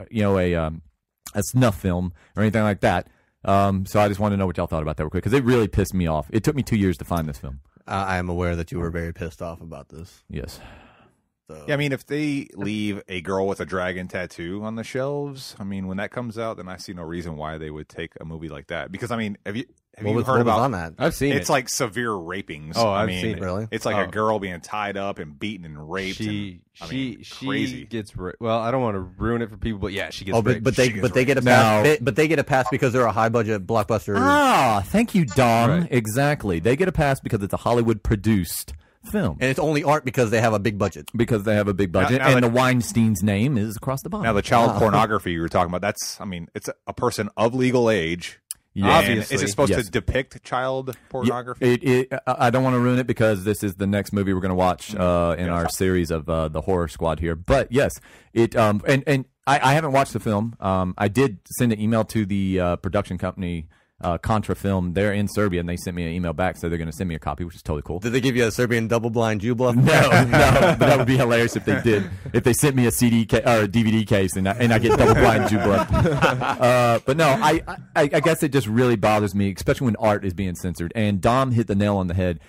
Speaker 1: snuff film or anything like that. So I just wanted to know what y'all thought about that real quick, because it really pissed me off. It took me 2 years to find this film.
Speaker 2: I am aware that you were very pissed off about this.
Speaker 1: Yes.
Speaker 2: So.
Speaker 3: Yeah, I mean, if they leave a girl with a dragon tattoo on the shelves, I mean, when that comes out, then I see no reason why they would take a movie like that. Because, I mean, have you heard about
Speaker 2: on that?
Speaker 6: I've seen
Speaker 3: it's like severe rapings.
Speaker 6: Oh,
Speaker 3: I've
Speaker 6: seen it.
Speaker 2: Really?
Speaker 3: It's like a girl being tied up and beaten and raped.
Speaker 6: She
Speaker 3: crazy.
Speaker 6: gets well. I don't want to ruin it for people, but yeah, she gets.
Speaker 2: But they get a pass. But they get a pass because they're a high budget blockbuster.
Speaker 1: Ah, thank you, Dom.
Speaker 6: Right.
Speaker 1: Exactly. They get a pass because it's a Hollywood produced film.
Speaker 2: And it's only art because they have a big budget.
Speaker 1: Because they have a big budget,
Speaker 3: Now
Speaker 1: and the Weinstein's name is across the bottom.
Speaker 3: Now, the child pornography you were talking about, it's a person of legal age.
Speaker 1: Yeah.
Speaker 3: Obviously. Is it supposed to depict child pornography?
Speaker 1: I don't want to ruin it, because this is the next movie we're going to watch in our series of the horror squad here. But yes, I haven't watched the film. I did send an email to the production company, Contra Film. They're in Serbia, and they sent me an email back, so they're going to send me a copy, which is totally cool.
Speaker 2: Did they give you a Serbian double-blind Jew bluff?
Speaker 1: No, but that would be hilarious if they did. If they sent me a CD or a DVD case and I get double-blind Jew bluff. But no, I guess it just really bothers me, especially when art is being censored. And Dom hit the nail on the head.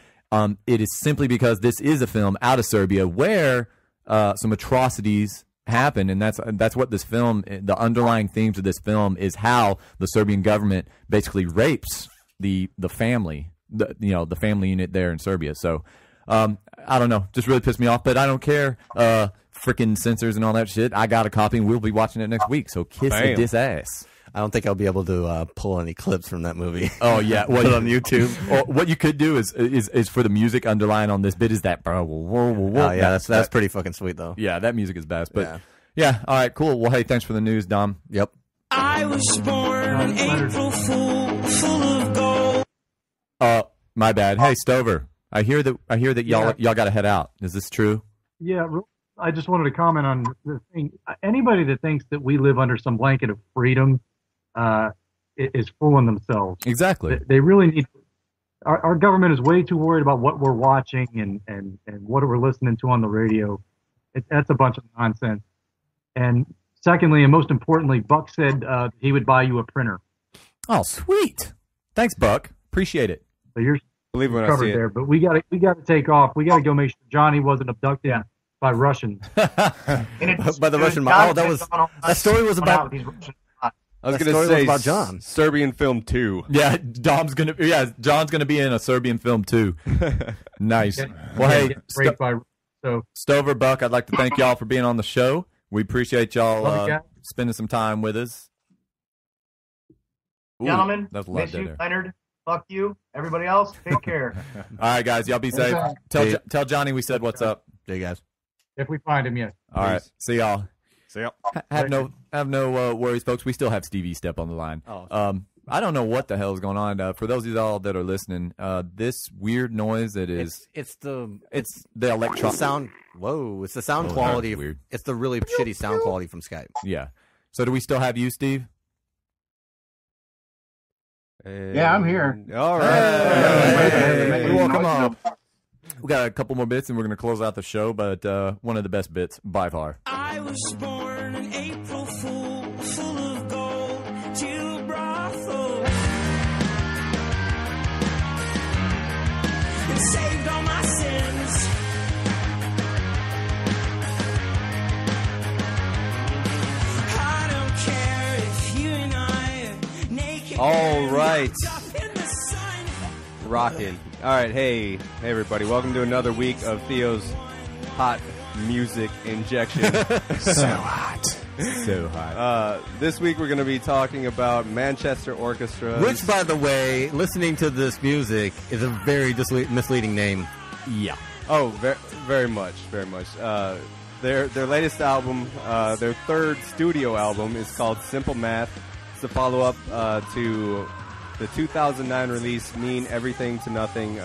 Speaker 1: It is simply because this is a film out of Serbia where some atrocities happen, and that's what this film, the underlying themes of this film, is how the Serbian government basically rapes the family, the family unit there in Serbia. So I don't know, just really pissed me off, but I don't care. Freaking censors and all that shit. I got a copy, and we'll be watching it next week. So kiss this ass.
Speaker 2: I don't think I'll be able to pull any clips from that movie.
Speaker 1: Oh yeah,
Speaker 2: put it on YouTube.
Speaker 1: Or what you could do is for the music underlying on this bit is that.
Speaker 2: Oh yeah, that's pretty fucking sweet though.
Speaker 1: Yeah, that music is best. But yeah, all right, cool. Well, hey, thanks for the news, Dom.
Speaker 2: Yep.
Speaker 17: I was born April Fool, full of gold.
Speaker 1: My bad. Hey, Stover. I hear that y'all got to head out. Is this true?
Speaker 10: Yeah, I just wanted to comment on the thing. Anybody that thinks that we live under some blanket of freedom is fooling themselves.
Speaker 1: Exactly.
Speaker 10: They really need. Our government is way too worried about what we're watching and what we're listening to on the radio. That's a bunch of nonsense. And secondly, and most importantly, Buck said he would buy you a printer.
Speaker 1: Oh, sweet! Thanks, Buck. Appreciate it.
Speaker 10: So you're
Speaker 6: believe when I
Speaker 10: covered
Speaker 6: see
Speaker 10: there,
Speaker 6: it.
Speaker 10: but we got to take off. We got to go make sure Johnny wasn't abducted by Russians.
Speaker 2: By the Russian mob. Oh, that story was about.
Speaker 6: I was going to say
Speaker 2: about John.
Speaker 6: Serbian film 2.
Speaker 1: Yeah, John's going to be in a Serbian film too. Nice. Well, hey, Stover, Buck, I'd like to thank y'all for being on the show. We appreciate y'all spending some time with us. Ooh,
Speaker 8: Gentlemen,
Speaker 1: that's a lot
Speaker 8: miss you,
Speaker 1: there.
Speaker 8: Leonard. Fuck you. Everybody else, take care.
Speaker 1: All right, guys, y'all be safe. Tell Johnny we said what's up.
Speaker 2: See you guys.
Speaker 10: If we find him, yes.
Speaker 1: All right, see y'all.
Speaker 3: See ya.
Speaker 1: Have no worries, folks. We still have Stevie Step on the line. I don't know what the hell is going on. For those of y'all that are listening, this weird noise that is
Speaker 2: it's the
Speaker 1: electron
Speaker 2: sound. Whoa! It's the sound quality.
Speaker 1: Weird.
Speaker 2: It's the really shitty sound quality from Skype.
Speaker 1: Yeah. So do we still have you, Steve?
Speaker 5: Yeah, I'm here.
Speaker 6: All right.
Speaker 1: Come on. We got a couple more bits, and we're going to close out the show, but one of the best bits by far.
Speaker 17: I was born an April fool, full of gold, to a brothel, and saved all my sins. I don't care if you and I are naked.
Speaker 6: All right. Rockin'. All right, hey everybody. Welcome to another week of Theo's Hot Music Injection.
Speaker 3: So hot.
Speaker 1: So hot.
Speaker 6: This week we're going to be talking about Manchester Orchestra.
Speaker 2: Which, by the way, listening to this music is a very misleading name.
Speaker 1: Yeah.
Speaker 6: Oh, very much. Their latest album, their third studio album, is called Simple Math. It's a follow-up to the 2009 release, Mean Everything to Nothing.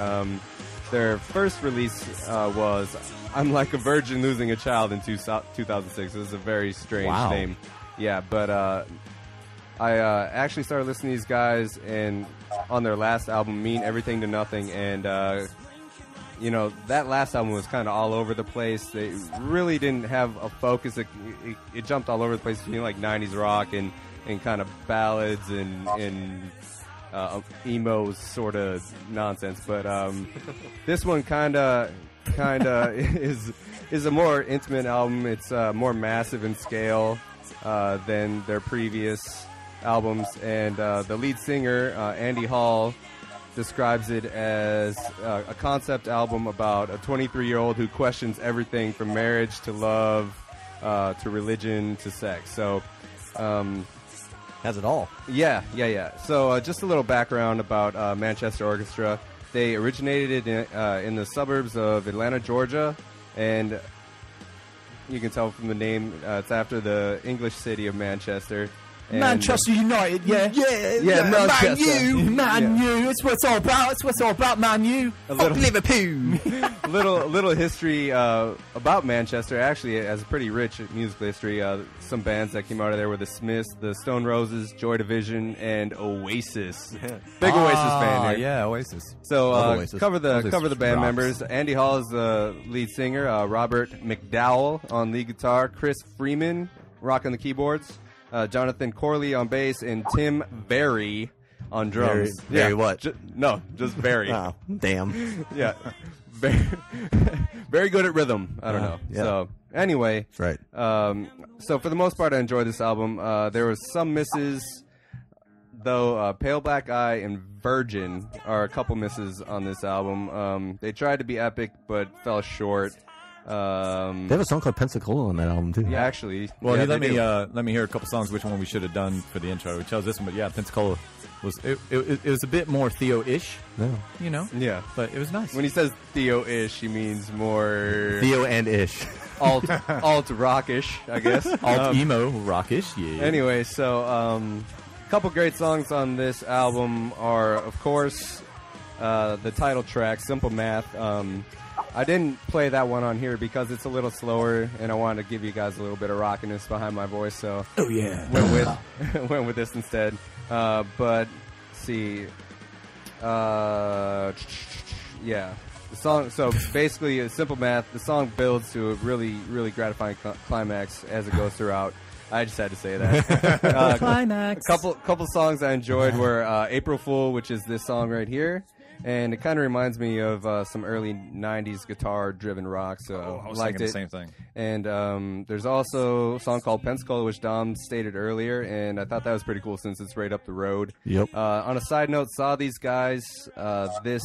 Speaker 6: Their first release was I'm Like a Virgin Losing a Child in 2006. It was a very strange name. Yeah, but I actually started listening to these guys and on their last album, Mean Everything to Nothing, and that last album was kind of all over the place. They really didn't have a focus. It jumped all over the place between like 90s rock and kind of ballads and emo sort of nonsense, but this one kind of is a more intimate album. It's more massive in scale than their previous albums, and the lead singer Andy Hall describes it as a concept album about a 23-year-old who questions everything from marriage to love to religion to sex. So
Speaker 2: has it all.
Speaker 6: Yeah. So just a little background about Manchester Orchestra. They originated in the suburbs of Atlanta, Georgia, and you can tell from the name, it's after the English city of Manchester. And
Speaker 1: Manchester United, yeah,
Speaker 6: Manchester.
Speaker 1: Man U. It's what it's all about. It's what it's all about, Man U. Fuck Liverpool.
Speaker 6: little history about Manchester. Actually, it has a pretty rich musical history. Some bands that came out of there were the Smiths, the Stone Roses, Joy Division, and Oasis. Big Oasis fan here.
Speaker 1: Yeah, Oasis.
Speaker 6: So
Speaker 1: Oasis.
Speaker 6: cover the band
Speaker 1: rocks.
Speaker 6: members. Andy Hall is the lead singer. Robert McDowell on lead guitar. Chris Freeman rocking the keyboards. Jonathan Corley on bass, and Tim Berry on drums.
Speaker 2: Berry what?
Speaker 6: Just Berry.
Speaker 2: Oh, damn.
Speaker 6: Yeah. Very good at rhythm. I don't know.
Speaker 2: Yeah.
Speaker 6: So, anyway.
Speaker 2: That's right.
Speaker 6: So, for the most part, I enjoyed this album. There were some misses, though. Pale Black Eye and Virgin are a couple misses on this album. They tried to be epic, but fell short.
Speaker 2: They have a song called Pensacola on that album too.
Speaker 6: Yeah, actually.
Speaker 1: Well,
Speaker 6: yeah,
Speaker 1: let me hear a couple songs. Which one we should have done for the intro? We chose this one, but yeah, Pensacola was it was a bit more Theo-ish.
Speaker 2: Yeah.
Speaker 6: Yeah,
Speaker 1: but it was nice.
Speaker 6: When he says Theo-ish, he means more
Speaker 2: Theo and ish.
Speaker 6: alt rockish, I guess.
Speaker 1: Alt emo rockish. Yeah.
Speaker 6: Anyway, so a couple great songs on this album are, of course, the title track, Simple Math. I didn't play that one on here because it's a little slower, and I wanted to give you guys a little bit of rockiness behind my voice, so went with this instead. But let's see, yeah, the song. So basically, Simple Math. The song builds to a really, really gratifying climax as it goes throughout. I just had to say that.
Speaker 1: Climax.
Speaker 6: A couple songs I enjoyed were April Fool, which is this song right here. And it kind of reminds me of some early 90s guitar-driven rock, so
Speaker 3: I was
Speaker 6: liked
Speaker 3: thinking
Speaker 6: it.
Speaker 3: the same thing.
Speaker 6: And there's also a song called Pensacola, which Dom stated earlier, and I thought that was pretty cool since it's right up the road.
Speaker 2: Yep.
Speaker 6: On a side note, saw these guys this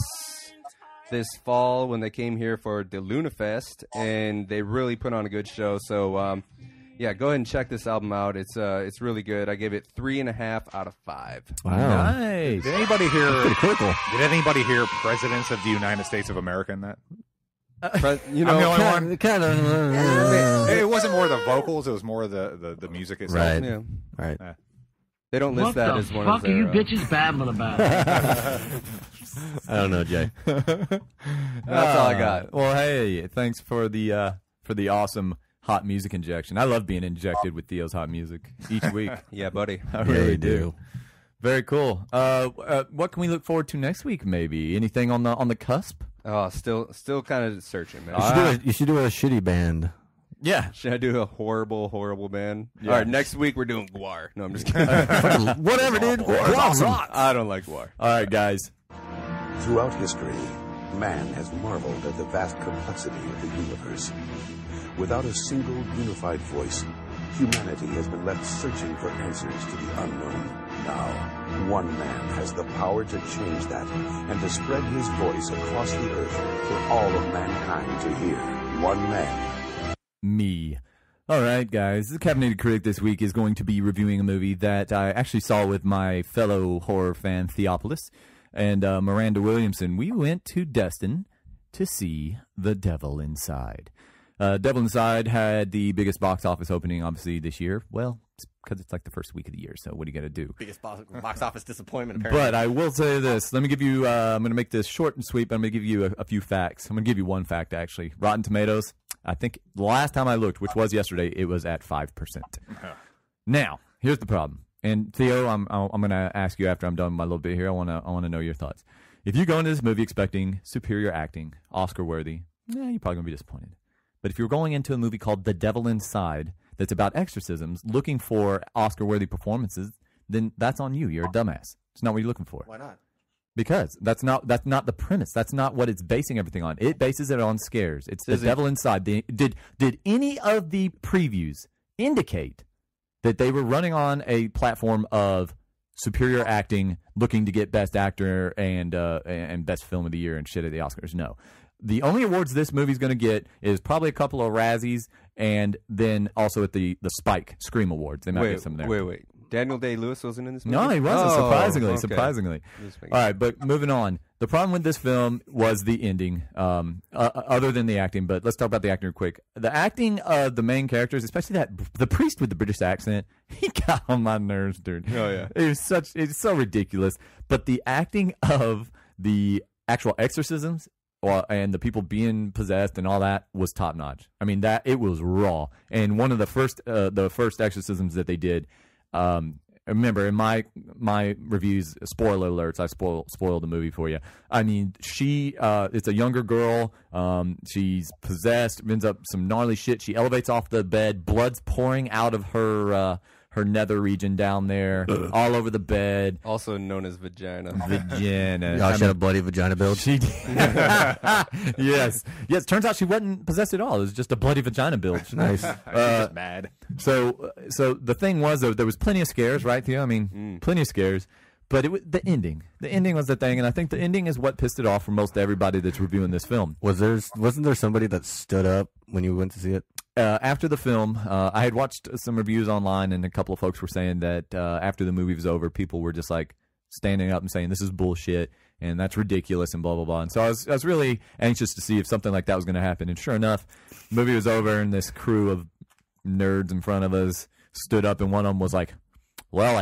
Speaker 6: fall when they came here for the Luna Fest, and they really put on a good show, so... yeah, go ahead and check this album out. It's really good. I gave it 3.5 out of 5.
Speaker 2: Wow,
Speaker 1: nice.
Speaker 3: Did anybody hear?
Speaker 2: Pretty critical.
Speaker 3: Did anybody hear "Presidents of the United States of America" in that?
Speaker 6: You know,
Speaker 3: I'm the only one.
Speaker 2: Kind of.
Speaker 3: It wasn't more the vocals; it was more the music itself.
Speaker 2: Right.
Speaker 6: Yeah.
Speaker 2: Right.
Speaker 6: They don't list
Speaker 11: What
Speaker 6: that
Speaker 11: the
Speaker 6: as one
Speaker 11: fuck
Speaker 6: of their.
Speaker 11: are you bitches babbling about?
Speaker 2: I don't know, Jay.
Speaker 6: That's all I got.
Speaker 1: Well, hey, thanks for the awesome hot music injection. I love being injected with Theo's hot music each week.
Speaker 6: Yeah, buddy.
Speaker 1: I really do. Very cool. What can we look forward to next week? Maybe anything on the cusp?
Speaker 6: Oh, still kind of searching, man.
Speaker 2: You should do a shitty band.
Speaker 1: Yeah.
Speaker 6: Should I do a horrible band?
Speaker 1: Yeah.
Speaker 6: All right, next week we're doing Guar. No, I'm just kidding.
Speaker 1: Whatever, dude. Guar's awesome.
Speaker 6: I don't like Guar.
Speaker 1: All right, guys.
Speaker 18: Throughout history, man has marveled at the vast complexity of the universe. Without a single unified voice, humanity has been left searching for answers to the unknown. Now, one man has the power to change that and to spread his voice across the earth for all of mankind to hear. One man.
Speaker 1: Me. All right, guys. The Caffeinated Critic this week is going to be reviewing a movie that I actually saw with my fellow horror fan Theopolis and Miranda Williamson. We went to Destin to see The Devil Inside. Devil Inside had the biggest box office opening, obviously, this year. Well, because it's like the first week of the year, so what are you going to do?
Speaker 2: Biggest box office disappointment, apparently.
Speaker 1: But I will say this. Let me give you, I'm going to make this short and sweet, but I'm going to give you a few facts. I'm going to give you one fact, actually. Rotten Tomatoes, I think the last time I looked, which was yesterday, it was at 5%. Now, here's the problem. And Theo, I'm going to ask you after I'm done with my little bit here. I want to know your thoughts. If you go into this movie expecting superior acting, Oscar-worthy, you're probably going to be disappointed. But if you're going into a movie called The Devil Inside that's about exorcisms, looking for Oscar-worthy performances, then that's on you. You're a dumbass. It's not what you're looking for.
Speaker 2: Why not?
Speaker 1: Because that's not the premise. That's not what it's basing everything on. It bases it on scares. It's The Devil Inside. Did any of the previews indicate that they were running on a platform of superior acting, looking to get Best Actor and Best Film of the Year and shit at the Oscars? No. The only awards this movie's going to get is probably a couple of Razzies, and then also at the Spike Scream Awards. They might get some there.
Speaker 6: Wait. Daniel Day-Lewis wasn't in this movie?
Speaker 1: No, he wasn't,
Speaker 6: okay.
Speaker 1: surprisingly. All right, but moving on. The problem with this film was the ending, other than the acting, but let's talk about the acting real quick. The acting of the main characters, especially the priest with the British accent, he got on my nerves, dude.
Speaker 6: Oh, yeah.
Speaker 1: It's so ridiculous. But the acting of the actual exorcisms and the people being possessed and all that was top notch. I mean, it was raw. And one of the first exorcisms that they did, remember in my reviews, spoiler alerts, I spoiled the movie for you. I mean, it's a younger girl. She's possessed, ends up some gnarly shit. She elevates off the bed, blood's pouring out of her nether region down there, all over the bed.
Speaker 6: Also known as vagina.
Speaker 1: Vagina.
Speaker 2: Y'all had a bloody vagina build?
Speaker 1: She did. Yes. Turns out she wasn't possessed at all. It was just a bloody vagina build.
Speaker 2: Nice.
Speaker 3: She's just mad.
Speaker 1: So the thing was, though, there was plenty of scares, right, Theo? I mean, plenty of scares. But it was the ending. The ending was the thing, and I think the ending is what pissed it off for most everybody that's reviewing this film.
Speaker 2: Wasn't there somebody that stood up when you went to see it?
Speaker 1: After the film, I had watched some reviews online, and a couple of folks were saying that after the movie was over, people were just like standing up and saying, "This is bullshit," and that's ridiculous, and blah blah blah. And so I was really anxious to see if something like that was going to happen. And sure enough, the movie was over, and this crew of nerds in front of us stood up, and one of them was like, "Well,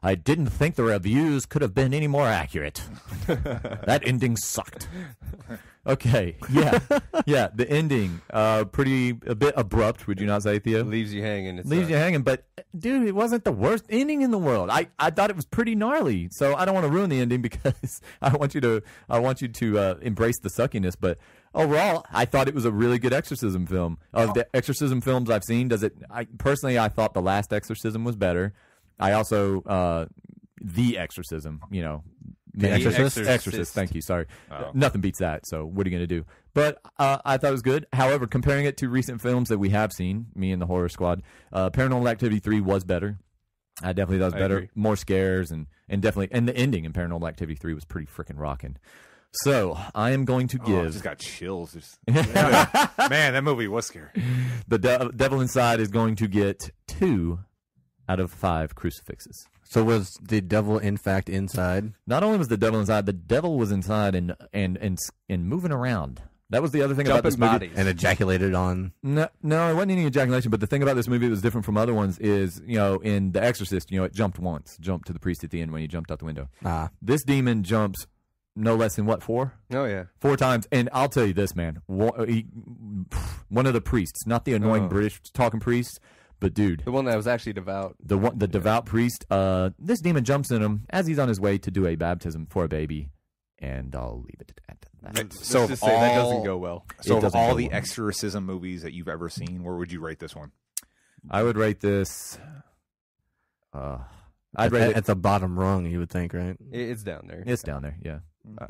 Speaker 1: I didn't think the reviews could have been any more accurate. That ending sucked." Okay, yeah, the ending, a bit abrupt, would you not say, Theo?
Speaker 6: Leaves you hanging.
Speaker 1: Leaves you hanging, but dude, it wasn't the worst ending in the world. I thought it was pretty gnarly, so I don't want to ruin the ending because I want you to embrace the suckiness. But overall, I thought it was a really good exorcism film. Of the exorcism films I've seen, personally, I thought The Last Exorcism was better. I also, The Exorcism, The Exorcist. Thank you. Sorry.
Speaker 3: Oh.
Speaker 1: Nothing beats that. So what are you going to do? But I thought it was good. However, comparing it to recent films that we have seen, me and the Horror Squad, Paranormal Activity 3 was better. I definitely thought it was better.
Speaker 6: Agree.
Speaker 1: More scares and the ending in Paranormal Activity 3 was pretty freaking rocking. So I am going to give.
Speaker 3: I just got chills. Man, that movie was scary.
Speaker 1: The Devil Inside is going to get 2 out of 5 crucifixes.
Speaker 2: So was the devil in fact inside?
Speaker 1: Not only was the devil inside, the devil was inside and moving around. That was the other thing about this movie.
Speaker 2: Bodies. And ejaculated on.
Speaker 1: No, it wasn't any ejaculation. But the thing about this movie that was different from other ones is, in The Exorcist, it jumped to the priest at the end when he jumped out the window. This demon jumps no less than 4?
Speaker 6: Oh yeah,
Speaker 1: 4 times. And I'll tell you this, man. One of the priests, not the annoying British talking priest, But dude,
Speaker 6: the one that was actually devout.
Speaker 1: The devout priest. This demon jumps in him as he's on his way to do a baptism for a baby, and I'll leave it at that.
Speaker 3: So
Speaker 6: Let's just say that doesn't go well.
Speaker 3: So of all the exorcism movies that you've ever seen, where would you rate this one?
Speaker 1: I would rate this.
Speaker 2: I'd rate it at the bottom rung. You would think, right?
Speaker 6: It's down there.
Speaker 1: It's down there. Yeah.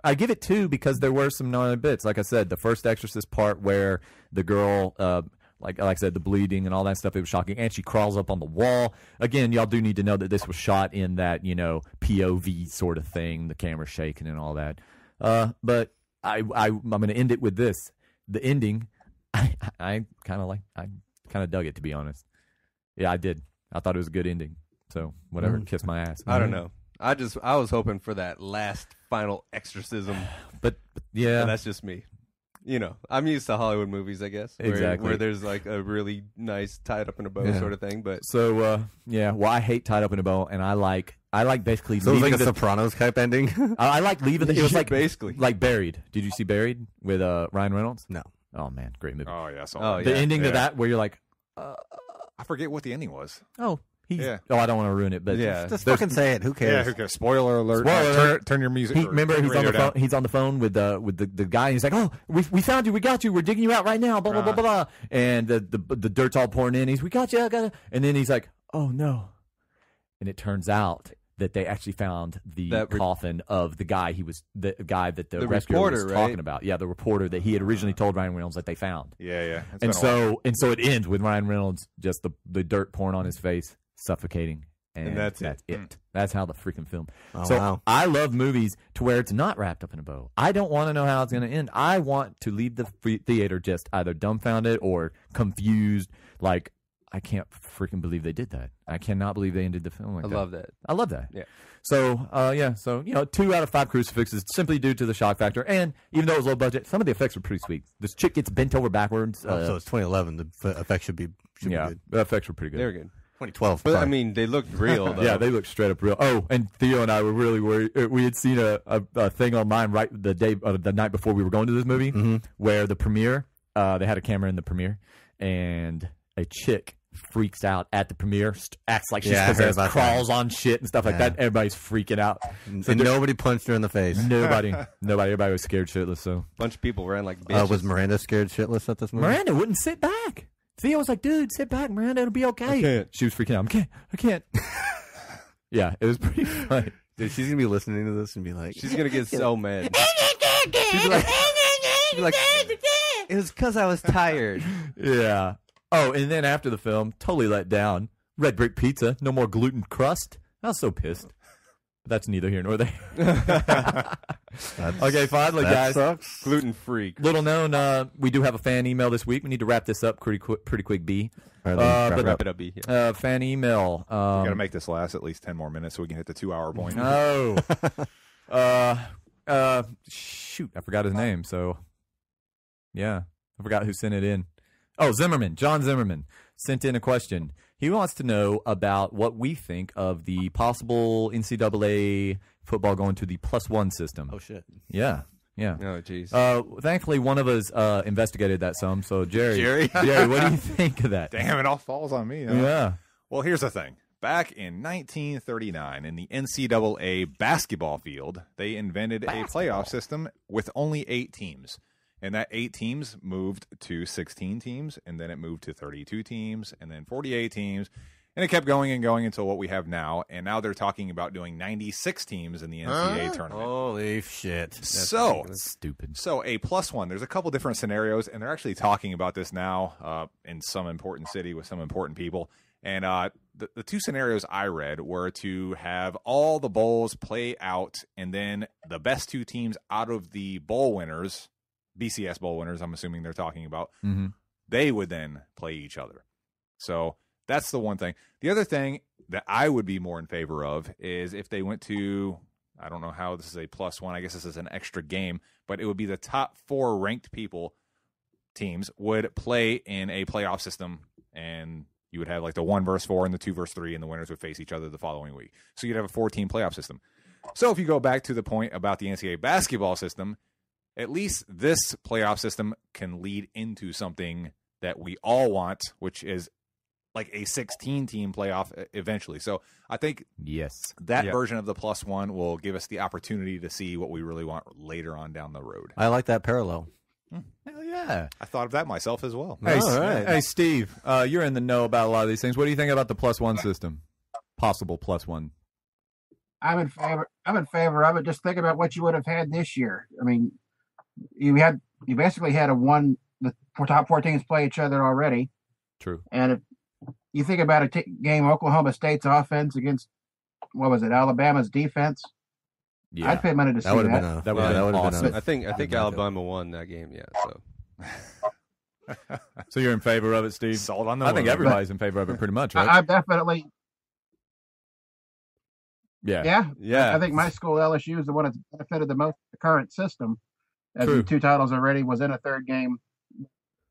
Speaker 1: I give it 2 because there were some gnarly bits. Like I said, the first Exorcist part where the girl, like I said, the bleeding and all that stuff, it was shocking. And she crawls up on the wall. Again, y'all do need to know that this was shot in that, POV sort of thing, the camera shaking and all that. But I'm going to end it with this. The ending, I kind of dug it, to be honest. Yeah, I did. I thought it was a good ending. So whatever, kiss my ass.
Speaker 6: I don't know. I was hoping for that last final exorcism,
Speaker 1: but yeah,
Speaker 6: that's just me. I'm used to Hollywood movies, I guess, where there's like a really nice tied up in a bow sort of thing. But
Speaker 1: so well, I hate tied up in a bow, and I like basically.
Speaker 2: So it was like a Sopranos type ending.
Speaker 1: I like leaving. It was like
Speaker 6: basically
Speaker 1: like Buried. Did you see Buried with Ryan Reynolds?
Speaker 2: No.
Speaker 1: Oh man, great movie.
Speaker 3: Oh yeah,
Speaker 1: the ending to that where you're like,
Speaker 3: I forget what the ending was.
Speaker 1: Oh, I don't want to ruin it, but
Speaker 2: just fucking say it. Who cares?
Speaker 3: Yeah, who cares? Spoiler alert! Turn your music.
Speaker 1: Remember, he's on the phone with the guy, and he's like, "Oh, we found you, we got you, we're digging you out right now." Blah blah blah blah blah. And the dirt's all pouring in. We got you, I got it. And then he's like, "Oh no!" And it turns out that they actually found the coffin of the guy the rescuer was talking about. Yeah, the reporter that he had originally told Ryan Reynolds that they found.
Speaker 3: Yeah.
Speaker 1: And so it ends with Ryan Reynolds just the dirt pouring on his face, suffocating, and that's it. That's how the freaking film. Wow. I love movies to where it's not wrapped up in a bow. I don't want to know how it's going to end. I want to leave the theater just either dumbfounded or confused. Like, I can't freaking believe they did that. I cannot believe they ended the film like that. I love that.
Speaker 6: Yeah.
Speaker 1: So, So 2 out of 5 crucifixes simply due to the shock factor. And even though it was low budget, some of the effects were pretty sweet. This chick gets bent over backwards.
Speaker 2: So it's 2011. The effects should be good.
Speaker 1: The effects were pretty good.
Speaker 6: They were good.
Speaker 2: 2012.
Speaker 6: But, I mean, they looked real, though.
Speaker 1: Yeah, they looked straight up real. Oh, and Theo and I were really worried. We had seen a thing online right the night before we were going to this movie where the premiere, they had a camera in the premiere, and a chick freaks out at the premiere, acts like she's possessed, crawls on shit and stuff like that. Everybody's freaking out.
Speaker 2: So nobody punched her in the face.
Speaker 1: Nobody. Everybody was scared shitless. So
Speaker 6: a bunch of people ran like bitches.
Speaker 2: Was Miranda scared shitless at this movie?
Speaker 1: Miranda wouldn't sit back. Theo was like, "Dude, sit back, Miranda. It'll be okay."
Speaker 6: I can't.
Speaker 1: She was freaking out. I can't. Yeah, it was pretty funny.
Speaker 2: Dude, she's gonna be listening to this and be like,
Speaker 6: she's gonna get so mad. She'd be like, it was because I was tired.
Speaker 1: Yeah. Oh, and then after the film, totally let down. Red Brick Pizza, no more gluten crust. I was so pissed. But that's neither here nor there. Okay, finally, guys.
Speaker 2: Sucks.
Speaker 6: Gluten free.
Speaker 1: Little known, we do have a fan email this week. We need to wrap this up pretty quick, B.
Speaker 6: Wrap it up, B. Yeah.
Speaker 1: Fan email.
Speaker 3: We got to make this last at least 10 more minutes so we can hit the 2-hour point.
Speaker 1: Shoot, I forgot his name. So, yeah, I forgot who sent it in. Oh, Zimmerman. John Zimmerman sent in a question. He wants to know about what we think of the possible NCAA football going to the +1 system.
Speaker 2: Oh, shit.
Speaker 1: Yeah.
Speaker 6: Oh, jeez.
Speaker 1: Thankfully, one of us investigated that some. So, Jerry, what do you think of that?
Speaker 3: Damn, it all falls on me. Huh?
Speaker 1: Yeah.
Speaker 3: Well, here's the thing. Back in 1939, in the NCAA basketball field, they invented a playoff system with only 8 teams. And that 8 teams moved to 16 teams, and then it moved to 32 teams, and then 48 teams. And it kept going and going until what we have now. And now they're talking about doing 96 teams in the NCAA tournament.
Speaker 2: Holy shit.
Speaker 1: That's stupid.
Speaker 3: So a +1, there's a couple different scenarios, and they're actually talking about this now in some important city with some important people. And the 2 scenarios I read were to have all the bowls play out, and then the best 2 teams out of the bowl winners, BCS bowl winners, I'm assuming they're talking about, they would then play each other. So that's the one thing. The other thing that I would be more in favor of is if they went to, I don't know how this is a +1, I guess this is an extra game, but it would be the top 4 ranked teams would play in a playoff system, and you would have like the 1 versus 4 and the 2 versus 3, and the winners would face each other the following week. So you'd have a 4-team playoff system. So if you go back to the point about the NCAA basketball system, at least this playoff system can lead into something that we all want, which is like a 16-team playoff eventually. So I think that version of the +1 will give us the opportunity to see what we really want later on down the road.
Speaker 2: I like that parallel.
Speaker 1: Hell yeah.
Speaker 3: I thought of that myself as well.
Speaker 1: Hey, hey Steve, you're in the know about a lot of these things. What do you think about the +1 system? Possible +1.
Speaker 5: I'm in favor of it. Just think about what you would have had this year. I mean, you basically had the top 4 teams play each other already.
Speaker 1: True.
Speaker 5: And if you think about a game, Oklahoma State's offense against Alabama's defense.
Speaker 2: Yeah,
Speaker 5: I'd pay money to see that.
Speaker 6: That would have been awesome. I think Alabama won that game. Yeah. So.
Speaker 1: So you're in favor of it, Steve?
Speaker 3: Sold on the
Speaker 1: I think everybody's in favor of it, pretty much, right?
Speaker 5: I'm definitely.
Speaker 1: Yeah.
Speaker 5: I think my school, LSU, is the one that's benefited the most from the current system, as the 2 titles already was in a 3rd game.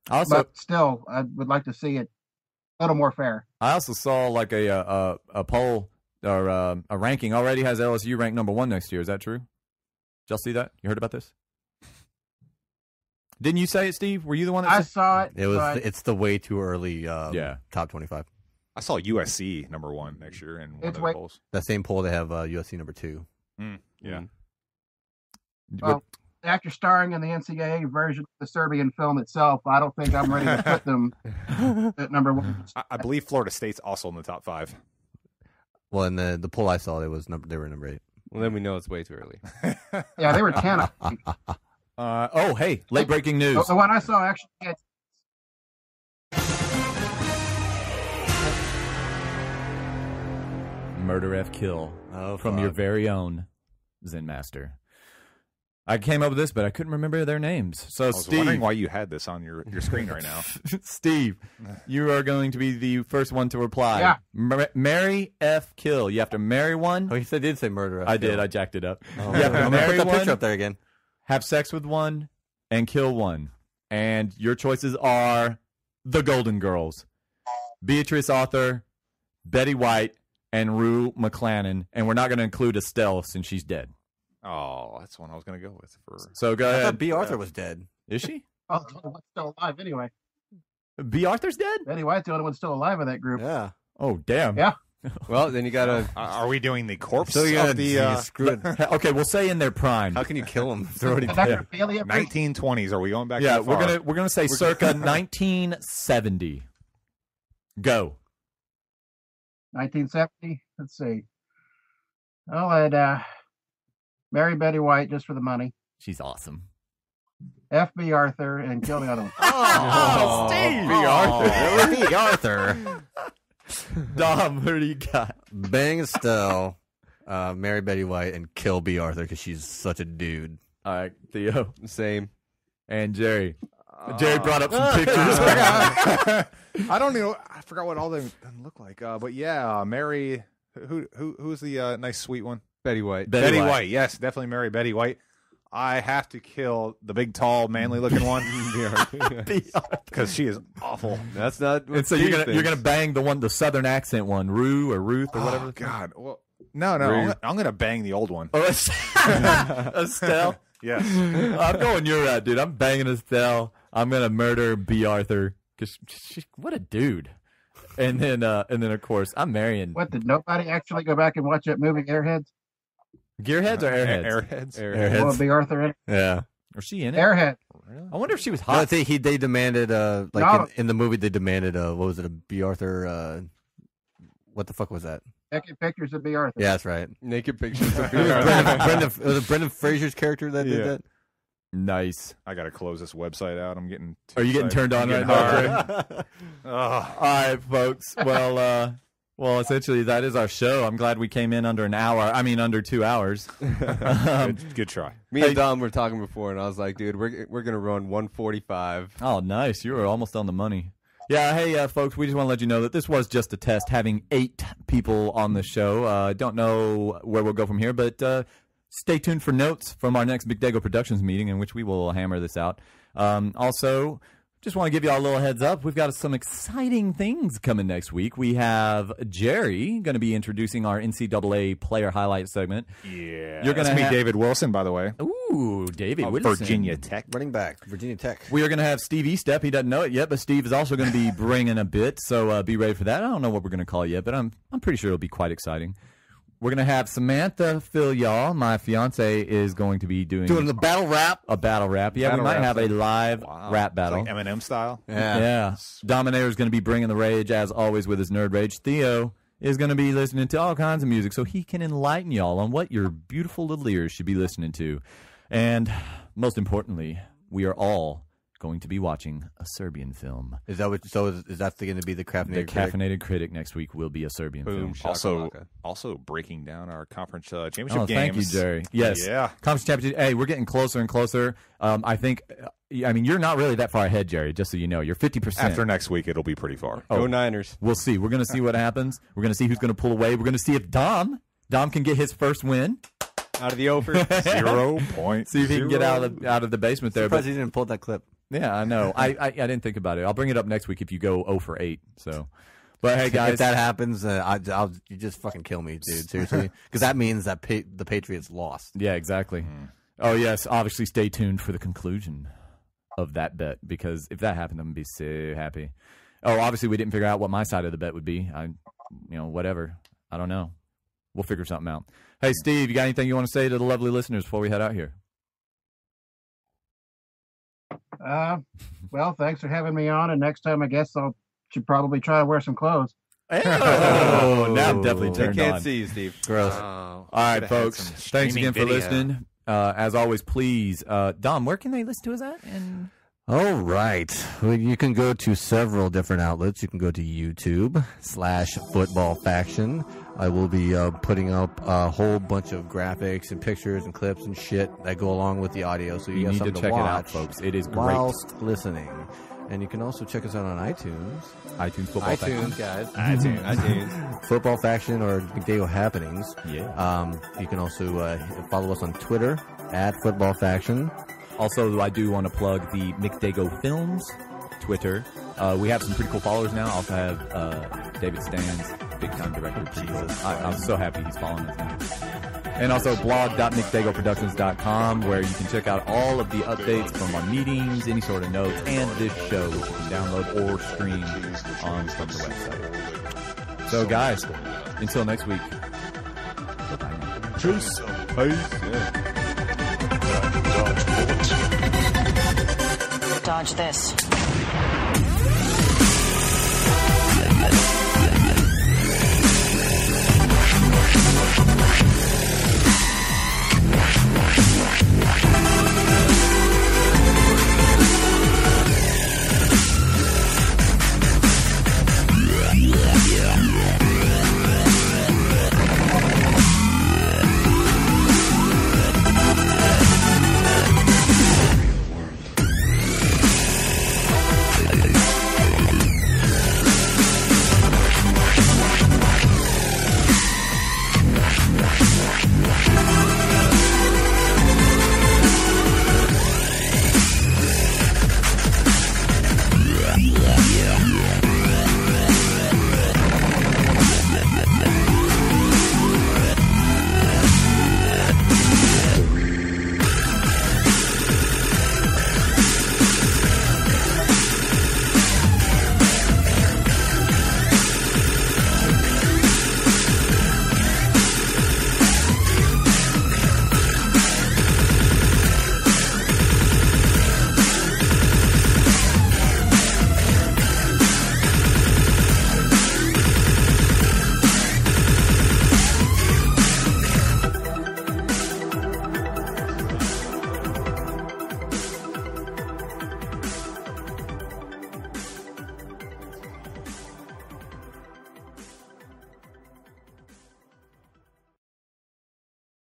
Speaker 5: But still, I would like to see it a little more fair.
Speaker 1: I also saw like a poll or a ranking already has LSU ranked number 1 next year. Is that true? Did y'all see that? You heard about this? Didn't you say it, Steve? Were you the one that
Speaker 5: I saw it?
Speaker 2: It's the way too early top 25.
Speaker 3: I saw USC number 1 next year in one of the polls.
Speaker 2: That same poll, they have USC number 2.
Speaker 3: Yeah.
Speaker 5: Well, after starring in the NCAA version of the Serbian film itself, I don't think I'm ready to put them at number 1.
Speaker 3: I believe Florida State's also in the top 5.
Speaker 2: Well, in the poll I saw, they were number 8.
Speaker 6: Well, then we know it's way too early.
Speaker 5: Yeah, they were 10.
Speaker 1: Hey, late breaking news.
Speaker 5: The one I saw actually had.
Speaker 1: Murder F Kill from your very own Zen Master. I came up with this, but I couldn't remember their names. So,
Speaker 3: I was
Speaker 1: Steve,
Speaker 3: wondering why you had this on your screen right now.
Speaker 1: Steve, you are going to be the first one to reply.
Speaker 5: Yeah.
Speaker 1: Marry F Kill. You have to marry one.
Speaker 2: Oh, he did say murder F
Speaker 1: I
Speaker 2: Kill.
Speaker 1: did. I jacked it up.
Speaker 2: Oh,
Speaker 1: you have to marry
Speaker 2: put that
Speaker 1: one,
Speaker 2: picture up there again.
Speaker 1: have sex with one, and kill one. And your choices are the Golden Girls: Beatrice Arthur, Betty White, and Rue McClanahan. And we're not going to include Estelle since she's dead.
Speaker 3: Oh, that's one I was going to go with.
Speaker 1: So go ahead.
Speaker 2: I thought B. Arthur was dead.
Speaker 1: Is she?
Speaker 5: Oh, the only one still alive anyway.
Speaker 1: B. Arthur's dead?
Speaker 5: Betty White's the only one still alive in that group.
Speaker 2: Yeah.
Speaker 1: Oh, damn.
Speaker 5: Yeah.
Speaker 6: Well, then you got to...
Speaker 3: Are we doing the corpse
Speaker 2: So you
Speaker 3: of the...
Speaker 2: screw it.
Speaker 1: Okay, we'll say in their prime.
Speaker 2: How can you kill them? They're already
Speaker 5: dead.
Speaker 3: 1920s. Are we going back
Speaker 1: Yeah,
Speaker 3: that far?
Speaker 1: we're gonna say circa 1970. Go.
Speaker 5: 1970. Let's see. Oh, I'd marry Betty White just for the money.
Speaker 1: She's awesome.
Speaker 5: F.B. Arthur and kill the other one.
Speaker 1: Oh, Steve!
Speaker 2: B. Arthur. Really? B. Arthur.
Speaker 1: Dom, who do you got?
Speaker 2: Bang Estelle, marry Betty White, and kill B. Arthur because she's such a dude.
Speaker 1: All right, Theo.
Speaker 6: Same.
Speaker 1: And Jerry. Jerry brought up some pictures.
Speaker 3: I don't know. I forgot what all them look like. But yeah, marry... Who's the nice, sweet one?
Speaker 6: Betty White.
Speaker 3: Betty White. Yes, definitely marry Betty White. I have to kill the big, tall, manly-looking one because she is awful.
Speaker 6: That's not.
Speaker 1: And so you're gonna bang the Southern accent one, Rue or Ruth or whatever.
Speaker 3: Oh, God, well, no. I'm gonna bang the old one.
Speaker 1: Oh, Estelle.
Speaker 3: Yes,
Speaker 1: I'm going your route, dude. I'm banging Estelle. I'm gonna murder B. Arthur because what a dude. And then of course I'm marrying.
Speaker 5: What, did nobody actually go back and watch that movie Airheads?
Speaker 1: Gearheads or
Speaker 3: Airheads?
Speaker 1: Airheads.
Speaker 5: Will B. Arthur in it?
Speaker 2: Yeah.
Speaker 1: Was she in it?
Speaker 5: Airhead.
Speaker 1: I wonder if she was
Speaker 2: No,
Speaker 1: hot.
Speaker 2: they demanded in the movie they demanded what was it, a B. Arthur what the fuck was that?
Speaker 5: Naked pictures of B. Arthur.
Speaker 2: Yeah, that's right.
Speaker 6: Naked pictures of
Speaker 2: Was it Brendan Fraser's character that did that?
Speaker 1: Nice.
Speaker 3: I gotta close this website out. I'm getting.
Speaker 1: Are you getting turned on right now? All right, folks. Well, essentially that is our show. I'm glad we came in under an hour. I mean, under 2 hours.
Speaker 3: Good try.
Speaker 6: Me and Dom were talking before, and I was like, dude, we're gonna run 145.
Speaker 1: Oh, nice. You were almost on the money. Yeah, hey, folks, we just want to let you know that this was just a test, having 8 people on the show. Don't know where we'll go from here, but stay tuned for notes from our next Big Dago Productions meeting in which we will hammer this out. Also, just want to give you all a little heads up. We've got some exciting things coming next week. We have Jerry going to be introducing our NCAA player highlight segment.
Speaker 3: Yeah.
Speaker 1: You're going to
Speaker 3: meet David Wilson, by the way.
Speaker 1: Ooh. Ooh, David Wilson.
Speaker 3: Virginia Tech.
Speaker 2: Running back, Virginia Tech.
Speaker 1: We are going to have Steve Estep. He doesn't know it yet, but Steve is also going to be bringing a bit, so be ready for that. I don't know what we're going to call it yet, but I'm pretty sure it'll be quite exciting. We're going to have Samantha fill y'all. My fiance is going to be doing
Speaker 2: the battle rap.
Speaker 1: A battle rap. Yeah, we might have a live rap battle.
Speaker 3: Like Eminem style.
Speaker 1: Yeah. Dominator is going to be bringing the rage, as always, with his nerd rage. Theo is going to be listening to all kinds of music so he can enlighten y'all on what your beautiful little ears should be listening to. And most importantly, we are all going to be watching a Serbian film.
Speaker 2: Is that what? So is that going to be the caffeinated critic?
Speaker 1: The caffeinated critic next week will be a Serbian film.
Speaker 3: Also breaking down our conference championship games.
Speaker 1: Thank you, Jerry. Yes,
Speaker 3: yeah.
Speaker 1: Conference championship. Hey, we're getting closer and closer. I think. I mean, you're not really that far ahead, Jerry. Just so you know, you're 50%.
Speaker 3: After next week, it'll be pretty far.
Speaker 6: Go Niners.
Speaker 1: We'll see. We're going to see what happens. We're going to see who's going to pull away. We're going to see if Dom can get his first win.
Speaker 6: Out of the over
Speaker 3: 0 point.
Speaker 1: See if he can get out of the basement there.
Speaker 2: Surprised he didn't pull that clip.
Speaker 1: Yeah, I know. I didn't think about it. I'll bring it up next week if you go 0 for 8. So, but hey, guys,
Speaker 2: if that happens, you just fucking kill me, dude. Seriously, because that means that the Patriots lost.
Speaker 1: Yeah, exactly. Oh yes, obviously, stay tuned for the conclusion of that bet, because if that happened, I'm gonna be so happy. Oh, obviously, we didn't figure out what my side of the bet would be. Whatever. I don't know. We'll figure something out. Hey, Steve, you got anything you want to say to the lovely listeners before we head out here?
Speaker 5: Well, thanks for having me on, and next time I guess should probably try to wear some clothes.
Speaker 1: Oh, now I'm definitely turned on.
Speaker 6: I can't see you, Steve.
Speaker 2: Gross.
Speaker 1: All right, folks. Thanks again for listening. As always, please, Dom, where can they listen to us at?
Speaker 2: All right. Well, you can go to several different outlets. You can go to YouTube/Football Faction. I will be putting up a whole bunch of graphics and pictures and clips and shit that go along with the audio, so you got something to
Speaker 1: check
Speaker 2: watch
Speaker 1: it out, folks. It is great.
Speaker 2: Whilst listening. And you can also check us out on iTunes.
Speaker 1: Football Faction.
Speaker 2: Guys.
Speaker 6: iTunes.
Speaker 2: Football Faction or McDago Happenings.
Speaker 1: Yeah.
Speaker 2: You can also follow us on Twitter @Football Faction.
Speaker 1: Also, I do want to plug the McDago Films Twitter. We have some pretty cool followers now. I also have David Stans, big-time director. Pretty cool. I'm so happy he's following us now. And also blog.mcdagoproductions.com, where you can check out all of the updates from our meetings, any sort of notes, and this show, which you can download or stream from the website. So, guys, until next week. Bye-bye.
Speaker 3: Peace.
Speaker 19: Dodge this.